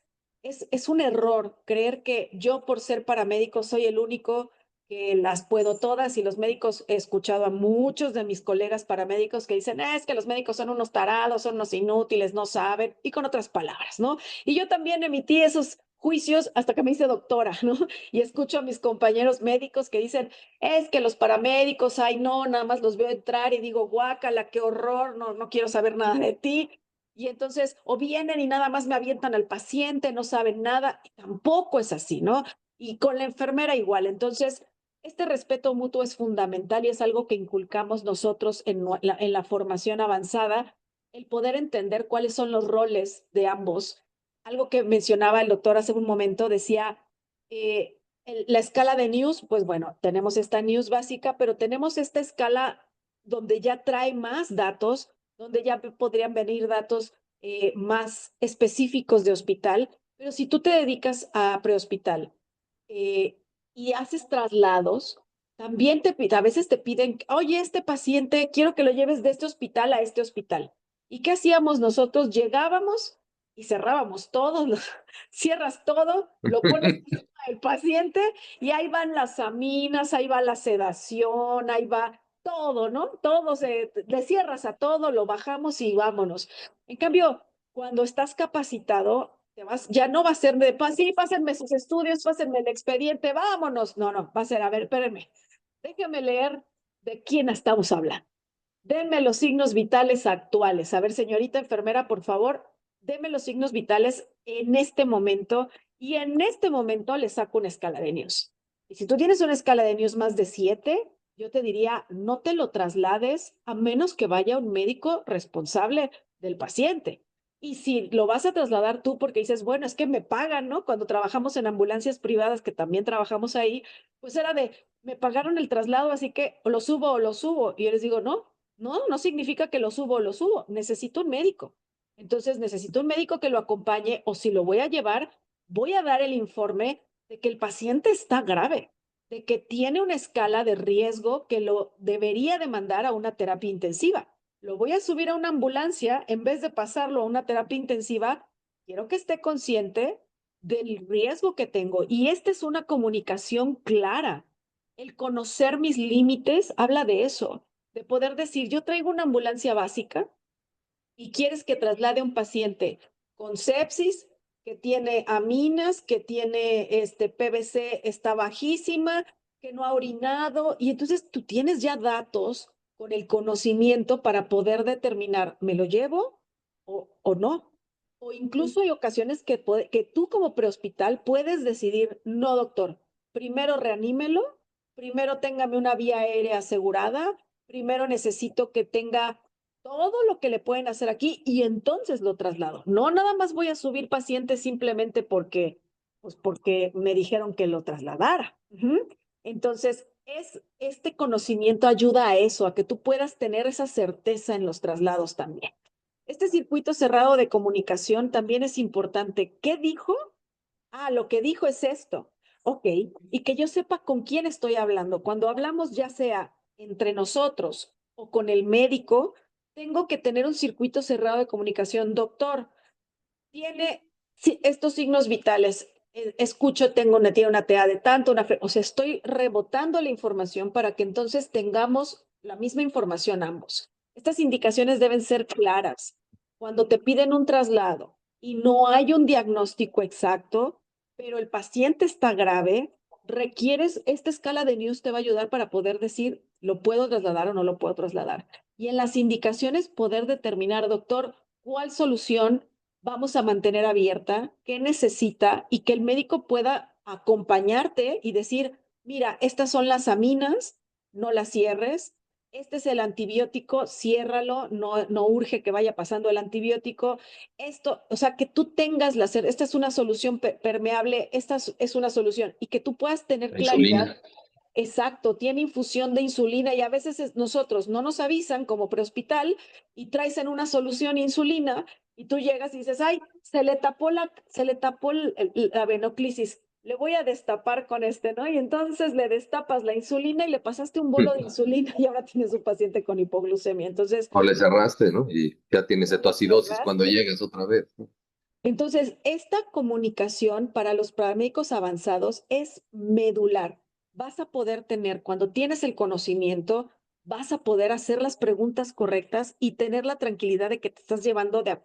un error creer que yo por ser paramédico soy el único que las puedo todas y los médicos, he escuchado a muchos de mis colegas paramédicos que dicen, es que los médicos son unos tarados, son unos inútiles, no saben, y con otras palabras, ¿no? Y yo también emití esos juicios hasta que me hice doctora, ¿no? Y escucho a mis compañeros médicos que dicen, es que los paramédicos, ay, no, nada más los veo entrar y digo, guácala, qué horror, no, no quiero saber nada de ti. Y entonces, o vienen y nada más me avientan al paciente, no saben nada, y tampoco es así, ¿no? Y con la enfermera igual. Entonces, este respeto mutuo es fundamental y es algo que inculcamos nosotros en la formación avanzada, el poder entender cuáles son los roles de ambos. Algo que mencionaba el doctor hace un momento, decía, la escala de news, pues bueno, tenemos esta news básica, pero tenemos esta escala donde ya trae más datos, donde ya podrían venir datos más específicos de hospital, pero si tú te dedicas a prehospital, eh, y haces traslados, también a veces te piden, oye, este paciente, quiero que lo lleves de este hospital a este hospital. ¿Y qué hacíamos nosotros? Llegábamos y cerrábamos todo, cierras todo, lo pones al paciente y ahí van las aminas, ahí va la sedación, ahí va todo, ¿no? Todo le cierras a todo, lo bajamos y vámonos. En cambio, cuando estás capacitado, ya no va a ser de, sí, pásenme sus estudios, pásenme el expediente, vámonos. No, no, va a ser, a ver, espérenme, déjeme leer de quién estamos hablando. Denme los signos vitales actuales. A ver, señorita enfermera, por favor, denme los signos vitales en este momento y en este momento le saco una escala de News. Y si tú tienes una escala de News más de 7, yo te diría, no te lo traslades a menos que vaya un médico responsable del paciente. Y si lo vas a trasladar tú porque dices, bueno, es que me pagan, ¿no? Cuando trabajamos en ambulancias privadas, que también trabajamos ahí, pues era de, me pagaron el traslado, así que o lo subo o lo subo. Y yo les digo, no, no, no significa que lo subo o lo subo. Necesito un médico. Entonces necesito un médico que lo acompañe o si lo voy a llevar, voy a dar el informe de que el paciente está grave, de que tiene una escala de riesgo que lo debería demandar a una terapia intensiva. Lo voy a subir a una ambulancia en vez de pasarlo a una terapia intensiva. Quiero que esté consciente del riesgo que tengo. Y esta es una comunicación clara. El conocer mis límites habla de eso, de poder decir, yo traigo una ambulancia básica y quieres que traslade a un paciente con sepsis, que tiene aminas, que tiene PVC, está bajísima, que no ha orinado, y entonces tú tienes ya datos con el conocimiento para poder determinar, ¿me lo llevo o no? O incluso hay ocasiones que tú como prehospital puedes decidir, no, doctor, primero reanímelo, primero téngame una vía aérea asegurada, primero necesito que tenga todo lo que le pueden hacer aquí y entonces lo traslado. No, nada más voy a subir pacientes simplemente porque me dijeron que lo trasladara. Entonces, este conocimiento ayuda a eso, a que tú puedas tener esa certeza en los traslados también. Este circuito cerrado de comunicación también es importante. ¿Qué dijo? Ah, lo que dijo es esto. Ok, y que yo sepa con quién estoy hablando. Cuando hablamos ya sea entre nosotros o con el médico, tengo que tener un circuito cerrado de comunicación. Doctor, tiene estos signos vitales. Escucho, tiene una TA de tanto, o sea, estoy rebotando la información para que entonces tengamos la misma información ambos. Estas indicaciones deben ser claras. Cuando te piden un traslado y no hay un diagnóstico exacto, pero el paciente está grave, requieres, esta escala de News te va a ayudar para poder decir, ¿lo puedo trasladar o no lo puedo trasladar? Y en las indicaciones poder determinar, doctor, cuál solución vamos a mantener abierta, qué necesita y que el médico pueda acompañarte y decir, mira, estas son las aminas, no las cierres, este es el antibiótico, ciérralo, no urge que vaya pasando el antibiótico, esto, o sea, que tú tengas esta es una solución permeable, esta es una solución y que tú puedas tener La claridad. insulina. Exacto, tiene infusión de insulina y a veces nosotros no nos avisan como prehospital y traes en una solución insulina y tú llegas y dices, ay, se le tapó la venoclisis, le voy a destapar con este, ¿no? Y entonces le destapas la insulina y le pasaste un bolo de insulina y ahora tienes un paciente con hipoglucemia. Entonces, O le cerraste, ¿no? Y ya tienes o le cetoacidosis cuando cerraste. llegas otra vez, ¿no? Entonces, esta comunicación para los paramédicos avanzados es medular. Vas a poder tener, cuando tienes el conocimiento, vas a poder hacer las preguntas correctas y tener la tranquilidad de que te estás llevando de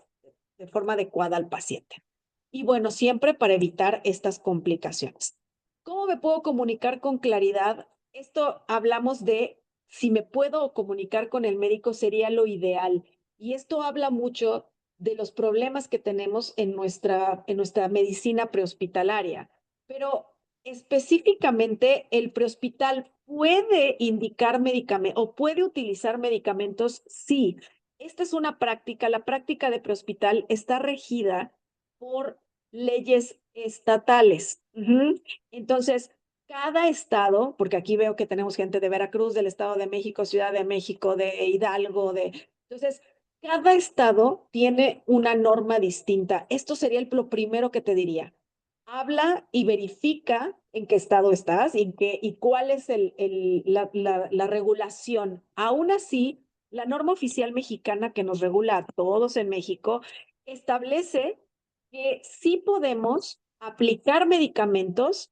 forma adecuada al paciente. Y bueno, siempre para evitar estas complicaciones. ¿Cómo me puedo comunicar con claridad? Esto hablamos de si me puedo comunicar con el médico sería lo ideal. Y esto habla mucho de los problemas que tenemos en nuestra medicina prehospitalaria. Pero específicamente el prehospital puede indicar medicamentos o puede utilizar medicamentos, sí. Esta es una práctica, la práctica de prehospital está regida por leyes estatales. Entonces, cada estado, porque aquí veo que tenemos gente de Veracruz, del Estado de México, Ciudad de México, de Hidalgo, entonces, cada estado tiene una norma distinta. Esto sería lo primero que te diría. Habla y verifica en qué estado estás y cuál es la regulación. Aún así, la norma oficial mexicana que nos regula a todos en México establece que sí podemos aplicar medicamentos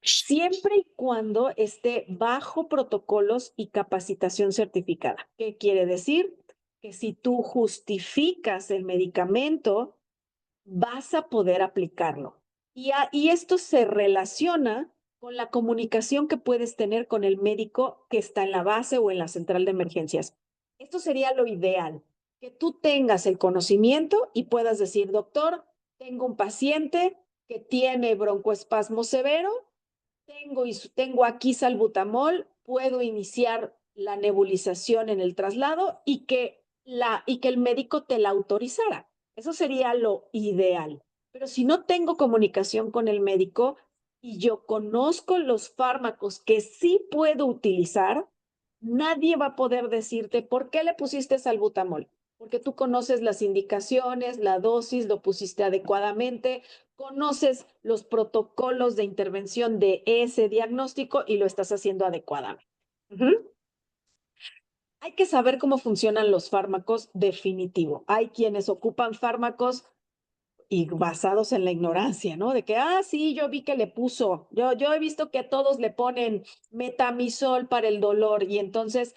siempre y cuando esté bajo protocolos y capacitación certificada. ¿Qué quiere decir? Que si tú justificas el medicamento, vas a poder aplicarlo. Y esto se relaciona con la comunicación que puedes tener con el médico que está en la base o en la central de emergencias. Esto sería lo ideal, que tú tengas el conocimiento y puedas decir, doctor, tengo un paciente que tiene broncoespasmo severo, tengo aquí salbutamol, puedo iniciar la nebulización en el traslado y que el médico te la autorizara. Eso sería lo ideal. Pero si no tengo comunicación con el médico y yo conozco los fármacos que sí puedo utilizar, nadie va a poder decirte por qué le pusiste salbutamol, porque tú conoces las indicaciones, la dosis, lo pusiste adecuadamente, conoces los protocolos de intervención de ese diagnóstico y lo estás haciendo adecuadamente. Hay que saber cómo funcionan los fármacos definitivo. Hay quienes ocupan fármacos y basados en la ignorancia, ¿no? De que, sí, yo vi que le puso, yo he visto que a todos le ponen metamisol para el dolor y entonces,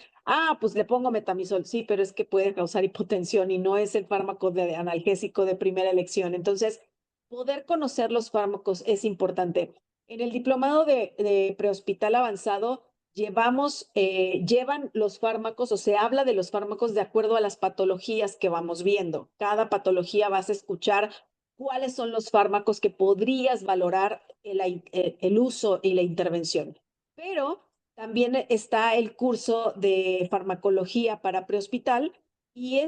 pues le pongo metamisol, sí, pero es que puede causar hipotensión y no es el fármaco de analgésico de primera elección. Entonces, poder conocer los fármacos es importante. En el diplomado de prehospital avanzado, llevan los fármacos o se habla de los fármacos de acuerdo a las patologías que vamos viendo. Cada patología vas a escuchar cuáles son los fármacos que podrías valorar el uso y la intervención. Pero también está el curso de farmacología para prehospital y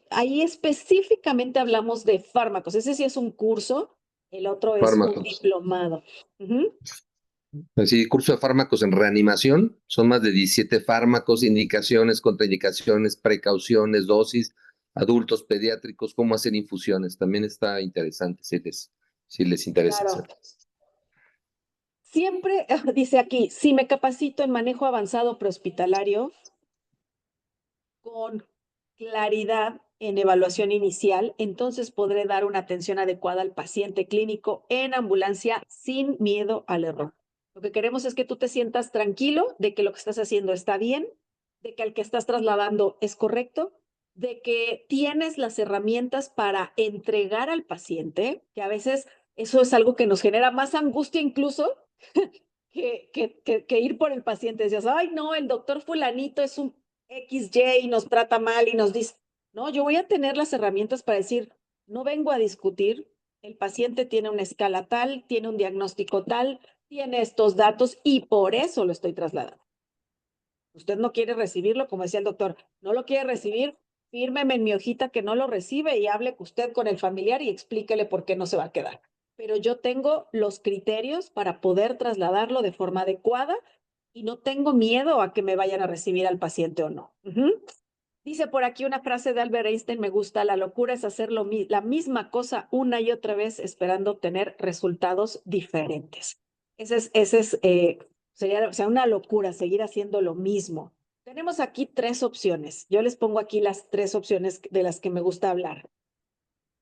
ahí específicamente hablamos de fármacos. Ese sí es un curso, el otro es un Fármacos. diplomado. Ujú. Así, curso de fármacos en reanimación, son más de 17 fármacos, indicaciones, contraindicaciones, precauciones, dosis, adultos, pediátricos, cómo hacer infusiones. También está interesante si les interesa Claro. hacerlo. Siempre, dice aquí, si me capacito en manejo avanzado prehospitalario con claridad en evaluación inicial, entonces podré dar una atención adecuada al paciente clínico en ambulancia sin miedo al error. Lo que queremos es que tú te sientas tranquilo de que lo que estás haciendo está bien, de que al que estás trasladando es correcto, de que tienes las herramientas para entregar al paciente, que a veces eso es algo que nos genera más angustia incluso que ir por el paciente. Decías, ay, no, el doctor fulanito es un XY y nos trata mal y nos dice, no, yo voy a tener las herramientas para decir, no vengo a discutir, el paciente tiene una escala tal, tiene un diagnóstico tal, tiene estos datos y por eso lo estoy trasladando. Usted no quiere recibirlo, como decía el doctor, no lo quiere recibir, fírmeme en mi hojita que no lo recibe y hable usted con el familiar y explíquele por qué no se va a quedar. Pero yo tengo los criterios para poder trasladarlo de forma adecuada y no tengo miedo a que me vayan a recibir al paciente o no. Dice por aquí una frase de Albert Einstein, me gusta, la locura es hacer la misma cosa una y otra vez esperando obtener resultados diferentes. Sería, o sea, una locura seguir haciendo lo mismo. Tenemos aquí tres opciones. Yo les pongo aquí las tres opciones de las que me gusta hablar.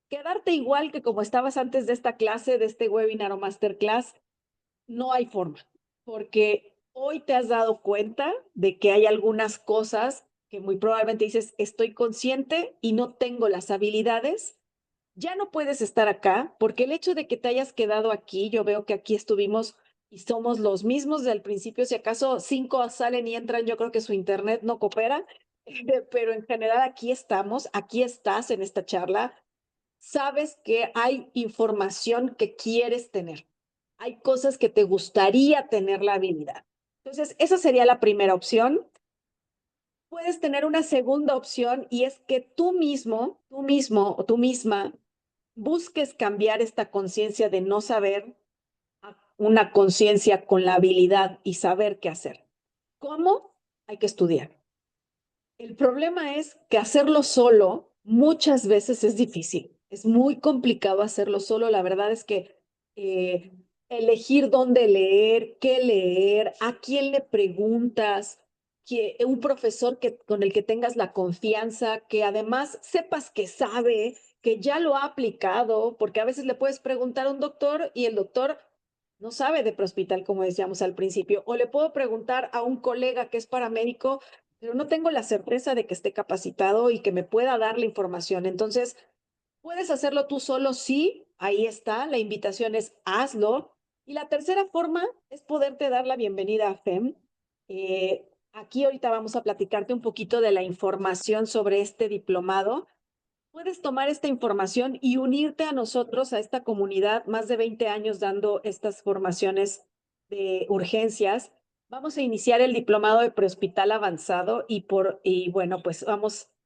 Quedarte igual que como estabas antes de esta clase, de este webinar o masterclass, no hay forma, porque hoy te has dado cuenta de que hay algunas cosas que muy probablemente dices, estoy consciente y no tengo las habilidades. Ya no puedes estar acá, porque el hecho de que te hayas quedado aquí, yo veo que aquí estuvimos y somos los mismos del principio, si acaso cinco salen y entran, yo creo que su internet no coopera, pero en general aquí estamos, aquí estás en esta charla, sabes que hay información que quieres tener, hay cosas que te gustaría tener la habilidad. Entonces, esa sería la primera opción. Puedes tener una segunda opción y es que tú mismo o tú misma busques cambiar esta conciencia de no saber a una conciencia con la habilidad y saber qué hacer. ¿Cómo? Hay que estudiar. El problema es que hacerlo solo muchas veces es difícil. Es muy complicado hacerlo solo. La verdad es que elegir dónde leer, qué leer, a quién le preguntas, que un profesor con el que tengas la confianza, que además sepas que sabe, que ya lo ha aplicado, porque a veces le puedes preguntar a un doctor y el doctor no sabe de prehospital, como decíamos al principio, o le puedo preguntar a un colega que es paramédico, pero no tengo la certeza de que esté capacitado y que me pueda dar la información. Entonces, ¿puedes hacerlo tú solo? Sí, ahí está. La invitación es hazlo. Y la tercera forma es poderte dar la bienvenida a FEM. Aquí ahorita vamos a platicarte un poquito de la información sobre este diplomado. Puedes tomar esta información y unirte a nosotros, a esta comunidad, más de 20 años dando estas formaciones de urgencias. Vamos a iniciar el diplomado de prehospital avanzado y bueno, pues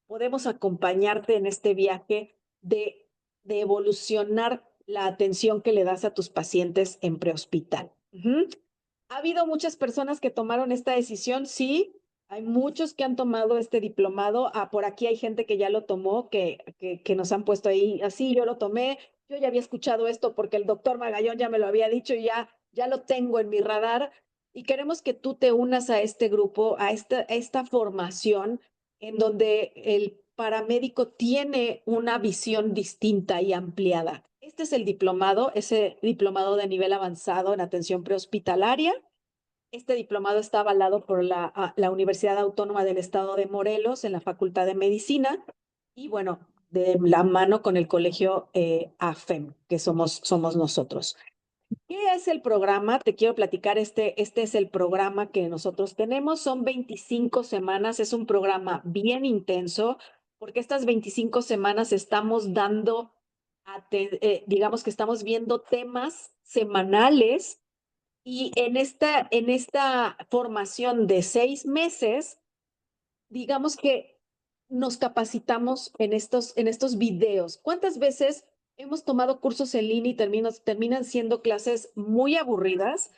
podemos acompañarte en este viaje de evolucionar la atención que le das a tus pacientes en prehospital. ¿Ha habido muchas personas que tomaron esta decisión? Sí, hay muchos que han tomado este diplomado. Por aquí hay gente que ya lo tomó, que nos han puesto ahí, así yo lo tomé, yo ya había escuchado esto porque el doctor Magallón ya me lo había dicho y ya lo tengo en mi radar. Y queremos que tú te unas a este grupo, a esta formación en donde el paramédico tiene una visión distinta y ampliada. Este es el diplomado, ese diplomado de nivel avanzado en atención prehospitalaria. Este diplomado está avalado por la Universidad Autónoma del Estado de Morelos en la Facultad de Medicina y bueno, de la mano con el colegio AFEM, que somos nosotros. ¿Qué es el programa? Te quiero platicar, este es el programa que nosotros tenemos, son 25 semanas, es un programa bien intenso, porque estas 25 semanas estamos dando, digamos que estamos viendo temas semanales y en esta formación de 6 meses, digamos que nos capacitamos en estos videos. ¿Cuántas veces hemos tomado cursos en línea y terminan siendo clases muy aburridas?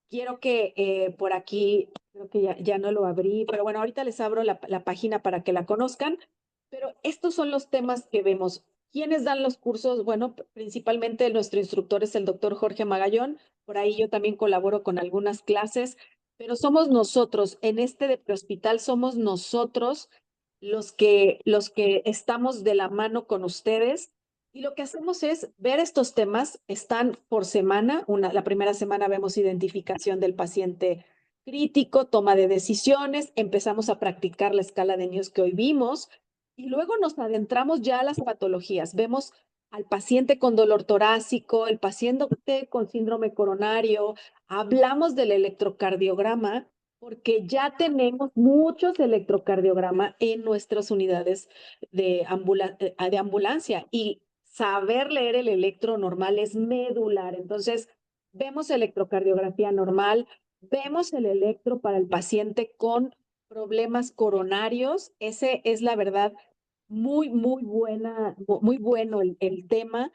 Quiero que por aquí, creo que ya no lo abrí, pero bueno, ahorita les abro la página para que la conozcan. Pero estos son los temas que vemos. ¿Quiénes dan los cursos? Bueno, principalmente nuestro instructor es el doctor Jorge Magallón. Por ahí yo también colaboro con algunas clases, pero somos nosotros, en este de prehospital, somos nosotros los que estamos de la mano con ustedes y lo que hacemos es ver estos temas, están por semana. La primera semana vemos identificación del paciente crítico, toma de decisiones, empezamos a practicar la escala de News que hoy vimos y luego nos adentramos ya a las patologías. Vemos al paciente con dolor torácico, el paciente con síndrome coronario, hablamos del electrocardiograma porque ya tenemos muchos electrocardiograma en nuestras unidades de ambulancia y saber leer el electro normal es medular. Entonces, vemos electrocardiografía normal, vemos el electro para el paciente con problemas coronarios. Ese es la verdad muy bueno el tema.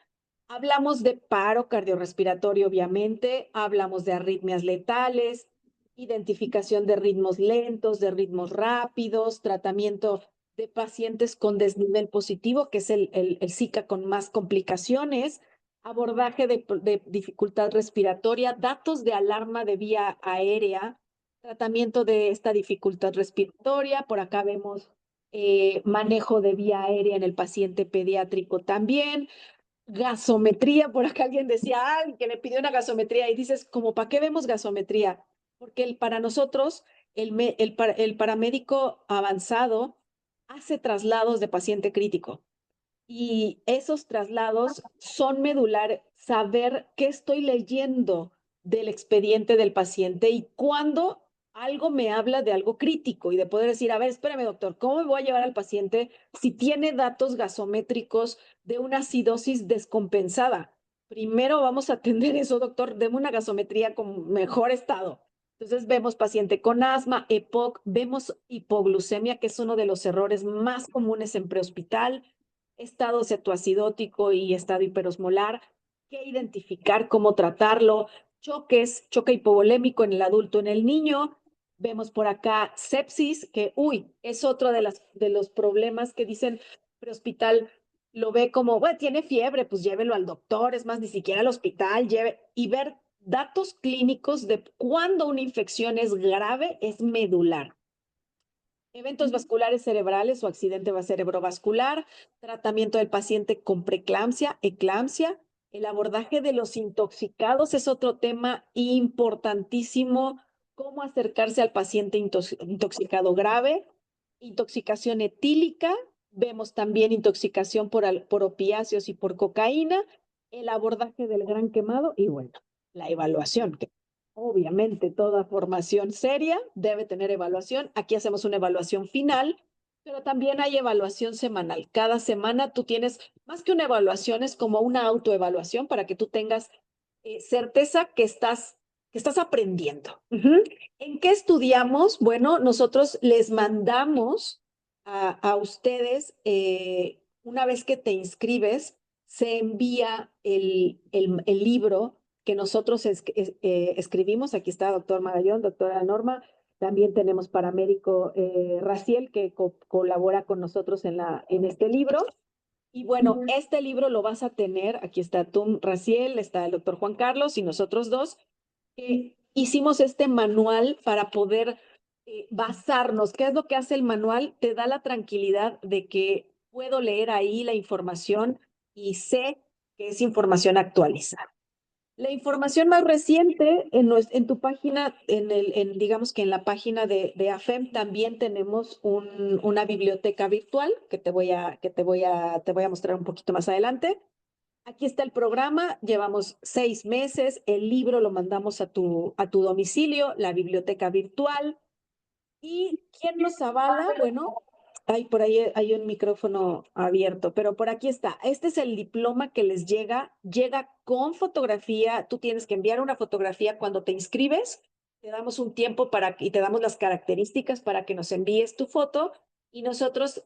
Hablamos de paro cardiorrespiratorio, obviamente, hablamos de arritmias letales, identificación de ritmos lentos, de ritmos rápidos, tratamiento de pacientes con desnivel positivo, que es el Zika con más complicaciones, abordaje de dificultad respiratoria, datos de alarma de vía aérea, tratamiento de esta dificultad respiratoria. Por acá vemos manejo de vía aérea en el paciente pediátrico también, gasometría. Por acá alguien decía, ay, que le pidió una gasometría y dices, ¿cómo para qué vemos gasometría? Porque para nosotros, el paramédico avanzado hace traslados de paciente crítico y esos traslados son medular, saber qué estoy leyendo del expediente del paciente y cuando algo me habla de algo crítico y de poder decir, a ver, espérame, doctor, ¿cómo me voy a llevar al paciente si tiene datos gasométricos de una acidosis descompensada? Primero vamos a atender eso, doctor, deme una gasometría con mejor estado. Entonces vemos paciente con asma, EPOC, vemos hipoglucemia, que es uno de los errores más comunes en prehospital, estado cetoacidótico y estado hiperosmolar, qué identificar, cómo tratarlo, choque hipovolémico en el adulto, en el niño. Vemos por acá sepsis, que, es otro de los problemas que dicen prehospital, lo ve como, bueno, tiene fiebre, pues llévelo al doctor, es más, ni siquiera al hospital, y ver datos clínicos de cuando una infección es grave, es medular. Eventos vasculares cerebrales o accidente cerebrovascular, tratamiento del paciente con preeclampsia, eclampsia, el abordaje de los intoxicados es otro tema importantísimo, cómo acercarse al paciente intoxicado grave, intoxicación etílica, vemos también intoxicación por opiáceos y por cocaína, el abordaje del gran quemado y bueno, la evaluación, que obviamente, toda formación seria debe tener evaluación. Aquí hacemos una evaluación final, pero también hay evaluación semanal. Cada semana tú tienes, más que una evaluación, es como una autoevaluación para que tú tengas certeza que estás aprendiendo. ¿En qué estudiamos? Bueno, nosotros les mandamos a ustedes, una vez que te inscribes, se envía el libro que nosotros escribimos. Aquí está doctor Magallón, doctora Norma. También tenemos paramédico Raciel, que colabora con nosotros en este libro. Y bueno, este libro lo vas a tener, aquí está tú, Raciel, está el doctor Juan Carlos y nosotros dos. Hicimos este manual para poder basarnos. ¿Qué es lo que hace el manual? Te da la tranquilidad de que puedo leer ahí la información y sé que es información actualizada. La información más reciente en tu página, digamos que en la página de AFEM también tenemos una biblioteca virtual que te voy a mostrar un poquito más adelante. Aquí está el programa, llevamos 6 meses, el libro lo mandamos a tu domicilio, la biblioteca virtual. ¿Y quién nos avala? Bueno, hay por ahí hay un micrófono abierto, pero por aquí está. Este es el diploma que les llega con fotografía. Tú tienes que enviar una fotografía cuando te inscribes. Te damos un tiempo y te damos las características para que nos envíes tu foto y nosotros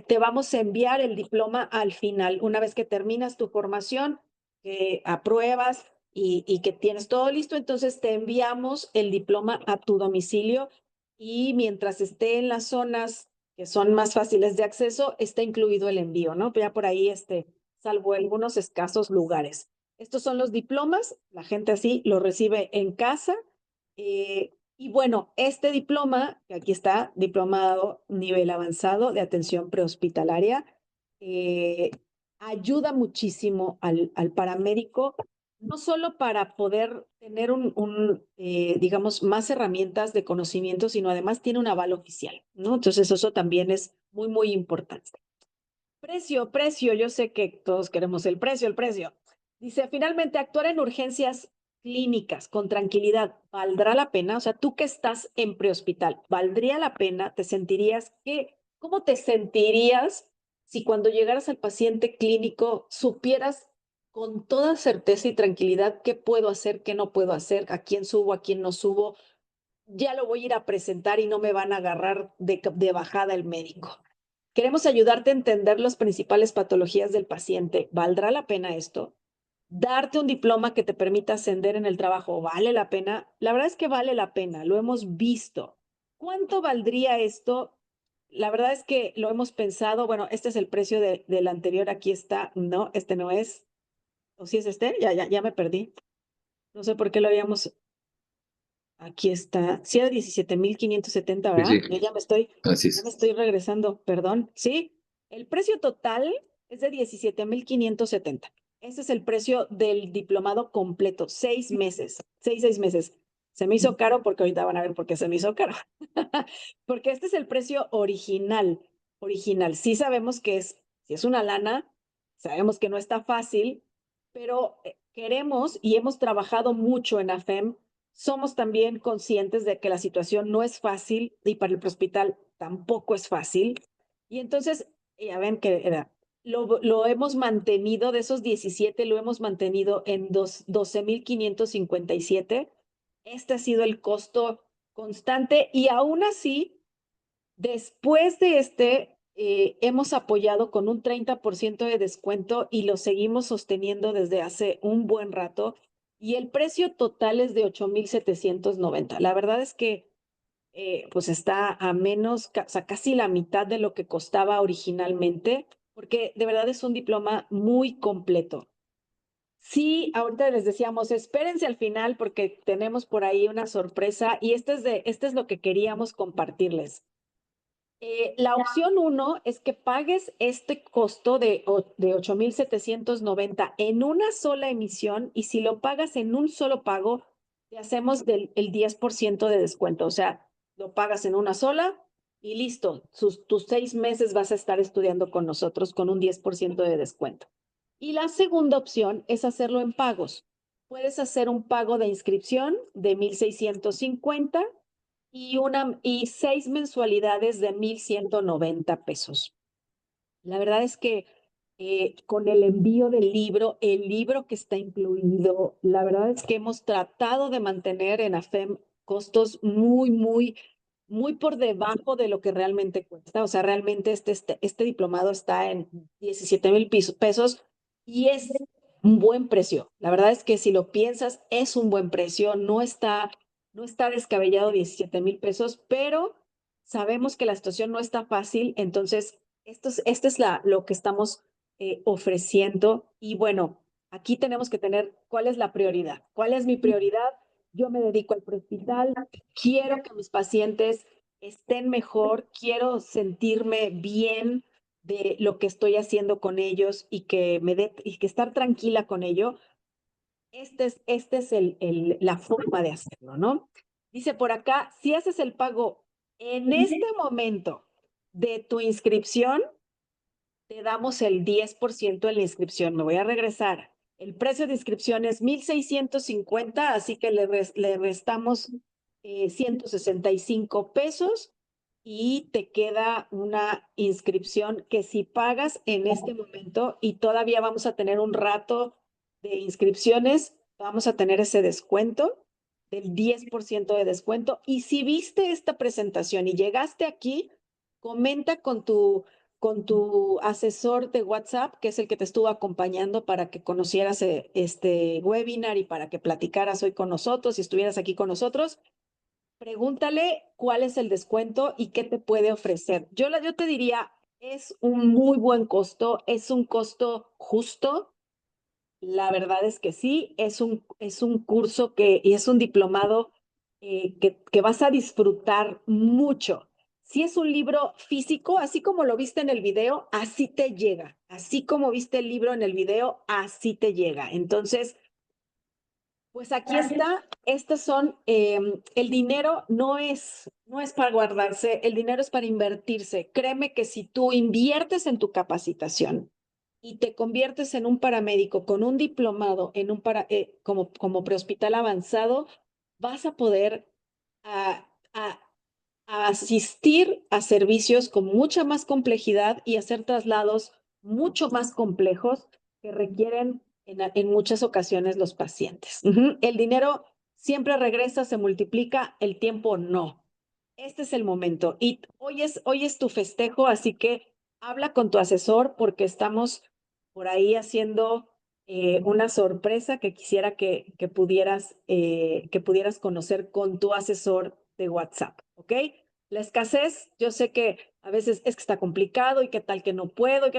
te vamos a enviar el diploma al final, una vez que terminas tu formación, que apruebas y que tienes todo listo, entonces te enviamos el diploma a tu domicilio y mientras esté en las zonas que son más fáciles de acceso, está incluido el envío, ¿no? Ya por ahí, salvo algunos escasos lugares. Estos son los diplomas, la gente así lo recibe en casa. Y bueno, este diploma, que aquí está, diplomado nivel avanzado de atención prehospitalaria, eh, ayuda muchísimo al paramédico no solo para poder tener digamos, más herramientas de conocimiento, sino además tiene un aval oficial, ¿no? Entonces eso también es muy, muy importante. Precio, yo sé que todos queremos el precio, el precio. Dice, finalmente, actuar en urgencias clínicas con tranquilidad, ¿valdrá la pena? O sea, tú que estás en prehospital, ¿valdría la pena? ¿Te sentirías cómo te sentirías si cuando llegaras al paciente clínico supieras con toda certeza y tranquilidad qué puedo hacer, qué no puedo hacer, a quién subo, a quién no subo? Ya lo voy a ir a presentar y no me van a agarrar de bajada el médico. Queremos ayudarte a entender las principales patologías del paciente. ¿Valdrá la pena esto? Darte un diploma que te permita ascender en el trabajo, ¿vale la pena? La verdad es que vale la pena, lo hemos visto. ¿Cuánto valdría esto? La verdad es que lo hemos pensado. Bueno, este es el precio del anterior, aquí está. No, este no es. ¿O sí es este? Ya me perdí. No sé por qué lo habíamos. Aquí está. Sí, era 17,570, Sí, sí, ¿verdad? así Ya es. me estoy regresando, perdón. Sí, el precio total es de 17,570. Ese es el precio del diplomado completo, 6 meses, 6 meses. Se me hizo caro porque ahorita van a ver por qué se me hizo caro. Porque este es el precio original. Sí sabemos si es una lana, sabemos que no está fácil, pero queremos y hemos trabajado mucho en AFEM. Somos también conscientes de que la situación no es fácil y para el hospital tampoco es fácil. Y entonces, ya ven que lo hemos mantenido, de esos 17, lo hemos mantenido en 12,557. Este ha sido el costo constante y aún así, después de hemos apoyado con un 30% de descuento y lo seguimos sosteniendo desde hace un buen rato y el precio total es de 8,790. La verdad es que pues está a menos, o sea, casi la mitad de lo que costaba originalmente, porque de verdad es un diploma muy completo. Sí, ahorita les decíamos, espérense al final porque tenemos por ahí una sorpresa y este es lo que queríamos compartirles. La opción 1 es que pagues este costo de 8,790 en una sola emisión y si lo pagas en un solo pago, te hacemos el 10% de descuento. O sea, lo pagas en una sola y listo. Tus 6 meses vas a estar estudiando con nosotros con un 10% de descuento. Y la segunda opción es hacerlo en pagos. Puedes hacer un pago de inscripción de 1,650 y 6 mensualidades de 1,190 pesos. La verdad es que con el envío del libro, el libro que está incluido, la verdad es que hemos tratado de mantener en AFEM costos muy, muy, muy por debajo de lo que realmente cuesta. O sea, realmente este diplomado está en 17,000 pesos y es un buen precio. La verdad es que si lo piensas, es un buen precio. No está descabellado 17,000 pesos, pero sabemos que la situación no está fácil. Entonces, esto es lo que estamos ofreciendo. Y bueno, aquí tenemos que tener cuál es la prioridad. ¿Cuál es mi prioridad? Yo me dedico al hospital, quiero que mis pacientes estén mejor, quiero sentirme bien de lo que estoy haciendo con ellos y que estar tranquila con ello. Este es la forma de hacerlo, ¿no? Dice por acá, si haces el pago en este momento de tu inscripción, te damos el 10% en la inscripción. Me voy a regresar. El precio de inscripción es 1,650, así que le restamos 165 pesos y te queda una inscripción que si pagas en este momento y todavía vamos a tener un rato de inscripciones, vamos a tener ese descuento del 10% de descuento. Y si viste esta presentación y llegaste aquí, comenta con tu asesor de WhatsApp, que es el que te estuvo acompañando para que conocieras este webinar y para que platicaras hoy con nosotros y estuvieras aquí con nosotros. Pregúntale cuál es el descuento y qué te puede ofrecer. Yo te diría, es un muy buen costo, es un costo justo. La verdad es que sí, es un curso y es un diplomado que vas a disfrutar mucho. Si es un libro físico, así como lo viste en el video, así te llega. Así como viste el libro en el video, así te llega. Entonces, pues aquí está. Estos son, el dinero no es para guardarse, el dinero es para invertirse. Créeme que si tú inviertes en tu capacitación y te conviertes en un paramédico con un diplomado en como prehospital avanzado, vas a poder a, a, a asistir a servicios con mucha más complejidad y hacer traslados mucho más complejos que requieren en muchas ocasiones los pacientes. El dinero siempre regresa, se multiplica, el tiempo no. Este es el momento y hoy es tu festejo, así que habla con tu asesor porque estamos por ahí haciendo una sorpresa que quisiera que pudieras conocer con tu asesor de WhatsApp, ¿ok? La escasez, yo sé que a veces es que está complicado y qué tal que no puedo.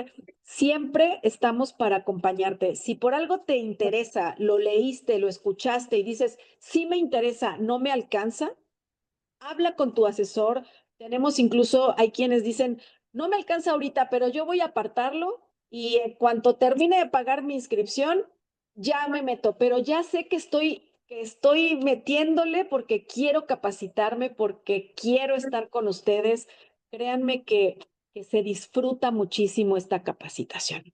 Siempre estamos para acompañarte. Si por algo te interesa, lo leíste, lo escuchaste y dices, sí me interesa, no me alcanza, habla con tu asesor. Tenemos incluso, hay quienes dicen, no me alcanza ahorita, pero yo voy a apartarlo y en cuanto termine de pagar mi inscripción, ya me meto, pero ya sé que estoy metiéndole porque quiero capacitarme, porque quiero estar con ustedes. Créanme que se disfruta muchísimo esta capacitación.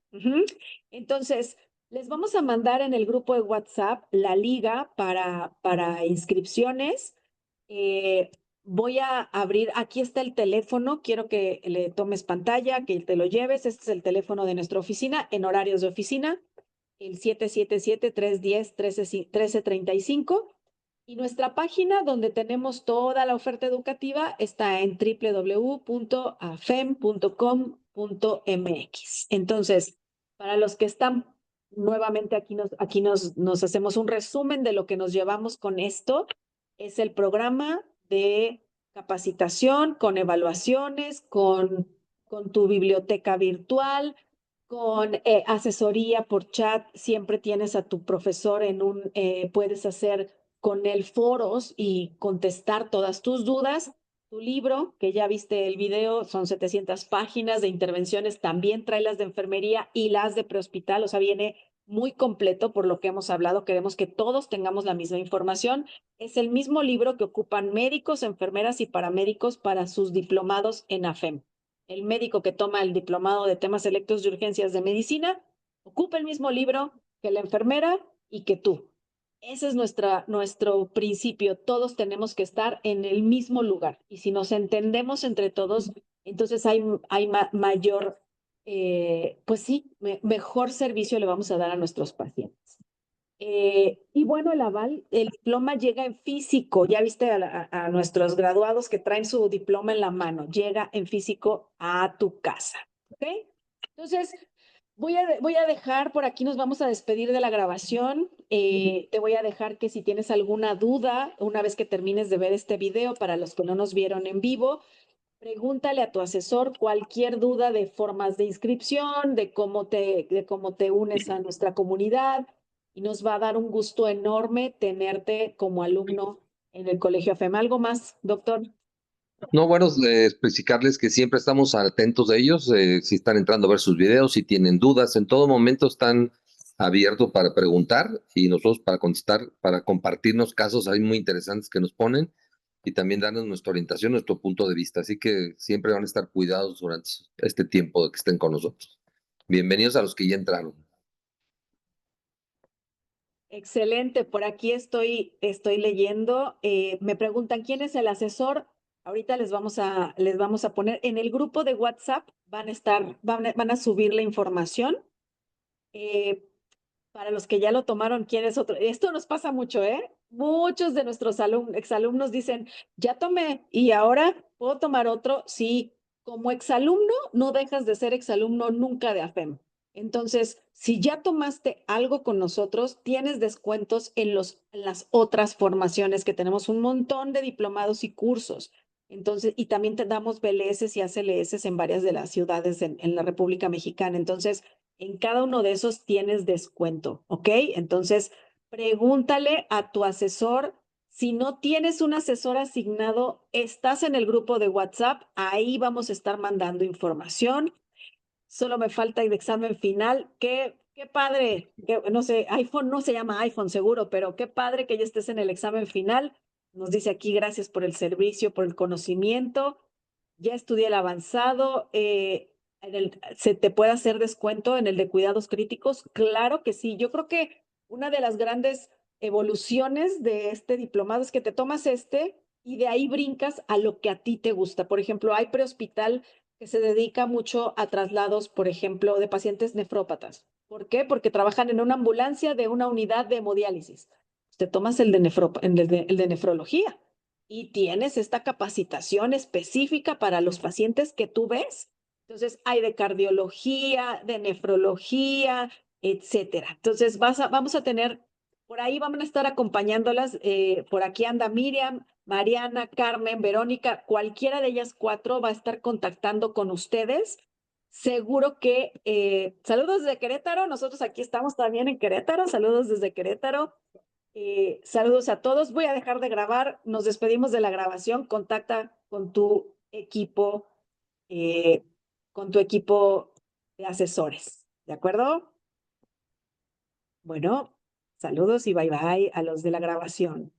Entonces, les vamos a mandar en el grupo de WhatsApp la liga para inscripciones. Eh, Voy a abrir, aquí está el teléfono, quiero que le tomes pantalla, que te lo lleves. Este es el teléfono de nuestra oficina en horarios de oficina, el 777-310-1335. Y nuestra página donde tenemos toda la oferta educativa está en www.afem.com.mx. Entonces, para los que están nuevamente nos hacemos un resumen de lo que nos llevamos con esto. Es el programa de capacitación con evaluaciones, con tu biblioteca virtual, con asesoría por chat. Siempre tienes a tu profesor puedes hacer con él foros y contestar todas tus dudas. Tu libro, que ya viste el video, son 700 páginas de intervenciones, también trae las de enfermería y las de prehospital, o sea, viene muy completo por lo que hemos hablado. Queremos que todos tengamos la misma información. Es el mismo libro que ocupan médicos, enfermeras y paramédicos para sus diplomados en AFEM. El médico que toma el diplomado de temas selectos de urgencias de medicina ocupa el mismo libro que la enfermera y que tú. Ese es nuestro principio. Todos tenemos que estar en el mismo lugar. Y si nos entendemos entre todos, entonces hay mayor, pues sí, mejor servicio le vamos a dar a nuestros pacientes. Y bueno, el diploma llega en físico. Ya viste a nuestros graduados que traen su diploma en la mano. Llega en físico a tu casa. ¿Ok? Entonces, voy a dejar, por aquí nos vamos a despedir de la grabación. Te voy a dejar que si tienes alguna duda, una vez que termines de ver este video, para los que no nos vieron en vivo, pregúntale a tu asesor cualquier duda de formas de inscripción, de cómo te unes a nuestra comunidad, y nos va a dar un gusto enorme tenerte como alumno en el Colegio AFEM. ¿Algo más, doctor? No, bueno, especificarles que siempre estamos atentos de ellos, si están entrando a ver sus videos, si tienen dudas, en todo momento están abiertos para preguntar y nosotros para contestar, para compartirnos casos ahí muy interesantes que nos ponen y también darnos nuestra orientación, nuestro punto de vista. Así que siempre van a estar cuidados durante este tiempo de que estén con nosotros. Bienvenidos a los que ya entraron. Excelente, por aquí estoy leyendo. Me preguntan quién es el asesor. Ahorita les vamos a poner en el grupo de WhatsApp, van a subir la información. Eh, para los que ya lo tomaron, ¿quién es otro? Esto nos pasa mucho, ¿eh? Muchos de nuestros exalumnos dicen, ya tomé y ahora puedo tomar otro. Sí, como exalumno, no dejas de ser exalumno nunca de AFEM. Entonces, si ya tomaste algo con nosotros, tienes descuentos en las otras formaciones que tenemos un montón de diplomados y cursos. Entonces, y también te damos BLS y ACLS en varias de las ciudades en la República Mexicana. Entonces, en cada uno de esos tienes descuento, ¿ok? Entonces, pregúntale a tu asesor. Si no tienes un asesor asignado, estás en el grupo de WhatsApp, ahí vamos a estar mandando información. Solo me falta el examen final. Qué padre, no sé, iPhone no se llama iPhone seguro, pero qué padre que ya estés en el examen final. Nos dice aquí, gracias por el servicio, por el conocimiento. Ya estudié el avanzado. ¿Se te puede hacer descuento en el de cuidados críticos? Claro que sí. Yo creo que una de las grandes evoluciones de este diplomado es que te tomas este y de ahí brincas a lo que a ti te gusta. Por ejemplo, hay prehospital que se dedica mucho a traslados, por ejemplo, de pacientes nefrópatas. ¿Por qué? Porque trabajan en una ambulancia de una unidad de hemodiálisis. Te tomas el de nefrología y tienes esta capacitación específica para los pacientes que tú ves. Entonces, hay de cardiología, de nefrología, etcétera. Entonces, vamos a tener, por ahí van a estar acompañándolas. Por aquí anda Miriam, Mariana, Carmen, Verónica, cualquiera de ellas cuatro va a estar contactando con ustedes. Seguro que, saludos desde Querétaro, nosotros aquí estamos también en Querétaro, saludos desde Querétaro. Saludos a todos. Voy a dejar de grabar. Nos despedimos de la grabación. Contacta eh, con tu equipo de asesores. ¿De acuerdo? Bueno, saludos y bye bye a los de la grabación.